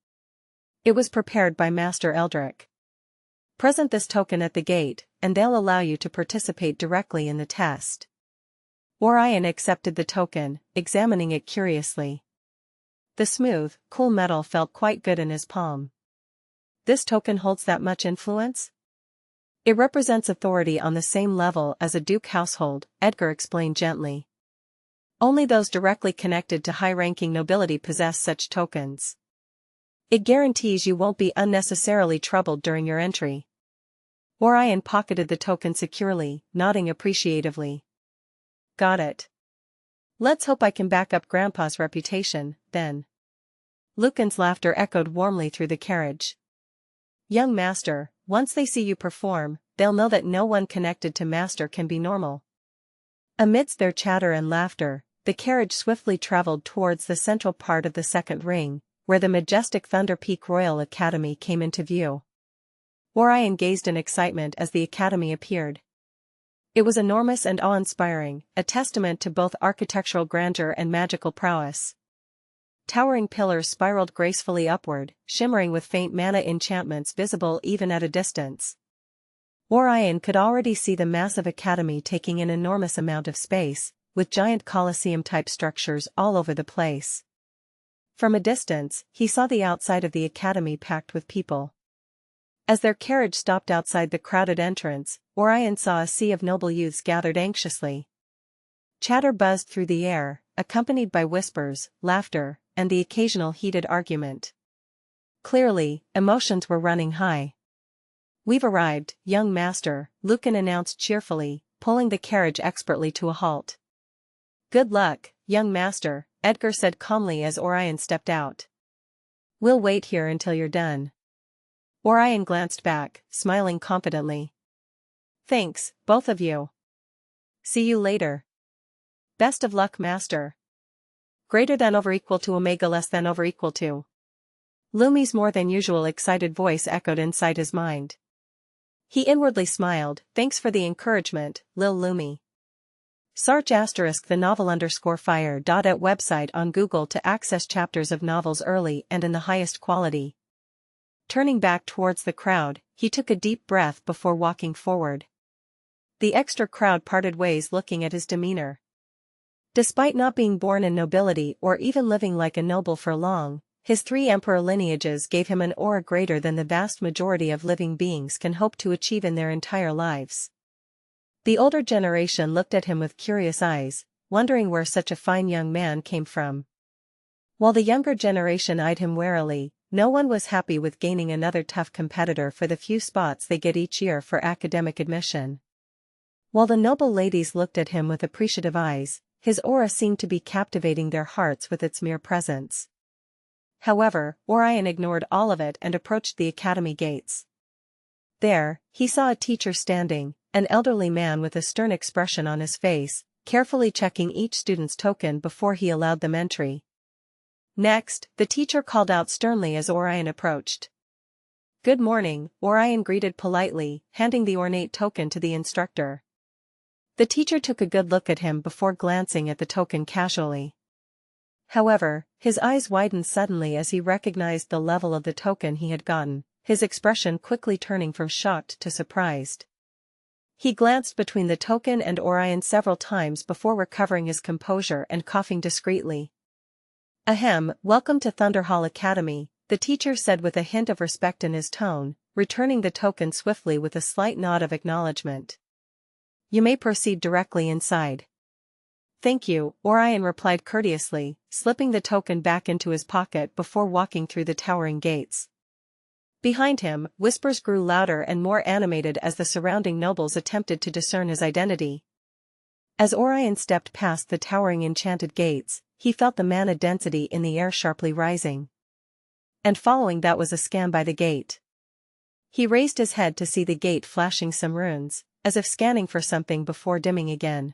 It was prepared by Master Eldric. Present this token at the gate, and they'll allow you to participate directly in the test. Orion accepted the token, examining it curiously. The smooth, cool metal felt quite good in his palm. This token holds that much influence? It represents authority on the same level as a duke household, Edgar explained gently. Only those directly connected to high-ranking nobility possess such tokens. It guarantees you won't be unnecessarily troubled during your entry. Orion pocketed the token securely, nodding appreciatively. Got it. Let's hope I can back up Grandpa's reputation, then. Lucan's laughter echoed warmly through the carriage. Young Master, once they see you perform, they'll know that no one connected to Master can be normal. Amidst their chatter and laughter, the carriage swiftly traveled towards the central part of the second ring, where the majestic Thunder Peak Royal Academy came into view. Orion gazed in excitement as the academy appeared. It was enormous and awe-inspiring, a testament to both architectural grandeur and magical prowess. Towering pillars spiraled gracefully upward, shimmering with faint mana enchantments visible even at a distance. Orion could already see the massive academy taking an enormous amount of space, with giant Colosseum-type structures all over the place. From a distance, he saw the outside of the academy packed with people. As their carriage stopped outside the crowded entrance, Orion saw a sea of noble youths gathered anxiously. Chatter buzzed through the air, accompanied by whispers, laughter, and the occasional heated argument. Clearly, emotions were running high. We've arrived, young master, Lucan announced cheerfully, pulling the carriage expertly to a halt. Good luck, young master, Edgar said calmly as Orion stepped out. We'll wait here until you're done. Orion glanced back, smiling confidently. Thanks, both of you. See you later. Best of luck, master. Greater than over equal to omega less than over equal to. Lumi's more than usual excited voice echoed inside his mind. He inwardly smiled, thanks for the encouragement, Lil Lumi. Search *the novel _fire. At website on Google to access chapters of novels early and in the highest quality. Turning back towards the crowd, he took a deep breath before walking forward. The extra crowd parted ways looking at his demeanor. Despite not being born in nobility or even living like a noble for long, his 3 emperor lineages gave him an aura greater than the vast majority of living beings can hope to achieve in their entire lives. The older generation looked at him with curious eyes, wondering where such a fine young man came from. While the younger generation eyed him warily, no one was happy with gaining another tough competitor for the few spots they get each year for academic admission. While the noble ladies looked at him with appreciative eyes, his aura seemed to be captivating their hearts with its mere presence. However, Orion ignored all of it and approached the academy gates. There, he saw a teacher standing, an elderly man with a stern expression on his face, carefully checking each student's token before he allowed them entry. Next, the teacher called out sternly as Orion approached. Good morning, Orion greeted politely, handing the ornate token to the instructor. The teacher took a good look at him before glancing at the token casually. However, his eyes widened suddenly as he recognized the level of the token he had gotten, his expression quickly turning from shocked to surprised. He glanced between the token and Orion several times before recovering his composure and coughing discreetly. Ahem, welcome to Thunderhall Academy, the teacher said with a hint of respect in his tone, returning the token swiftly with a slight nod of acknowledgement. You may proceed directly inside. Thank you, Orion replied courteously, slipping the token back into his pocket before walking through the towering gates. Behind him, whispers grew louder and more animated as the surrounding nobles attempted to discern his identity. As Orion stepped past the towering enchanted gates, he felt the mana density in the air sharply rising. And following that was a scan by the gate. He raised his head to see the gate flashing some runes, as if scanning for something before dimming again.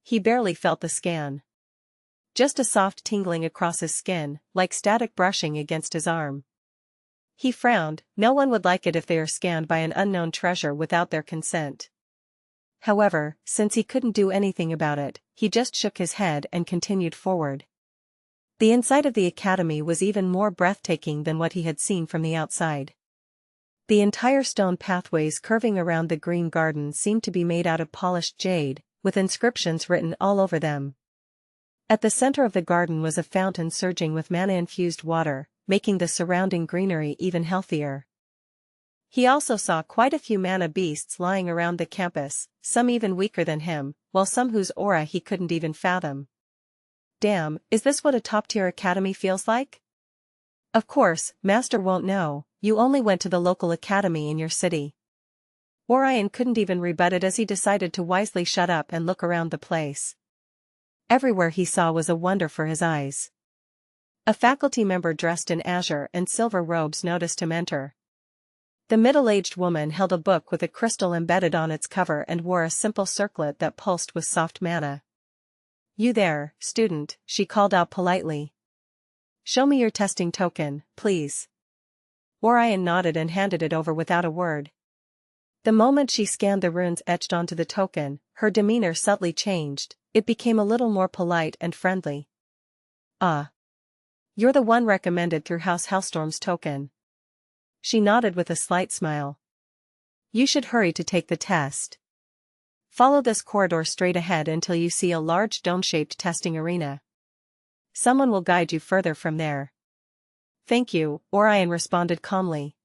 He barely felt the scan. Just a soft tingling across his skin, like static brushing against his arm. He frowned, no one would like it if they are scanned by an unknown treasure without their consent. However, since he couldn't do anything about it, he just shook his head and continued forward. The inside of the academy was even more breathtaking than what he had seen from the outside. The entire stone pathways curving around the green garden seemed to be made out of polished jade, with inscriptions written all over them. At the center of the garden was a fountain surging with mana-infused water, making the surrounding greenery even healthier. He also saw quite a few mana beasts lying around the campus, some even weaker than him, while some whose aura he couldn't even fathom. Damn, is this what a top-tier academy feels like? Of course, Master won't know, you only went to the local academy in your city. Orion couldn't even rebut it as he decided to wisely shut up and look around the place. Everywhere he saw was a wonder for his eyes. A faculty member dressed in azure and silver robes noticed him enter. The middle-aged woman held a book with a crystal embedded on its cover and wore a simple circlet that pulsed with soft mana. "You there, student," she called out politely. "Show me your testing token, please." Orion nodded and handed it over without a word. The moment she scanned the runes etched onto the token, her demeanor subtly changed, it became a little more polite and friendly. "Ah. You're the one recommended through House Hellstorm's token." She nodded with a slight smile. "You should hurry to take the test. Follow this corridor straight ahead until you see a large dome-shaped testing arena. Someone will guide you further from there." "Thank you," Orion responded calmly.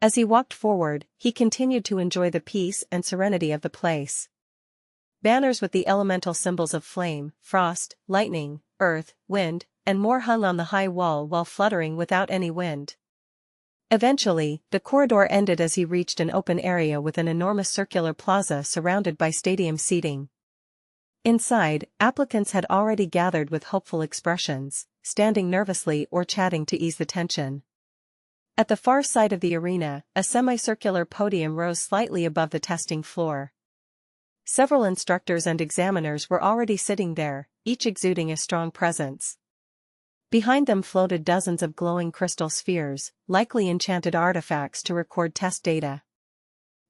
As he walked forward, he continued to enjoy the peace and serenity of the place. Banners with the elemental symbols of flame, frost, lightning, earth, wind, and more hung on the high wall while fluttering without any wind. Eventually, the corridor ended as he reached an open area with an enormous circular plaza surrounded by stadium seating. Inside, applicants had already gathered with hopeful expressions, standing nervously or chatting to ease the tension. At the far side of the arena, a semicircular podium rose slightly above the testing floor. Several instructors and examiners were already sitting there, each exuding a strong presence. Behind them floated dozens of glowing crystal spheres, likely enchanted artifacts to record test data.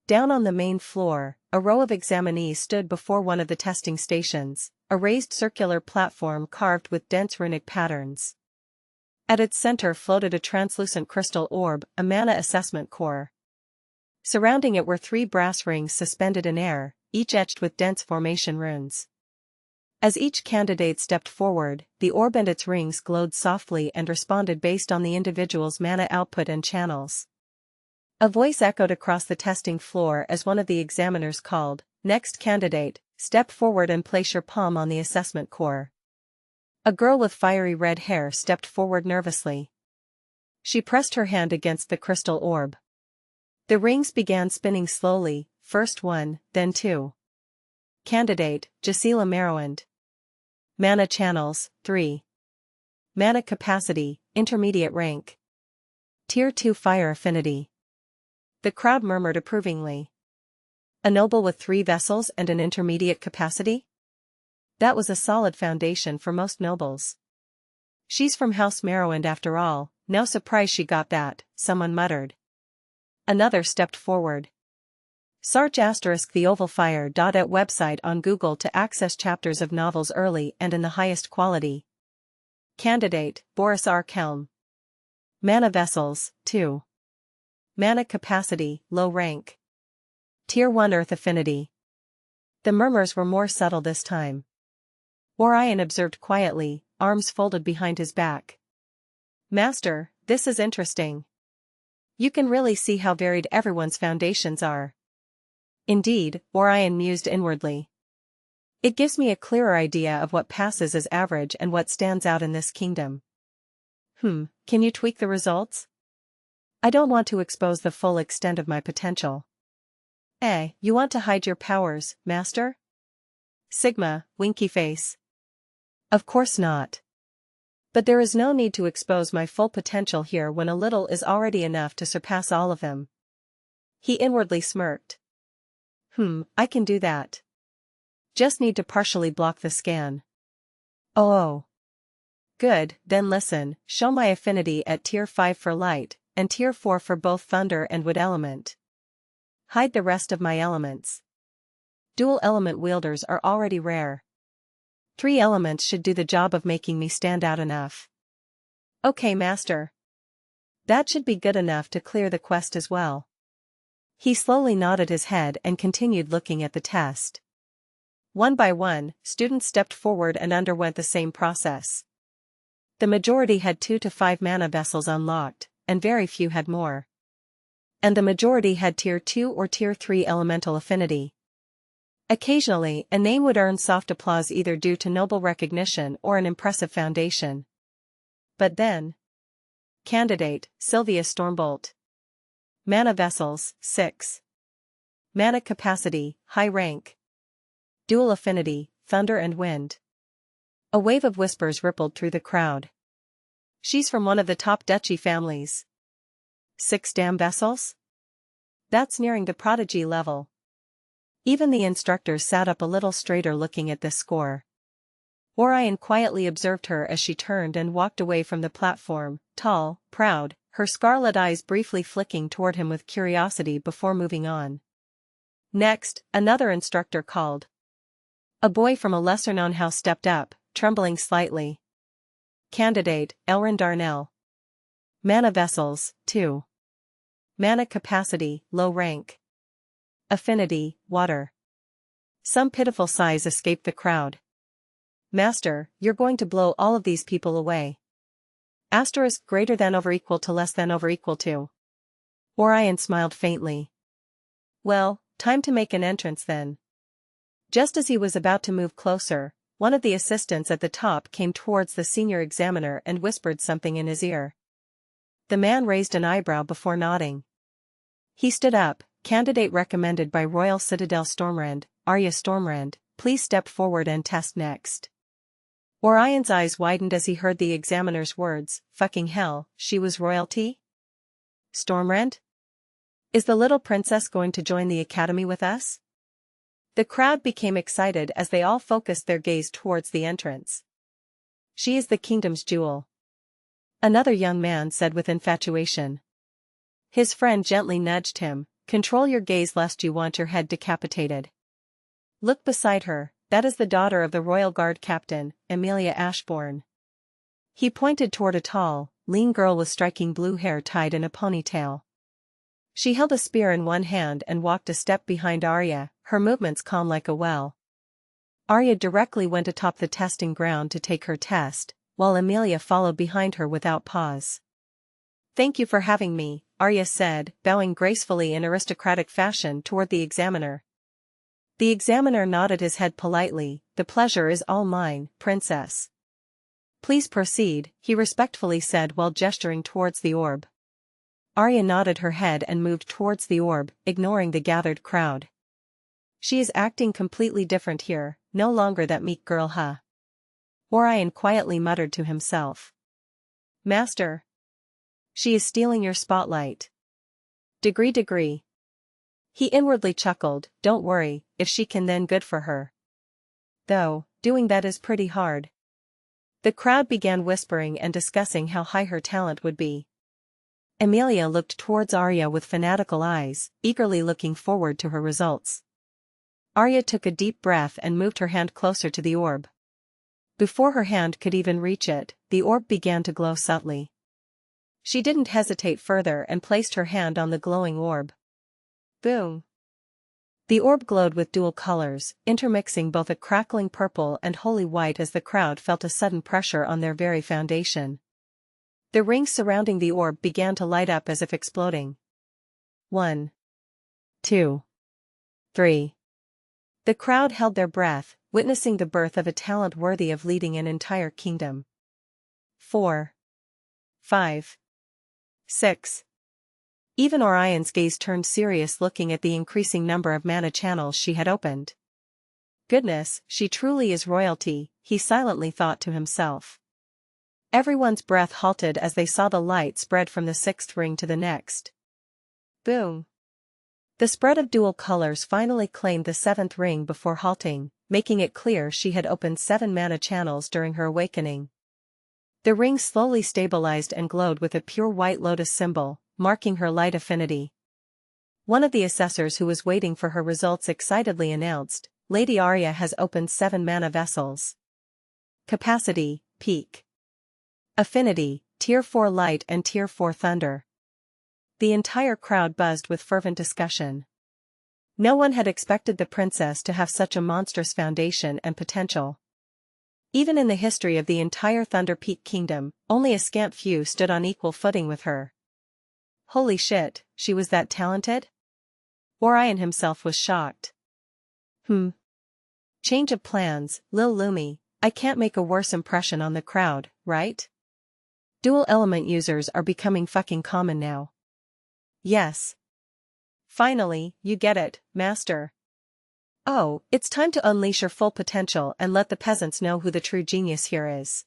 Down on the main floor, a row of examinees stood before one of the testing stations, a raised circular platform carved with dense runic patterns. At its center floated a translucent crystal orb, a mana assessment core. Surrounding it were 3 brass rings suspended in air, each etched with dense formation runes. As each candidate stepped forward, the orb and its rings glowed softly and responded based on the individual's mana output and channels. A voice echoed across the testing floor as one of the examiners called, "Next candidate, step forward and place your palm on the assessment core." A girl with fiery red hair stepped forward nervously. She pressed her hand against the crystal orb. The rings began spinning slowly, first 1, then 2. Candidate, Gisela Merowand. Mana channels, 3. Mana capacity, intermediate rank. Tier 2 fire affinity. The crowd murmured approvingly. A noble with 3 vessels and an intermediate capacity? That was a solid foundation for most nobles. She's from House Merowand after all, no surprise she got that, someone muttered. Another stepped forward. Search * the Oval Fire. At website on Google to access chapters of novels early and in the highest quality. Candidate, Boris R. Kelm. Mana vessels, 2. Mana capacity, low rank. Tier 1 earth affinity. The murmurs were more subtle this time. Orion observed quietly, arms folded behind his back. "Master, this is interesting. You can really see how varied everyone's foundations are." Indeed, Orion mused inwardly. It gives me a clearer idea of what passes as average and what stands out in this kingdom. Can you tweak the results? I don't want to expose the full extent of my potential. You want to hide your powers, Master? Sigma, winky face. Of course not. But there is no need to expose my full potential here when a little is already enough to surpass all of them. He inwardly smirked. I can do that. Just need to partially block the scan. Oh. Good, then listen, show my affinity at Tier 5 for light, and Tier 4 for both thunder and wood element. Hide the rest of my elements. Dual element wielders are already rare. 3 elements should do the job of making me stand out enough. Okay, Master. That should be good enough to clear the quest as well. He slowly nodded his head and continued looking at the test. One by one, students stepped forward and underwent the same process. The majority had 2 to 5 mana vessels unlocked, and very few had more. And the majority had Tier 2 or Tier 3 elemental affinity. Occasionally, a name would earn soft applause either due to noble recognition or an impressive foundation. But then. Candidate, Sylvia Stormbolt. Mana vessels, 6. Mana capacity, high rank. Dual affinity, thunder and wind. A wave of whispers rippled through the crowd. She's from one of the top duchy families. 6 damn vessels? That's nearing the prodigy level. Even the instructors sat up a little straighter looking at this score. Orion quietly observed her as she turned and walked away from the platform, tall, proud, her scarlet eyes briefly flicking toward him with curiosity before moving on. Next, another instructor called. A boy from a lesser-known house stepped up, trembling slightly. Candidate, Elrin Darnell. Mana vessels, 2. Mana capacity, low rank. Affinity, water. Some pitiful sighs escaped the crowd. Master, you're going to blow all of these people away. Asterisk greater than over equal to less than over equal to. Orion smiled faintly. Well, time to make an entrance then. Just as he was about to move closer, one of the assistants at the top came towards the senior examiner and whispered something in his ear. The man raised an eyebrow before nodding. He stood up. Candidate recommended by Royal Citadel Stormrend, Arya Stormrend, please step forward and test next. Orion's eyes widened as he heard the examiner's words, fucking hell, she was royalty? Stormrend? Is the little princess going to join the academy with us? The crowd became excited as they all focused their gaze towards the entrance. She is the kingdom's jewel. Another young man said with infatuation. His friend gently nudged him. Control your gaze lest you want your head decapitated. Look beside her, that is the daughter of the Royal Guard captain, Amelia Ashbourne. He pointed toward a tall, lean girl with striking blue hair tied in a ponytail. She held a spear in one hand and walked a step behind Arya, her movements calm like a well. Arya directly went atop the testing ground to take her test, while Amelia followed behind her without pause. Thank you for having me, Arya said, bowing gracefully in aristocratic fashion toward the examiner. The examiner nodded his head politely. The pleasure is all mine, princess. Please proceed, he respectfully said while gesturing towards the orb. Arya nodded her head and moved towards the orb, ignoring the gathered crowd. She is acting completely different here, no longer that meek girl huh? Orion quietly muttered to himself. Master. She is stealing your spotlight. Degree. He inwardly chuckled, don't worry, if she can then good for her. Though, doing that is pretty hard. The crowd began whispering and discussing how high her talent would be. Amelia looked towards Arya with fanatical eyes, eagerly looking forward to her results. Arya took a deep breath and moved her hand closer to the orb. Before her hand could even reach it, the orb began to glow subtly. She didn't hesitate further and placed her hand on the glowing orb. Boom! The orb glowed with dual colors, intermixing both a crackling purple and holy white as the crowd felt a sudden pressure on their very foundation. The rings surrounding the orb began to light up as if exploding. 1, 2, 3. The crowd held their breath, witnessing the birth of a talent worthy of leading an entire kingdom. 4, 5, 6. Even Orion's gaze turned serious looking at the increasing number of mana channels she had opened. Goodness, she truly is royalty, he silently thought to himself. Everyone's breath halted as they saw the light spread from the 6th ring to the next. Boom! The spread of dual colors finally claimed the 7th ring before halting, making it clear she had opened 7 mana channels during her awakening. The ring slowly stabilized and glowed with a pure white lotus symbol, marking her light affinity. One of the assessors who was waiting for her results excitedly announced, Lady Arya has opened 7 mana vessels. Capacity, peak. Affinity, Tier 4 light and Tier 4 thunder. The entire crowd buzzed with fervent discussion. No one had expected the princess to have such a monstrous foundation and potential. Even in the history of the entire Thunder Peak Kingdom, only a scant few stood on equal footing with her. Holy shit, she was that talented? Orion himself was shocked. Change of plans, Lil Lumi, I can't make a worse impression on the crowd, right? Dual element users are becoming fucking common now. Yes. Finally, you get it, Master. Oh, it's time to unleash your full potential and let the peasants know who the true genius here is.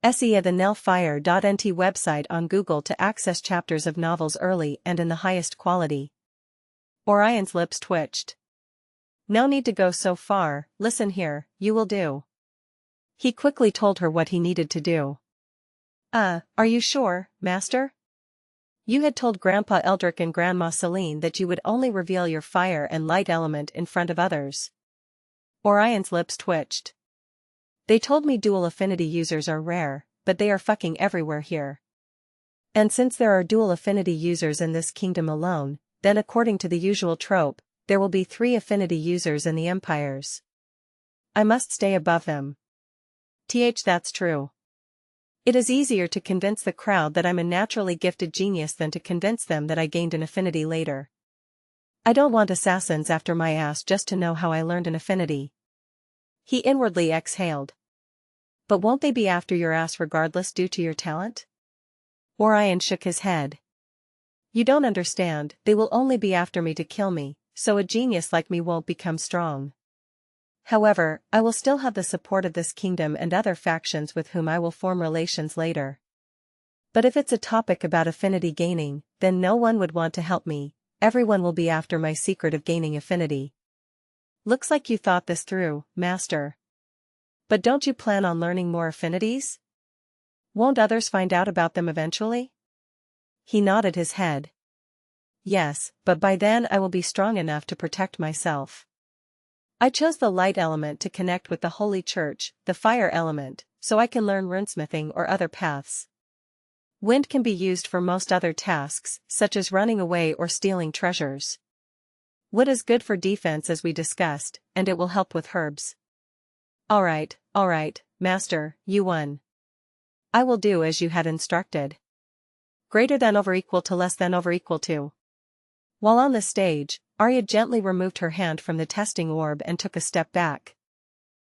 Sia the Nelfire.nt website on Google to access chapters of novels early and in the highest quality. Orion's lips twitched. No need to go so far, listen here, you will do. He quickly told her what he needed to do. Are you sure, Master? You had told Grandpa Eldric and Grandma Selene that you would only reveal your fire and light element in front of others. Orion's lips twitched. They told me dual affinity users are rare, but they are fucking everywhere here. And since there are dual affinity users in this kingdom alone, then according to the usual trope, there will be 3 affinity users in the empires. I must stay above them. That's true. It is easier to convince the crowd that I'm a naturally gifted genius than to convince them that I gained an affinity later. I don't want assassins after my ass just to know how I learned an affinity. He inwardly exhaled. But won't they be after your ass regardless due to your talent? Orion shook his head. You don't understand, they will only be after me to kill me, so a genius like me won't become strong. However, I will still have the support of this kingdom and other factions with whom I will form relations later. But if it's a topic about affinity gaining, then no one would want to help me, everyone will be after my secret of gaining affinity. Looks like you thought this through, Master. But don't you plan on learning more affinities? Won't others find out about them eventually? He nodded his head. Yes, but by then I will be strong enough to protect myself. I chose the light element to connect with the Holy Church, the fire element, so I can learn runesmithing or other paths. Wind can be used for most other tasks, such as running away or stealing treasures. Wood is good for defense as we discussed, and it will help with herbs. Alright, Master, you won. I will do as you had instructed. Greater than over equal to less than over equal to. While on the stage, Arya gently removed her hand from the testing orb and took a step back.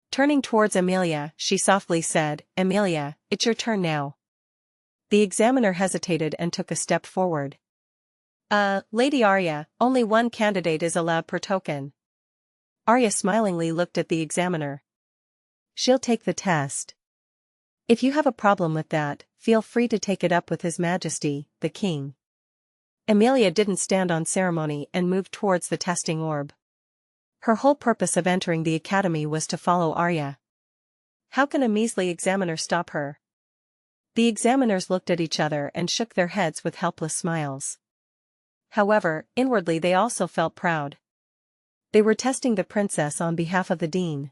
Turning towards Amelia, she softly said, Amelia, it's your turn now. The examiner hesitated and took a step forward. Lady Arya, only one candidate is allowed per token. Arya smilingly looked at the examiner. She'll take the test. If you have a problem with that, feel free to take it up with His Majesty, the King. Amelia didn't stand on ceremony and moved towards the testing orb. Her whole purpose of entering the academy was to follow Arya. How can a measly examiner stop her? The examiners looked at each other and shook their heads with helpless smiles. However, inwardly they also felt proud. They were testing the princess on behalf of the dean.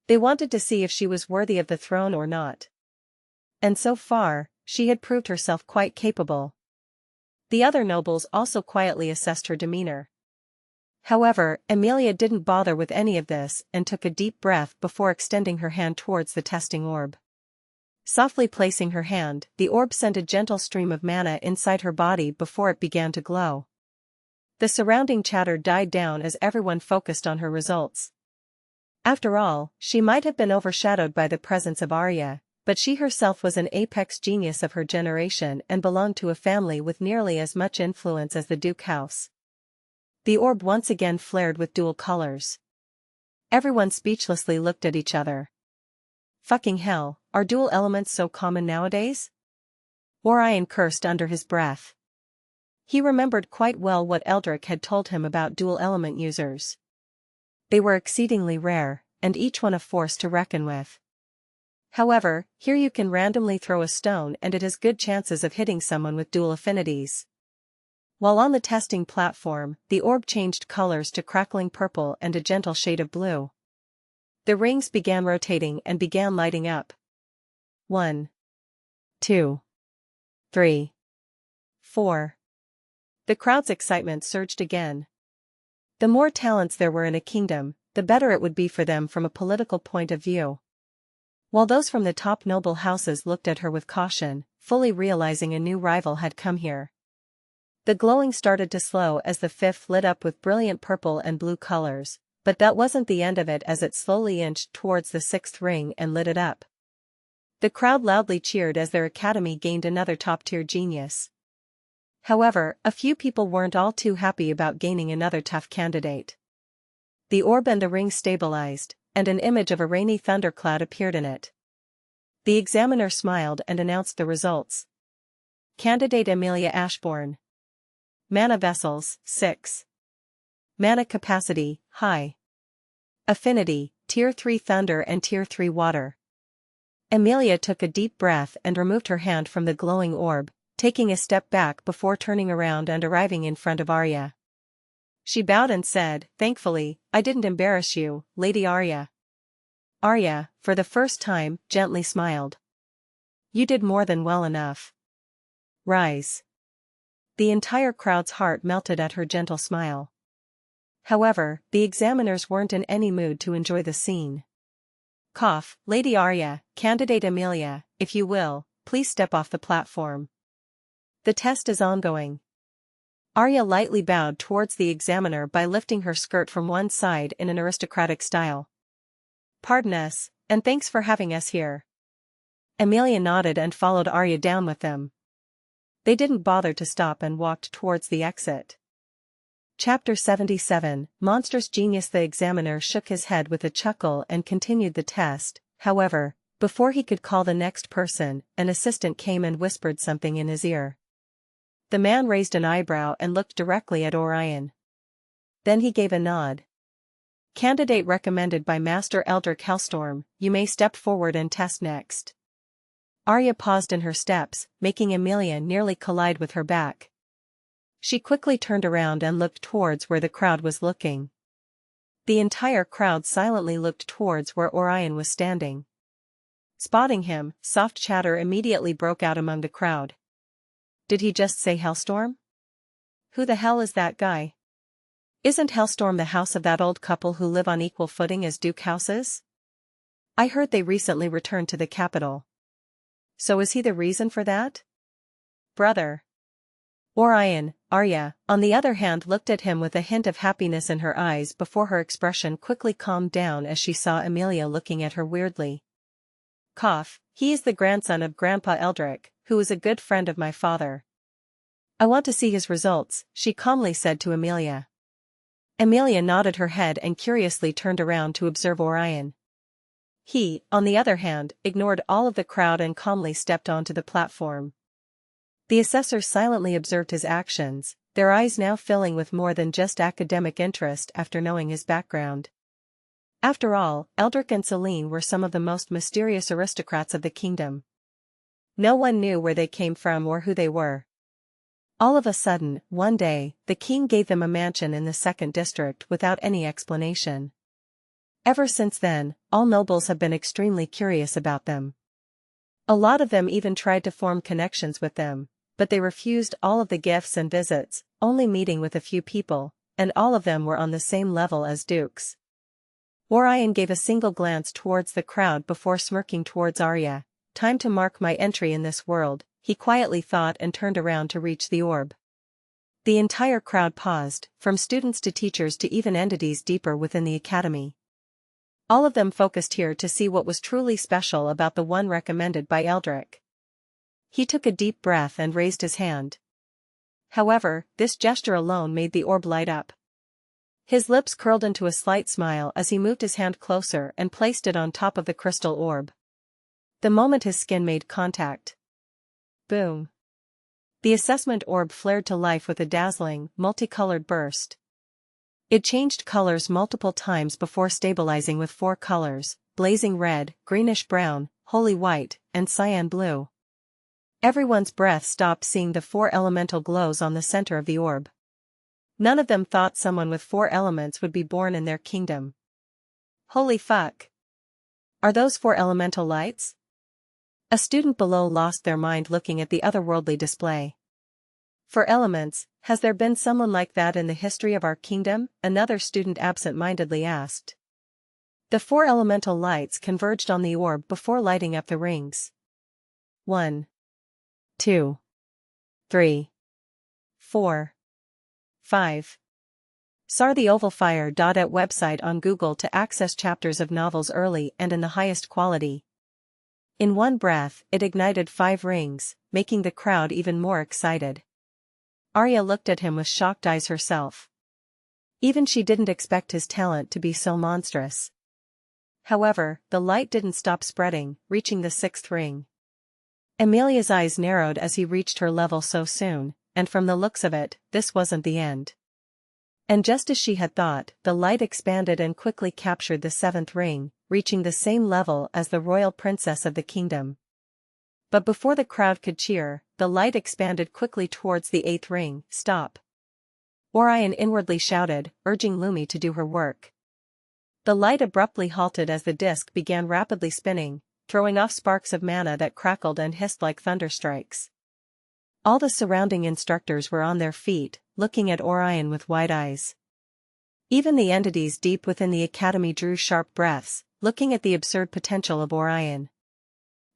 They wanted to see if she was worthy of the throne or not. And so far, she had proved herself quite capable. The other nobles also quietly assessed her demeanor. However, Amelia didn't bother with any of this and took a deep breath before extending her hand towards the testing orb. Softly placing her hand, the orb sent a gentle stream of mana inside her body before it began to glow. The surrounding chatter died down as everyone focused on her results. After all, she might have been overshadowed by the presence of Arya, but she herself was an apex genius of her generation and belonged to a family with nearly as much influence as the Duke House. The orb once again flared with dual colors. Everyone speechlessly looked at each other. Fucking hell, are dual elements so common nowadays? Orion cursed under his breath. He remembered quite well what Eldric had told him about dual element users. They were exceedingly rare, and each one a force to reckon with. However, here you can randomly throw a stone and it has good chances of hitting someone with dual affinities. While on the testing platform, the orb changed colors to crackling purple and a gentle shade of blue. The rings began rotating and began lighting up. 1, 2, 3. 4. The crowd's excitement surged again. The more talents there were in a kingdom, the better it would be for them from a political point of view. While those from the top noble houses looked at her with caution, fully realizing a new rival had come here. The glowing started to slow as the fifth lit up with brilliant purple and blue colors, but that wasn't the end of it as it slowly inched towards the sixth ring and lit it up. The crowd loudly cheered as their academy gained another top-tier genius. However, a few people weren't all too happy about gaining another tough candidate. The orb and the ring stabilized, and an image of a rainy thundercloud appeared in it. The examiner smiled and announced the results. Candidate Amelia Ashbourne. Mana vessels, 6. Mana capacity, high. Affinity, Tier 3 thunder and Tier 3 water. Amelia took a deep breath and removed her hand from the glowing orb, taking a step back before turning around and arriving in front of Arya. She bowed and said, "Thankfully, I didn't embarrass you, Lady Arya." Arya, for the first time, gently smiled. "You did more than well enough. Rise." The entire crowd's heart melted at her gentle smile. However, the examiners weren't in any mood to enjoy the scene. "Cough, Lady Arya, candidate Amelia, if you will, please step off the platform. The test is ongoing." Arya lightly bowed towards the examiner by lifting her skirt from one side in an aristocratic style. "Pardon us, and thanks for having us here." Amelia nodded and followed Arya down with them. They didn't bother to stop and walked towards the exit. Chapter 77, Monstrous Genius. The examiner shook his head with a chuckle and continued the test. However, before he could call the next person, an assistant came and whispered something in his ear. The man raised an eyebrow and looked directly at Orion. Then he gave a nod. "Candidate recommended by Master Eldric Hellstorm, you may step forward and test next." Arya paused in her steps, making Amelia nearly collide with her back. She quickly turned around and looked towards where the crowd was looking. The entire crowd silently looked towards where Orion was standing. Spotting him, soft chatter immediately broke out among the crowd. "Did he just say Hellstorm? Who the hell is that guy? Isn't Hellstorm the house of that old couple who live on equal footing as Duke houses? I heard they recently returned to the capital. So is he the reason for that? Brother." Orion, Arya, on the other hand, looked at him with a hint of happiness in her eyes before her expression quickly calmed down as she saw Amelia looking at her weirdly. "Cough, he is the grandson of Grandpa Eldric, who is a good friend of my father. I want to see his results," she calmly said to Amelia. Amelia nodded her head and curiously turned around to observe Orion. He, on the other hand, ignored all of the crowd and calmly stepped onto the platform. The assessors silently observed his actions, their eyes now filling with more than just academic interest after knowing his background. After all, Eldric and Selene were some of the most mysterious aristocrats of the kingdom. No one knew where they came from or who they were. All of a sudden, one day, the king gave them a mansion in the 2nd district without any explanation. Ever since then, all nobles have been extremely curious about them. A lot of them even tried to form connections with them, but they refused all of the gifts and visits, only meeting with a few people, and all of them were on the same level as dukes. Orion gave a single glance towards the crowd before smirking towards Arya. "Time to mark my entry in this world," he quietly thought, and turned around to reach the orb. The entire crowd paused, from students to teachers to even entities deeper within the academy. All of them focused here to see what was truly special about the one recommended by Eldric. He took a deep breath and raised his hand. However, this gesture alone made the orb light up. His lips curled into a slight smile as he moved his hand closer and placed it on top of the crystal orb. The moment his skin made contact. Boom! The assessment orb flared to life with a dazzling, multicolored burst. It changed colors multiple times before stabilizing with 4 colors: blazing red, greenish brown, holy white, and cyan blue. Everyone's breath stopped seeing the 4 elemental glows on the center of the orb. None of them thought someone with 4 elements would be born in their kingdom. Holy fuck! Are those 4 elemental lights? A student below lost their mind looking at the otherworldly display. For elements, has there been someone like that in the history of our kingdom? Another student absent-mindedly asked. The 4 elemental lights converged on the orb before lighting up the rings. 1, 2, 3, 4, 5. Sar the Oval Fire. At website on Google to access chapters of novels early and in the highest quality. In one breath, it ignited 5 rings, making the crowd even more excited. Arya looked at him with shocked eyes herself. Even she didn't expect his talent to be so monstrous. However, the light didn't stop spreading, reaching the 6th ring. Amelia's eyes narrowed as he reached her level so soon, and from the looks of it, this wasn't the end. And just as she had thought, the light expanded and quickly captured the 7th ring, reaching the same level as the royal princess of the kingdom. But before the crowd could cheer, the light expanded quickly towards the 8th ring. Stop! Orion inwardly shouted, urging Lumi to do her work. The light abruptly halted as the disc began rapidly spinning, throwing off sparks of mana that crackled and hissed like thunderstrikes. All the surrounding instructors were on their feet, looking at Orion with wide eyes. Even the entities deep within the academy drew sharp breaths, looking at the absurd potential of Orion.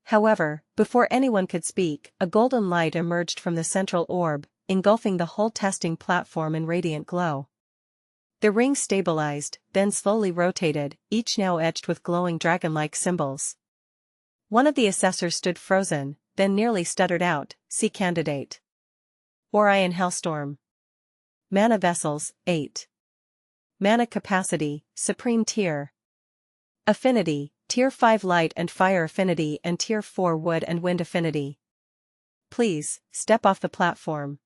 However, before anyone could speak, a golden light emerged from the central orb, engulfing the whole testing platform in radiant glow. The rings stabilized, then slowly rotated, each now etched with glowing dragon-like symbols. One of the assessors stood frozen, then nearly stuttered out, "See candidate. Orion Hellstorm. Mana vessels, 8. Mana capacity, Supreme Tier. Affinity, Tier 5 Light and Fire Affinity and Tier 4 Wood and Wind Affinity. Please, step off the platform."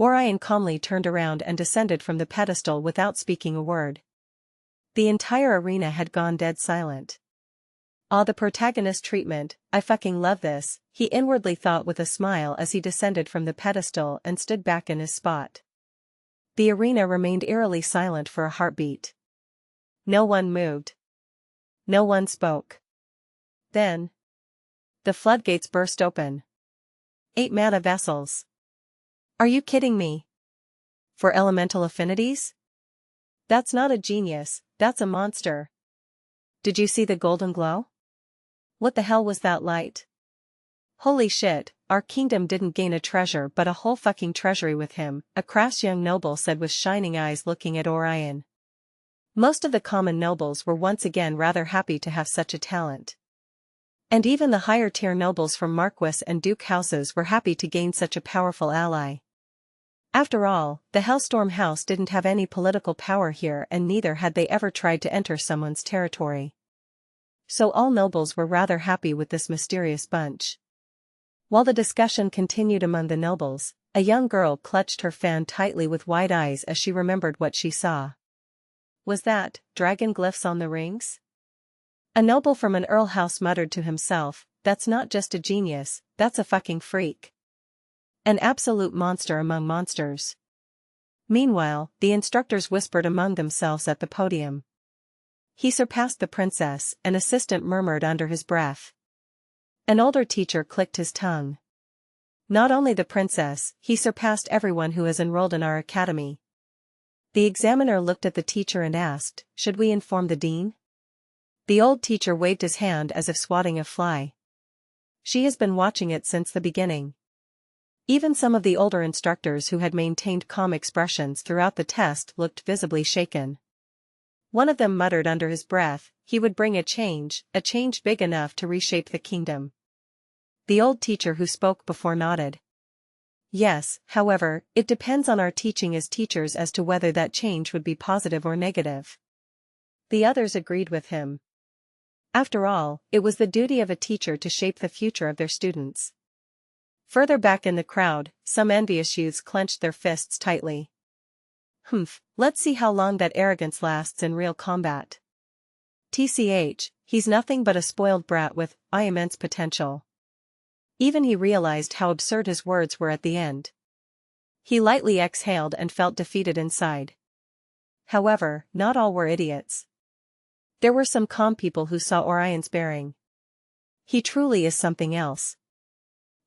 Orion calmly turned around and descended from the pedestal without speaking a word. The entire arena had gone dead silent. "Ah, the protagonist treatment, I fucking love this," he inwardly thought with a smile as he descended from the pedestal and stood back in his spot. The arena remained eerily silent for a heartbeat. No one moved. No one spoke. Then, the floodgates burst open. 8 mana vessels. Are you kidding me? For elemental affinities? That's not a genius, that's a monster. Did you see the golden glow? What the hell was that light? Holy shit, our kingdom didn't gain a treasure but a whole fucking treasury with him, a crass young noble said with shining eyes looking at Orion. Most of the common nobles were once again rather happy to have such a talent. And even the higher tier nobles from Marquess and Duke houses were happy to gain such a powerful ally. After all, the Hellstorm house didn't have any political power here and neither had they ever tried to enter someone's territory. So all nobles were rather happy with this mysterious bunch. While the discussion continued among the nobles, a young girl clutched her fan tightly with wide eyes as she remembered what she saw. Was that dragon glyphs on the rings? A noble from an earl house muttered to himself, "That's not just a genius, that's a fucking freak. An absolute monster among monsters." Meanwhile, the instructors whispered among themselves at the podium. "He surpassed the princess," an assistant murmured under his breath. An older teacher clicked his tongue. "Not only the princess, he surpassed everyone who has enrolled in our academy." The examiner looked at the teacher and asked, "Should we inform the dean?" The old teacher waved his hand as if swatting a fly. "She has been watching it since the beginning." Even some of the older instructors who had maintained calm expressions throughout the test looked visibly shaken. One of them muttered under his breath, "He would bring a change big enough to reshape the kingdom." The old teacher who spoke before nodded. "Yes, however, it depends on our teaching as teachers as to whether that change would be positive or negative." The others agreed with him. After all, it was the duty of a teacher to shape the future of their students. Further back in the crowd, some envious youths clenched their fists tightly. Let's see how long that arrogance lasts in real combat. TCH, he's nothing but a spoiled brat with immense potential. Even he realized how absurd his words were at the end. He lightly exhaled and felt defeated inside. However, not all were idiots. There were some calm people who saw Orion's bearing. He truly is something else.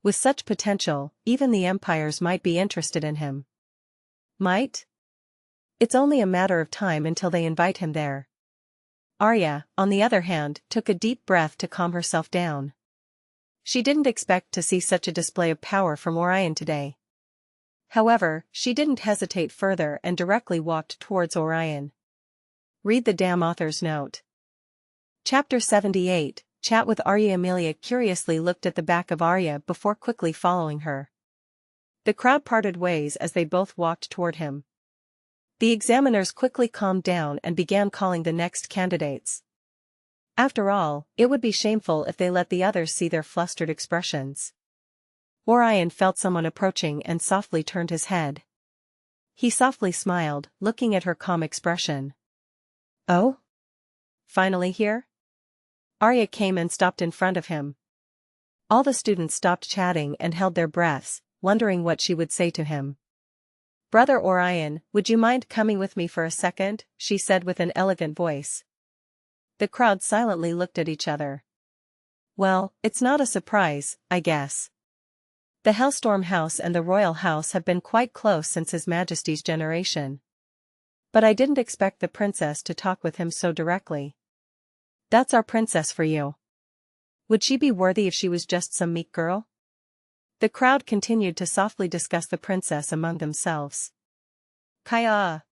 With such potential, even the empires might be interested in him. Might? It's only a matter of time until they invite him there. Arya, on the other hand, took a deep breath to calm herself down. She didn't expect to see such a display of power from Orion today. However, she didn't hesitate further and directly walked towards Orion. Read the damn author's note. Chapter 78, Chat with Arya. Emilia curiously looked at the back of Arya before quickly following her. The crowd parted ways as they both walked toward him. The examiners quickly calmed down and began calling the next candidates. After all, it would be shameful if they let the others see their flustered expressions. Orion felt someone approaching and softly turned his head. He softly smiled, looking at her calm expression. Oh? Finally here? Arya came and stopped in front of him. All the students stopped chatting and held their breaths, wondering what she would say to him. Brother Orion, would you mind coming with me for a second? She said with an elegant voice. The crowd silently looked at each other. Well, it's not a surprise, I guess. The Hellstorm House and the Royal House have been quite close since His Majesty's generation. But I didn't expect the princess to talk with him so directly. That's our princess for you. Would she be worthy if she was just some meek girl? The crowd continued to softly discuss the princess among themselves. Kaya.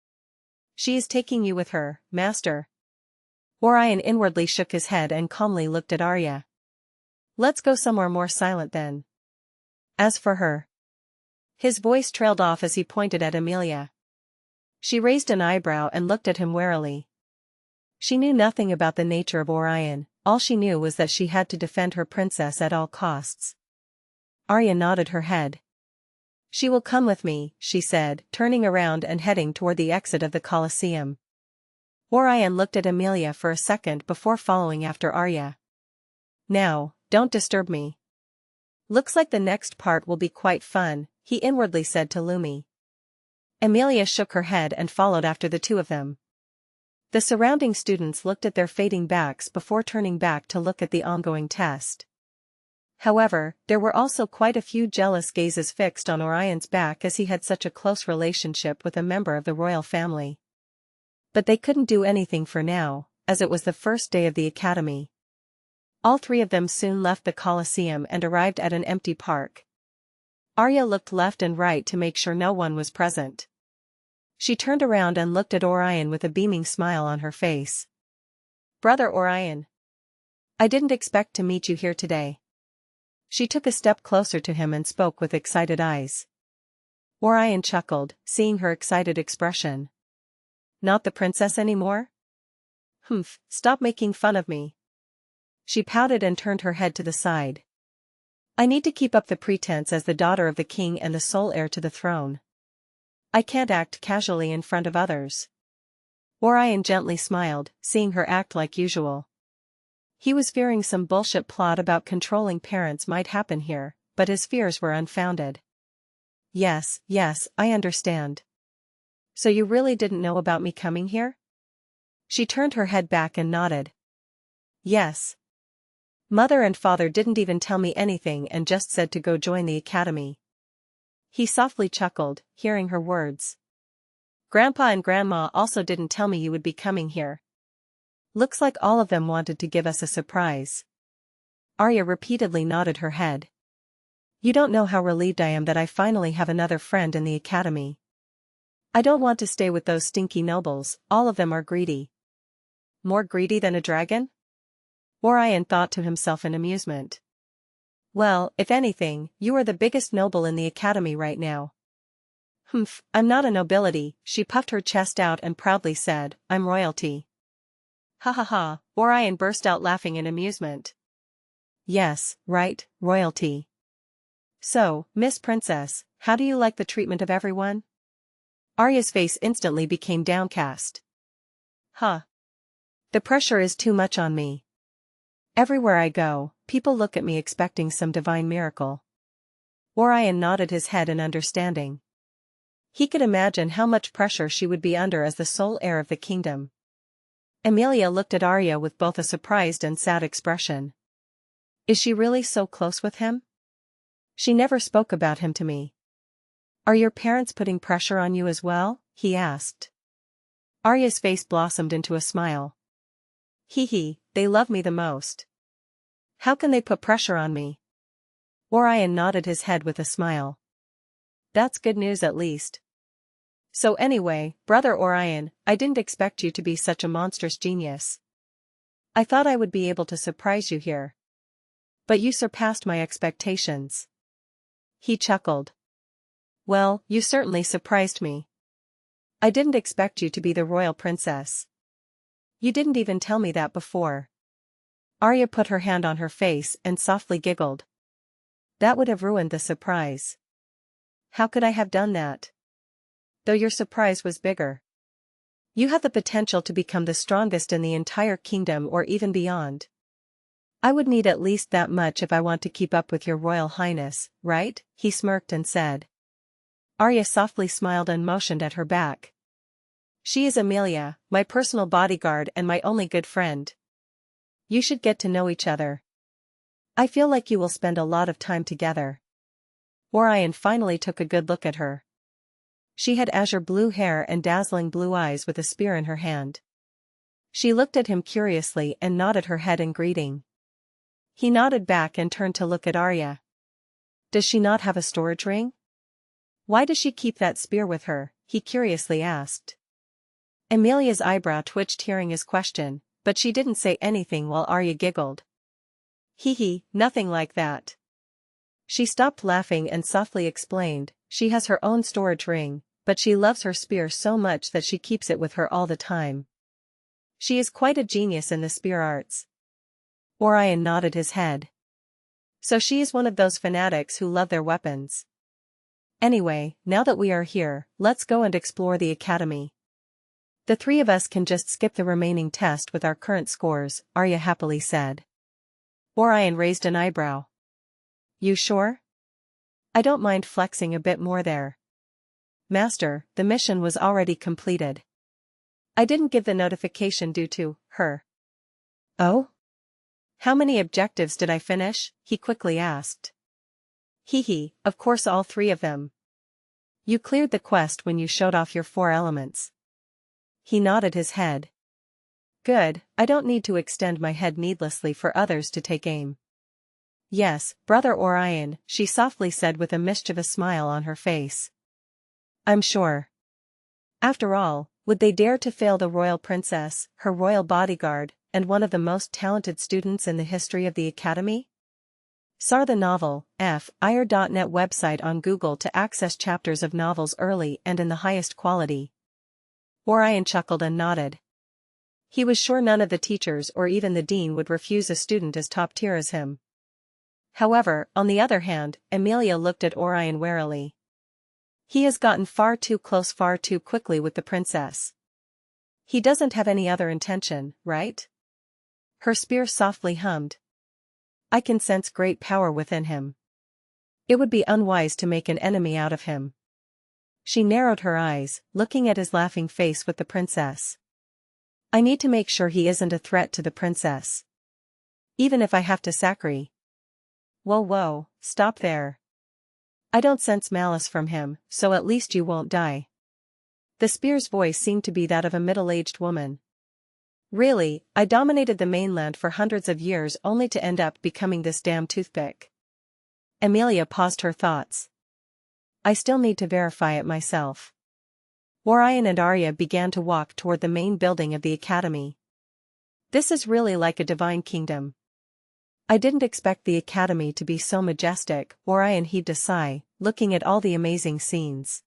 She is taking you with her, master. Orion inwardly shook his head and calmly looked at Arya. Let's go somewhere more silent then. As for her. His voice trailed off as he pointed at Emilia. She raised an eyebrow and looked at him warily. She knew nothing about the nature of Orion, all she knew was that she had to defend her princess at all costs. Arya nodded her head. She will come with me, she said, turning around and heading toward the exit of the Colosseum. Orion looked at Emilia for a second before following after Arya. Now, don't disturb me. Looks like the next part will be quite fun, he inwardly said to Lumi. Emilia shook her head and followed after the two of them. The surrounding students looked at their fading backs before turning back to look at the ongoing test. However, there were also quite a few jealous gazes fixed on Orion's back as he had such a close relationship with a member of the royal family. But they couldn't do anything for now, as it was the first day of the academy. All three of them soon left the Colosseum and arrived at an empty park. Arya looked left and right to make sure no one was present. She turned around and looked at Orion with a beaming smile on her face. Brother Orion. I didn't expect to meet you here today. She took a step closer to him and spoke with excited eyes. Orion chuckled, seeing her excited expression. Not the princess anymore? Humph, stop making fun of me. She pouted and turned her head to the side. I need to keep up the pretense as the daughter of the king and the sole heir to the throne. I can't act casually in front of others. Orion gently smiled, seeing her act like usual. He was fearing some bullshit plot about controlling parents might happen here, but his fears were unfounded. Yes, I understand. So you really didn't know about me coming here? She turned her head back and nodded. Yes. Mother and father didn't even tell me anything and just said to go join the academy. He softly chuckled, hearing her words. Grandpa and Grandma also didn't tell me you would be coming here. Looks like all of them wanted to give us a surprise. Arya repeatedly nodded her head. You don't know how relieved I am that I finally have another friend in the academy. I don't want to stay with those stinky nobles, all of them are greedy. More greedy than a dragon? Orion thought to himself in amusement. Well, if anything, you are the biggest noble in the academy right now. Humph, I'm not a nobility, she puffed her chest out and proudly said, I'm royalty. Ha ha ha, Orion burst out laughing in amusement. Yes, right, royalty. So, Miss Princess, how do you like the treatment of everyone? Arya's face instantly became downcast. Huh. The pressure is too much on me. Everywhere I go, people look at me expecting some divine miracle. Orion nodded his head in understanding. He could imagine how much pressure she would be under as the sole heir of the kingdom. Emilia looked at Arya with both a surprised and sad expression. Is she really so close with him? She never spoke about him to me. Are your parents putting pressure on you as well? He asked. Arya's face blossomed into a smile. Hee, they love me the most. How can they put pressure on me? Orion nodded his head with a smile. That's good news at least. So anyway, Brother Orion, I didn't expect you to be such a monstrous genius. I thought I would be able to surprise you here. But you surpassed my expectations. He chuckled. Well, you certainly surprised me. I didn't expect you to be the royal princess. You didn't even tell me that before. Arya put her hand on her face and softly giggled. That would have ruined the surprise. How could I have done that? Though your surprise was bigger. You have the potential to become the strongest in the entire kingdom or even beyond. I would need at least that much if I want to keep up with your royal highness, right? He smirked and said. Arya softly smiled and motioned at her back. She is Amelia, my personal bodyguard and my only good friend. You should get to know each other. I feel like you will spend a lot of time together. Orion finally took a good look at her. She had azure blue hair and dazzling blue eyes with a spear in her hand. She looked at him curiously and nodded her head in greeting. He nodded back and turned to look at Arya. Does she not have a storage ring? Why does she keep that spear with her? He curiously asked. Amelia's eyebrow twitched hearing his question, but she didn't say anything while Arya giggled. Nothing like that. She stopped laughing and softly explained, she has her own storage ring, but she loves her spear so much that she keeps it with her all the time. She is quite a genius in the spear arts. Orion nodded his head. So she is one of those fanatics who love their weapons. Anyway, now that we are here, let's go and explore the academy. The three of us can just skip the remaining test with our current scores, Arya happily said. Orion raised an eyebrow. You sure? I don't mind flexing a bit more there. Master, the mission was already completed. I didn't give the notification due to her. Oh? How many objectives did I finish? He quickly asked. Of course all 3 of them. You cleared the quest when you showed off your 4 elements. He nodded his head. Good, I don't need to extend my head needlessly for others to take aim. Yes, Brother Orion, she softly said with a mischievous smile on her face. I'm sure. After all, would they dare to fail the royal princess, her royal bodyguard, and one of the most talented students in the history of the academy? Sar the novel, ir.net website on Google to access chapters of novels early and in the highest quality. Orion chuckled and nodded. He was sure none of the teachers or even the dean would refuse a student as top tier as him. However, on the other hand, Amelia looked at Orion warily. He has gotten far too close far too quickly with the princess. He doesn't have any other intention, right? Her spear softly hummed. I can sense great power within him. It would be unwise to make an enemy out of him. She narrowed her eyes, looking at his laughing face with the princess. I need to make sure he isn't a threat to the princess. Even if I have to sacrifice. Whoa, stop there. I don't sense malice from him, so at least you won't die. The spear's voice seemed to be that of a middle-aged woman. Really, I dominated the mainland for hundreds of years only to end up becoming this damn toothpick. Amelia paused her thoughts. I still need to verify it myself. Orion and Arya began to walk toward the main building of the academy. This is really like a divine kingdom. I didn't expect the academy to be so majestic, Orion heaved a sigh, looking at all the amazing scenes.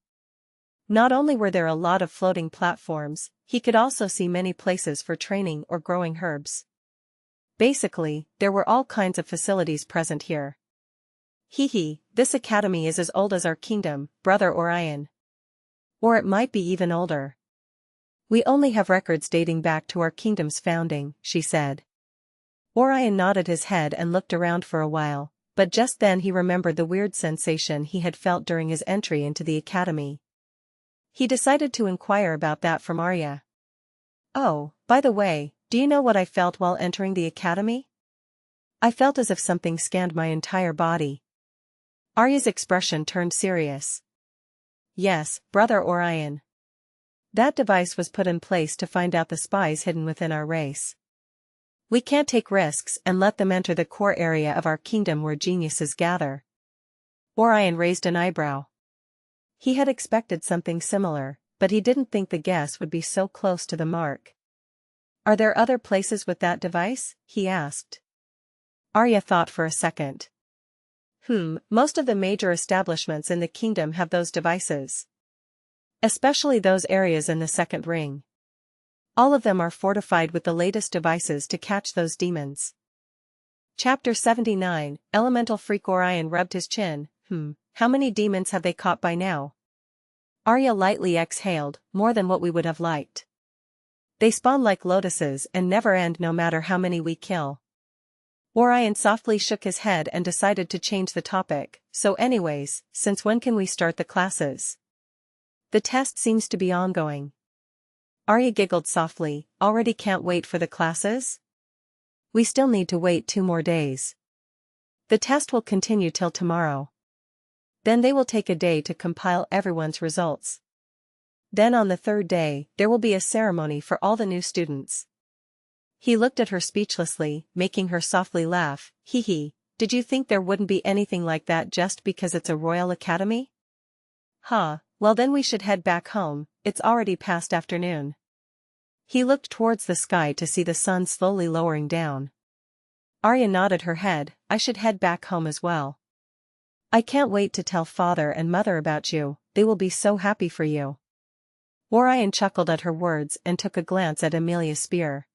Not only were there a lot of floating platforms, he could also see many places for training or growing herbs. Basically, there were all kinds of facilities present here. This academy is as old as our kingdom, Brother Orion. Or it might be even older. We only have records dating back to our kingdom's founding, she said. Orion nodded his head and looked around for a while, but just then he remembered the weird sensation he had felt during his entry into the academy. He decided to inquire about that from Arya. Oh, by the way, do you know what I felt while entering the academy? I felt as if something scanned my entire body. Arya's expression turned serious. Yes, Brother Orion. That device was put in place to find out the spies hidden within our race. We can't take risks and let them enter the core area of our kingdom where geniuses gather. Orion raised an eyebrow. He had expected something similar, but he didn't think the guess would be so close to the mark. Are there other places with that device? He asked. Arya thought for a second. Most of the major establishments in the kingdom have those devices. Especially those areas in the second ring. All of them are fortified with the latest devices to catch those demons. Chapter 79, Elemental Freak. Orion rubbed his chin. How many demons have they caught by now? Arya lightly exhaled, more than what we would have liked. They spawn like lotuses and never end no matter how many we kill. Orion softly shook his head and decided to change the topic. So anyways, since when can we start the classes? The test seems to be ongoing. Arya giggled softly. Already can't wait for the classes? We still need to wait 2 more days. The test will continue till tomorrow. Then they will take a day to compile everyone's results. Then on the 3rd day, there will be a ceremony for all the new students. He looked at her speechlessly, making her softly laugh. Hee, did you think there wouldn't be anything like that just because it's a royal academy? Well then we should head back home, it's already past afternoon. He looked towards the sky to see the sun slowly lowering down. Arya nodded her head. I should head back home as well. I can't wait to tell father and mother about you, they will be so happy for you. Orion chuckled at her words and took a glance at Amelia's spear.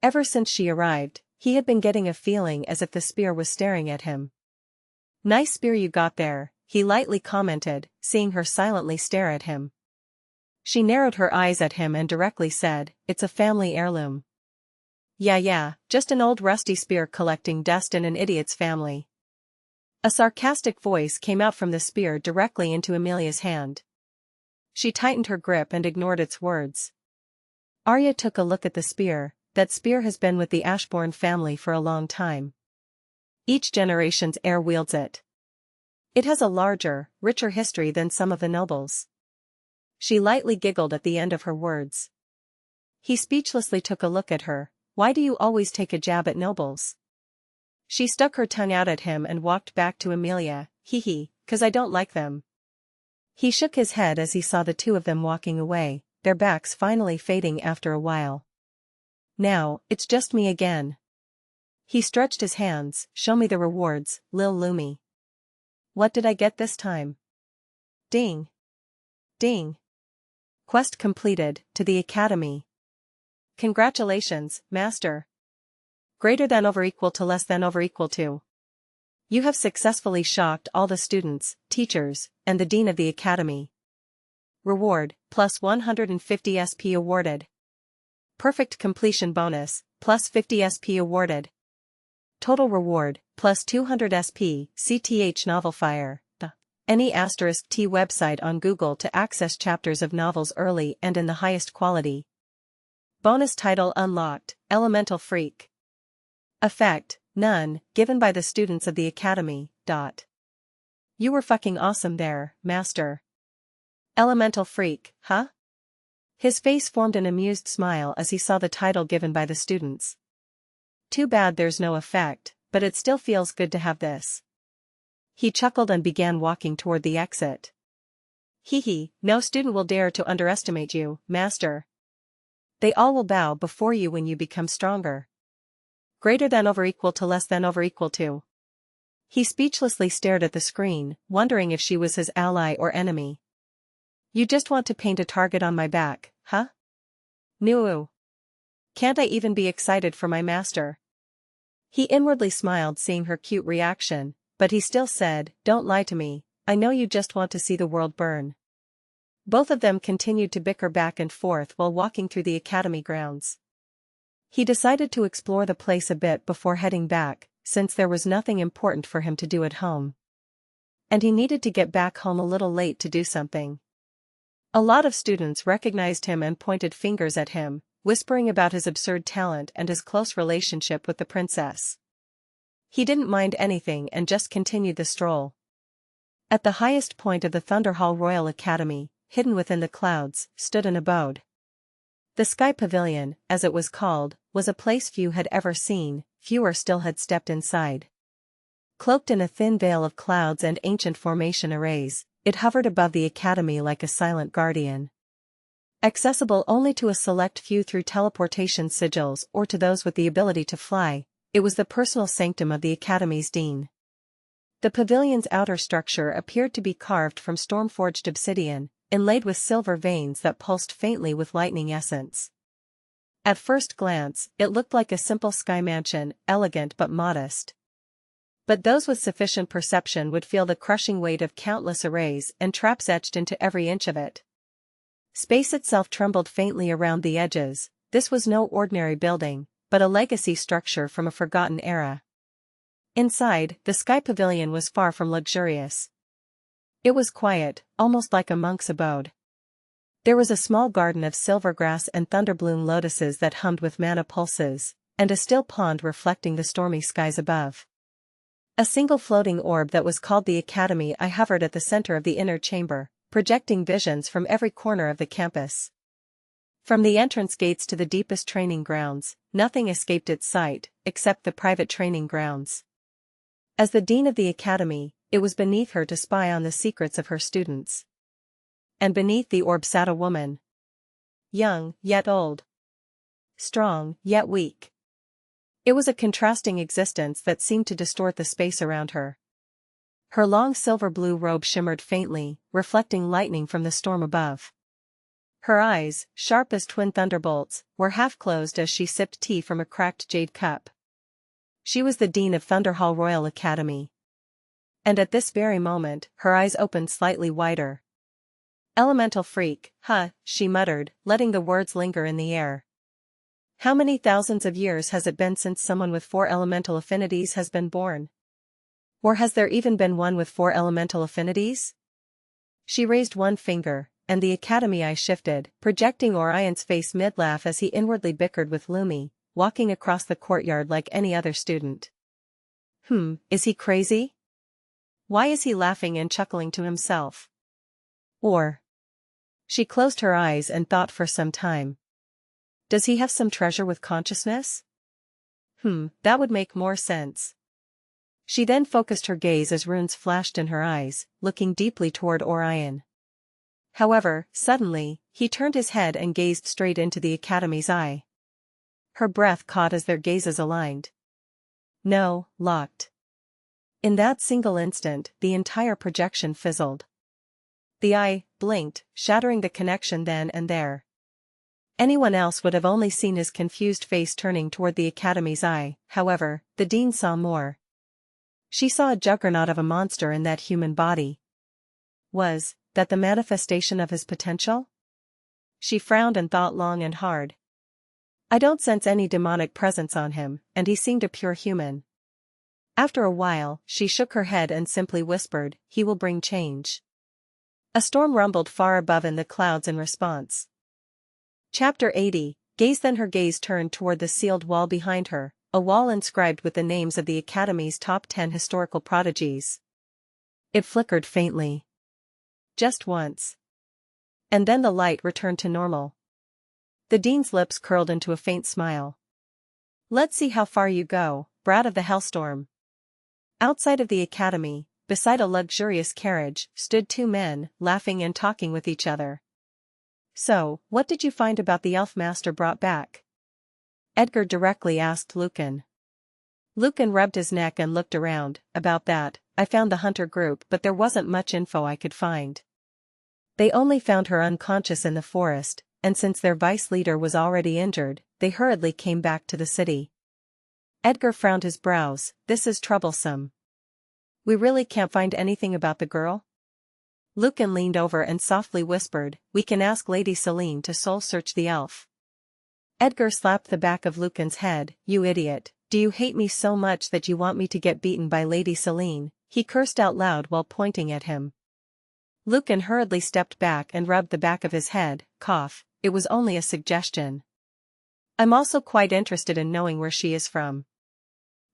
Ever since she arrived, he had been getting a feeling as if the spear was staring at him. Nice spear you got there, he lightly commented, seeing her silently stare at him. She narrowed her eyes at him and directly said, it's a family heirloom. Yeah, just an old rusty spear collecting dust in an idiot's family. A sarcastic voice came out from the spear directly into Amelia's hand. She tightened her grip and ignored its words. Arya took a look at the spear. That spear has been with the Ashbourne family for a long time. Each generation's heir wields it. It has a larger, richer history than some of the nobles. She lightly giggled at the end of her words. He speechlessly took a look at her. Why do you always take a jab at nobles? She stuck her tongue out at him and walked back to Amelia. 'Cause I don't like them. He shook his head as he saw the 2 of them walking away, their backs finally fading after a while. Now, it's just me again. He stretched his hands. Show me the rewards, Lil Lumi. What did I get this time? Ding. Ding. Quest completed, to the academy. Congratulations, master. Greater than over equal to less than over equal to. You have successfully shocked all the students, teachers, and the dean of the academy. Reward, plus 150 SP awarded. Perfect completion bonus, plus 50 SP awarded. Total reward, plus 200 SP, CTH Novelfire. Any *T website on Google to access chapters of novels early and in the highest quality. Bonus title unlocked, Elemental Freak. Effect, none, given by the students of the academy. You were fucking awesome there, master. Elemental Freak, huh? His face formed an amused smile as he saw the title given by the students. Too bad there's no effect, but it still feels good to have this. He chuckled and began walking toward the exit. No student will dare to underestimate you, master. They all will bow before you when you become stronger. Greater than over equal to less than over equal to. He speechlessly stared at the screen, wondering if she was his ally or enemy. You just want to paint a target on my back, huh? Noo. Can't I even be excited for my master? He inwardly smiled seeing her cute reaction, but he still said, don't lie to me, I know you just want to see the world burn. Both of them continued to bicker back and forth while walking through the academy grounds. He decided to explore the place a bit before heading back, since there was nothing important for him to do at home. And he needed to get back home a little late to do something. A lot of students recognized him and pointed fingers at him, whispering about his absurd talent and his close relationship with the princess. He didn't mind anything and just continued the stroll. At the highest point of the Thunderhall Royal Academy, hidden within the clouds, stood an abode. The Sky Pavilion, as it was called, was a place few had ever seen, fewer still had stepped inside. Cloaked in a thin veil of clouds and ancient formation arrays, it hovered above the academy like a silent guardian. Accessible only to a select few through teleportation sigils or to those with the ability to fly, it was the personal sanctum of the academy's dean. The pavilion's outer structure appeared to be carved from storm-forged obsidian, inlaid with silver veins that pulsed faintly with lightning essence. At first glance, it looked like a simple sky mansion, elegant but modest. But those with sufficient perception would feel the crushing weight of countless arrays and traps etched into every inch of it. Space itself trembled faintly around the edges. This was no ordinary building, but a legacy structure from a forgotten era. Inside, the Sky Pavilion was far from luxurious. It was quiet, almost like a monk's abode. There was a small garden of silvergrass and thunderbloom lotuses that hummed with mana pulses, and a still pond reflecting the stormy skies above. A single floating orb that was called the Academy Eye hovered at the center of the inner chamber, projecting visions from every corner of the campus. From the entrance gates to the deepest training grounds, nothing escaped its sight, except the private training grounds. As the dean of the academy, it was beneath her to spy on the secrets of her students. And beneath the orb sat a woman. Young, yet old. Strong, yet weak. It was a contrasting existence that seemed to distort the space around her. Her long silver-blue robe shimmered faintly, reflecting lightning from the storm above. Her eyes, sharp as twin thunderbolts, were half-closed as she sipped tea from a cracked jade cup. She was the dean of Thunderhall Royal Academy. And at this very moment, her eyes opened slightly wider. "Elemental freak, huh," she muttered, letting the words linger in the air. "How many thousands of years has it been since someone with 4 elemental affinities has been born? Or has there even been one with 4 elemental affinities?" She raised one finger, and the academy eye shifted, projecting Orion's face mid-laugh as he inwardly bickered with Lumi, walking across the courtyard like any other student. Is he crazy? Why is he laughing and chuckling to himself? Or... She closed her eyes and thought for some time. Does he have some treasure with consciousness? That would make more sense. She then focused her gaze as runes flashed in her eyes, looking deeply toward Orion. However, suddenly, he turned his head and gazed straight into the academy's eye. Her breath caught as their gazes aligned. No, locked. In that single instant, the entire projection fizzled. The eye blinked, shattering the connection then and there. Anyone else would have only seen his confused face turning toward the academy's eye, however, the dean saw more. She saw a juggernaut of a monster in that human body. Was that the manifestation of his potential? She frowned and thought long and hard. I don't sense any demonic presence on him, and he seemed a pure human. After a while, she shook her head and simply whispered, "He will bring change." A storm rumbled far above in the clouds in response. Chapter 80, Then her gaze turned toward the sealed wall behind her, a wall inscribed with the names of the Academy's top 10 historical prodigies. It flickered faintly. Just once. And then the light returned to normal. The dean's lips curled into a faint smile. "Let's see how far you go, brat of the Hellstorm." Outside of the academy, beside a luxurious carriage, stood 2 men, laughing and talking with each other. "So, what did you find about the elf master brought back?" Edgar directly asked Lucan. Lucan rubbed his neck and looked around. "About that, I found the hunter group but there wasn't much info I could find. They only found her unconscious in the forest, and since their vice leader was already injured, they hurriedly came back to the city." Edgar frowned his brows. "This is troublesome. We really can't find anything about the girl?" Lucan leaned over and softly whispered, "We can ask Lady Selene to soul-search the elf." Edgar slapped the back of Lucan's head. "You idiot, do you hate me so much that you want me to get beaten by Lady Selene?" He cursed out loud while pointing at him. Lucan hurriedly stepped back and rubbed the back of his head. Cough, "It was only a suggestion. I'm also quite interested in knowing where she is from."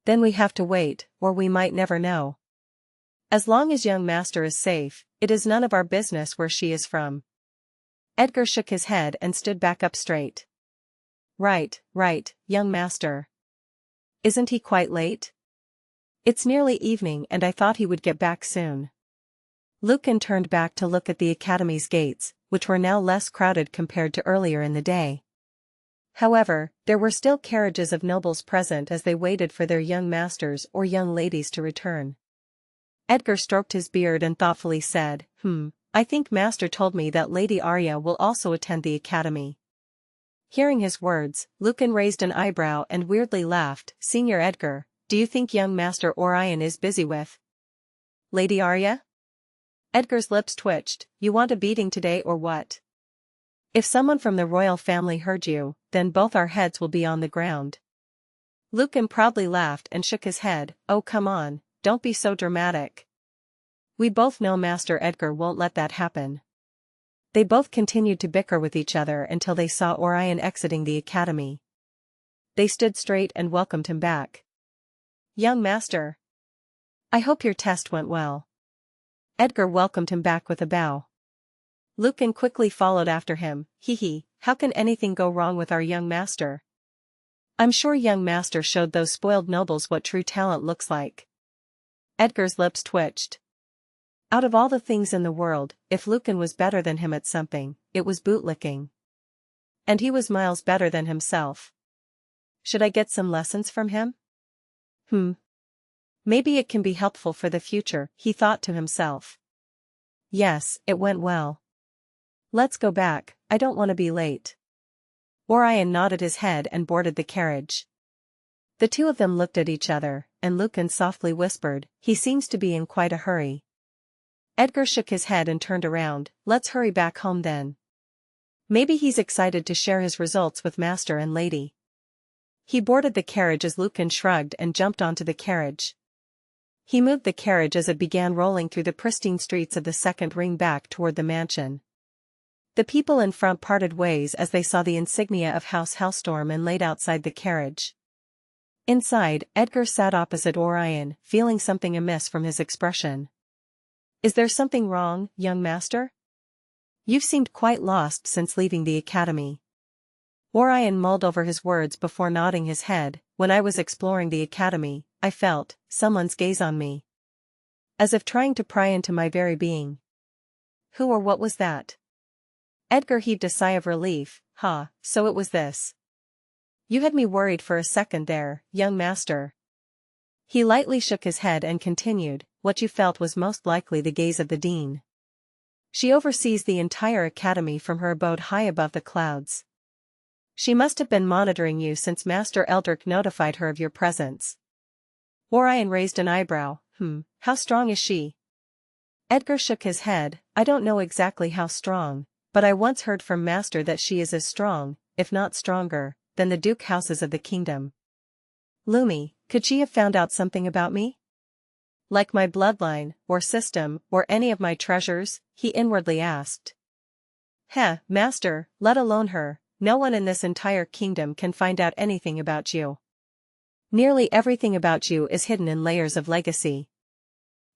Then we have to wait, or we might never know. As long as young master is safe, it is none of our business where she is from. Edgar shook his head and stood back up straight. Right, young master. Isn't he quite late? It's nearly evening and I thought he would get back soon. Lucan turned back to look at the academy's gates, which were now less crowded compared to earlier in the day. However, there were still carriages of nobles present as they waited for their young masters or young ladies to return. Edgar stroked his beard and thoughtfully said, I think master told me that Lady Arya will also attend the academy. Hearing his words, Lucan raised an eyebrow and weirdly laughed. Senior Edgar, do you think young master Orion is busy with Lady Arya? Edgar's lips twitched. You want a beating today or what? If someone from the royal family heard you, then both our heads will be on the ground. Lucan proudly laughed and shook his head. Oh come on, don't be so dramatic. We both know Master Edgar won't let that happen. They both continued to bicker with each other until they saw Orion exiting the academy. They stood straight and welcomed him back. Young master. I hope your test went well. Edgar welcomed him back with a bow. Lucan quickly followed after him. How can anything go wrong with our young master? I'm sure young master showed those spoiled nobles what true talent looks like. Edgar's lips twitched. Out of all the things in the world, if Lucan was better than him at something, it was bootlicking. And he was miles better than himself. Should I get some lessons from him? Maybe it can be helpful for the future, he thought to himself. Yes, it went well. Let's go back, I don't want to be late. Orion nodded his head and boarded the carriage. The two of them looked at each other, and Lucan softly whispered, he seems to be in quite a hurry. Edgar shook his head and turned around. Let's hurry back home then. Maybe he's excited to share his results with master and lady. He boarded the carriage as Lucan shrugged and jumped onto the carriage. He moved the carriage as it began rolling through the pristine streets of the second ring back toward the mansion. The people in front parted ways as they saw the insignia of House Hellstorm and laid outside the carriage. Inside, Edgar sat opposite Orion, feeling something amiss from his expression. Is there something wrong, young master? You've seemed quite lost since leaving the academy. Orion mulled over his words before nodding his head. When I was exploring the academy, I felt someone's gaze on me. As if trying to pry into my very being. Who or what was that? Edgar heaved a sigh of relief. So it was this. You had me worried for a second there, young master. He lightly shook his head and continued, what you felt was most likely the gaze of the dean. She oversees the entire academy from her abode high above the clouds. She must have been monitoring you since Master Eldric notified her of your presence. Orion raised an eyebrow. How strong is she? Edgar shook his head. I don't know exactly how strong, but I once heard from Master that she is as strong, if not stronger, than the duke houses of the kingdom. Lumi, could she have found out something about me? Like my bloodline, or system, or any of my treasures? He inwardly asked. Master, let alone her. No one in this entire kingdom can find out anything about you. Nearly everything about you is hidden in layers of legacy.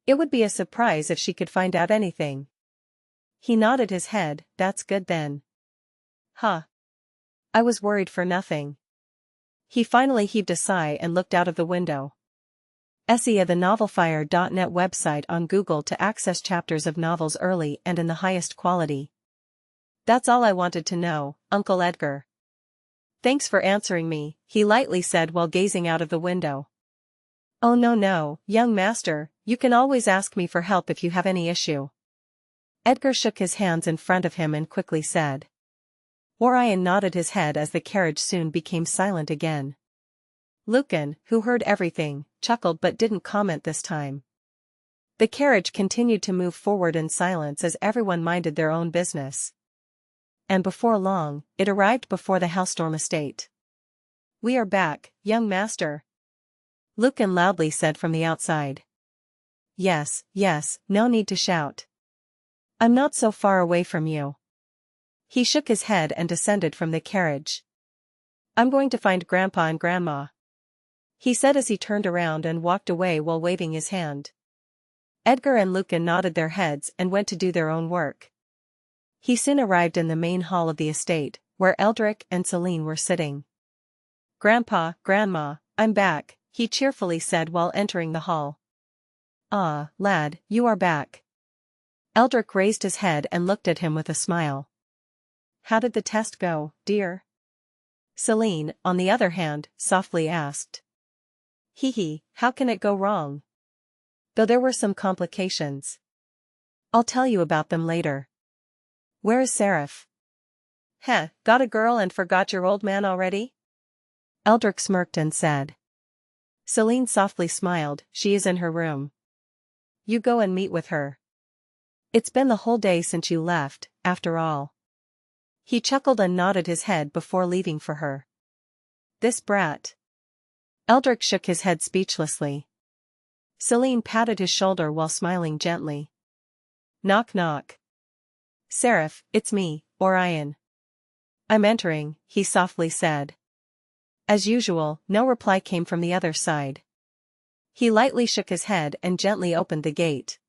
It would be a surprise if she could find out anything. He nodded his head. That's good then. I was worried for nothing. He finally heaved a sigh and looked out of the window. Xianxia, the novelfire.net website on Google to access chapters of novels early and in the highest quality. That's all I wanted to know, Uncle Edgar. Thanks for answering me, he lightly said while gazing out of the window. Oh no, young master, you can always ask me for help if you have any issue. Edgar shook his hands in front of him and quickly said. Orion nodded his head as the carriage soon became silent again. Lucan, who heard everything, chuckled but didn't comment this time. The carriage continued to move forward in silence as everyone minded their own business. And before long, it arrived before the Hellstorm estate. We are back, young master. Lucan loudly said from the outside. Yes, no need to shout. I'm not so far away from you. He shook his head and descended from the carriage. I'm going to find Grandpa and Grandma. he said as he turned around and walked away while waving his hand. Edgar and Luca nodded their heads and went to do their own work. He soon arrived in the main hall of the estate, where Eldric and Selene were sitting. "Grandpa, Grandma, I'm back," he cheerfully said while entering the hall. "Ah, lad, you are back." Eldric raised his head and looked at him with a smile. "How did the test go, dear?" Selene, on the other hand, softly asked. "Hee, how can it go wrong? Though there were some complications. I'll tell you about them later." "Where is Seraph?" "Heh, got a girl and forgot your old man already?" Eldric smirked and said. Selene softly smiled, "She is in her room. You go and meet with her. It's been the whole day since you left, after all." He chuckled and nodded his head before leaving for her. "This brat." Eldric shook his head speechlessly. Selene patted his shoulder while smiling gently. "Knock knock." "Seraph, it's me, Orion." "I'm entering," he softly said. As usual, no reply came from the other side. He lightly shook his head and gently opened the gate.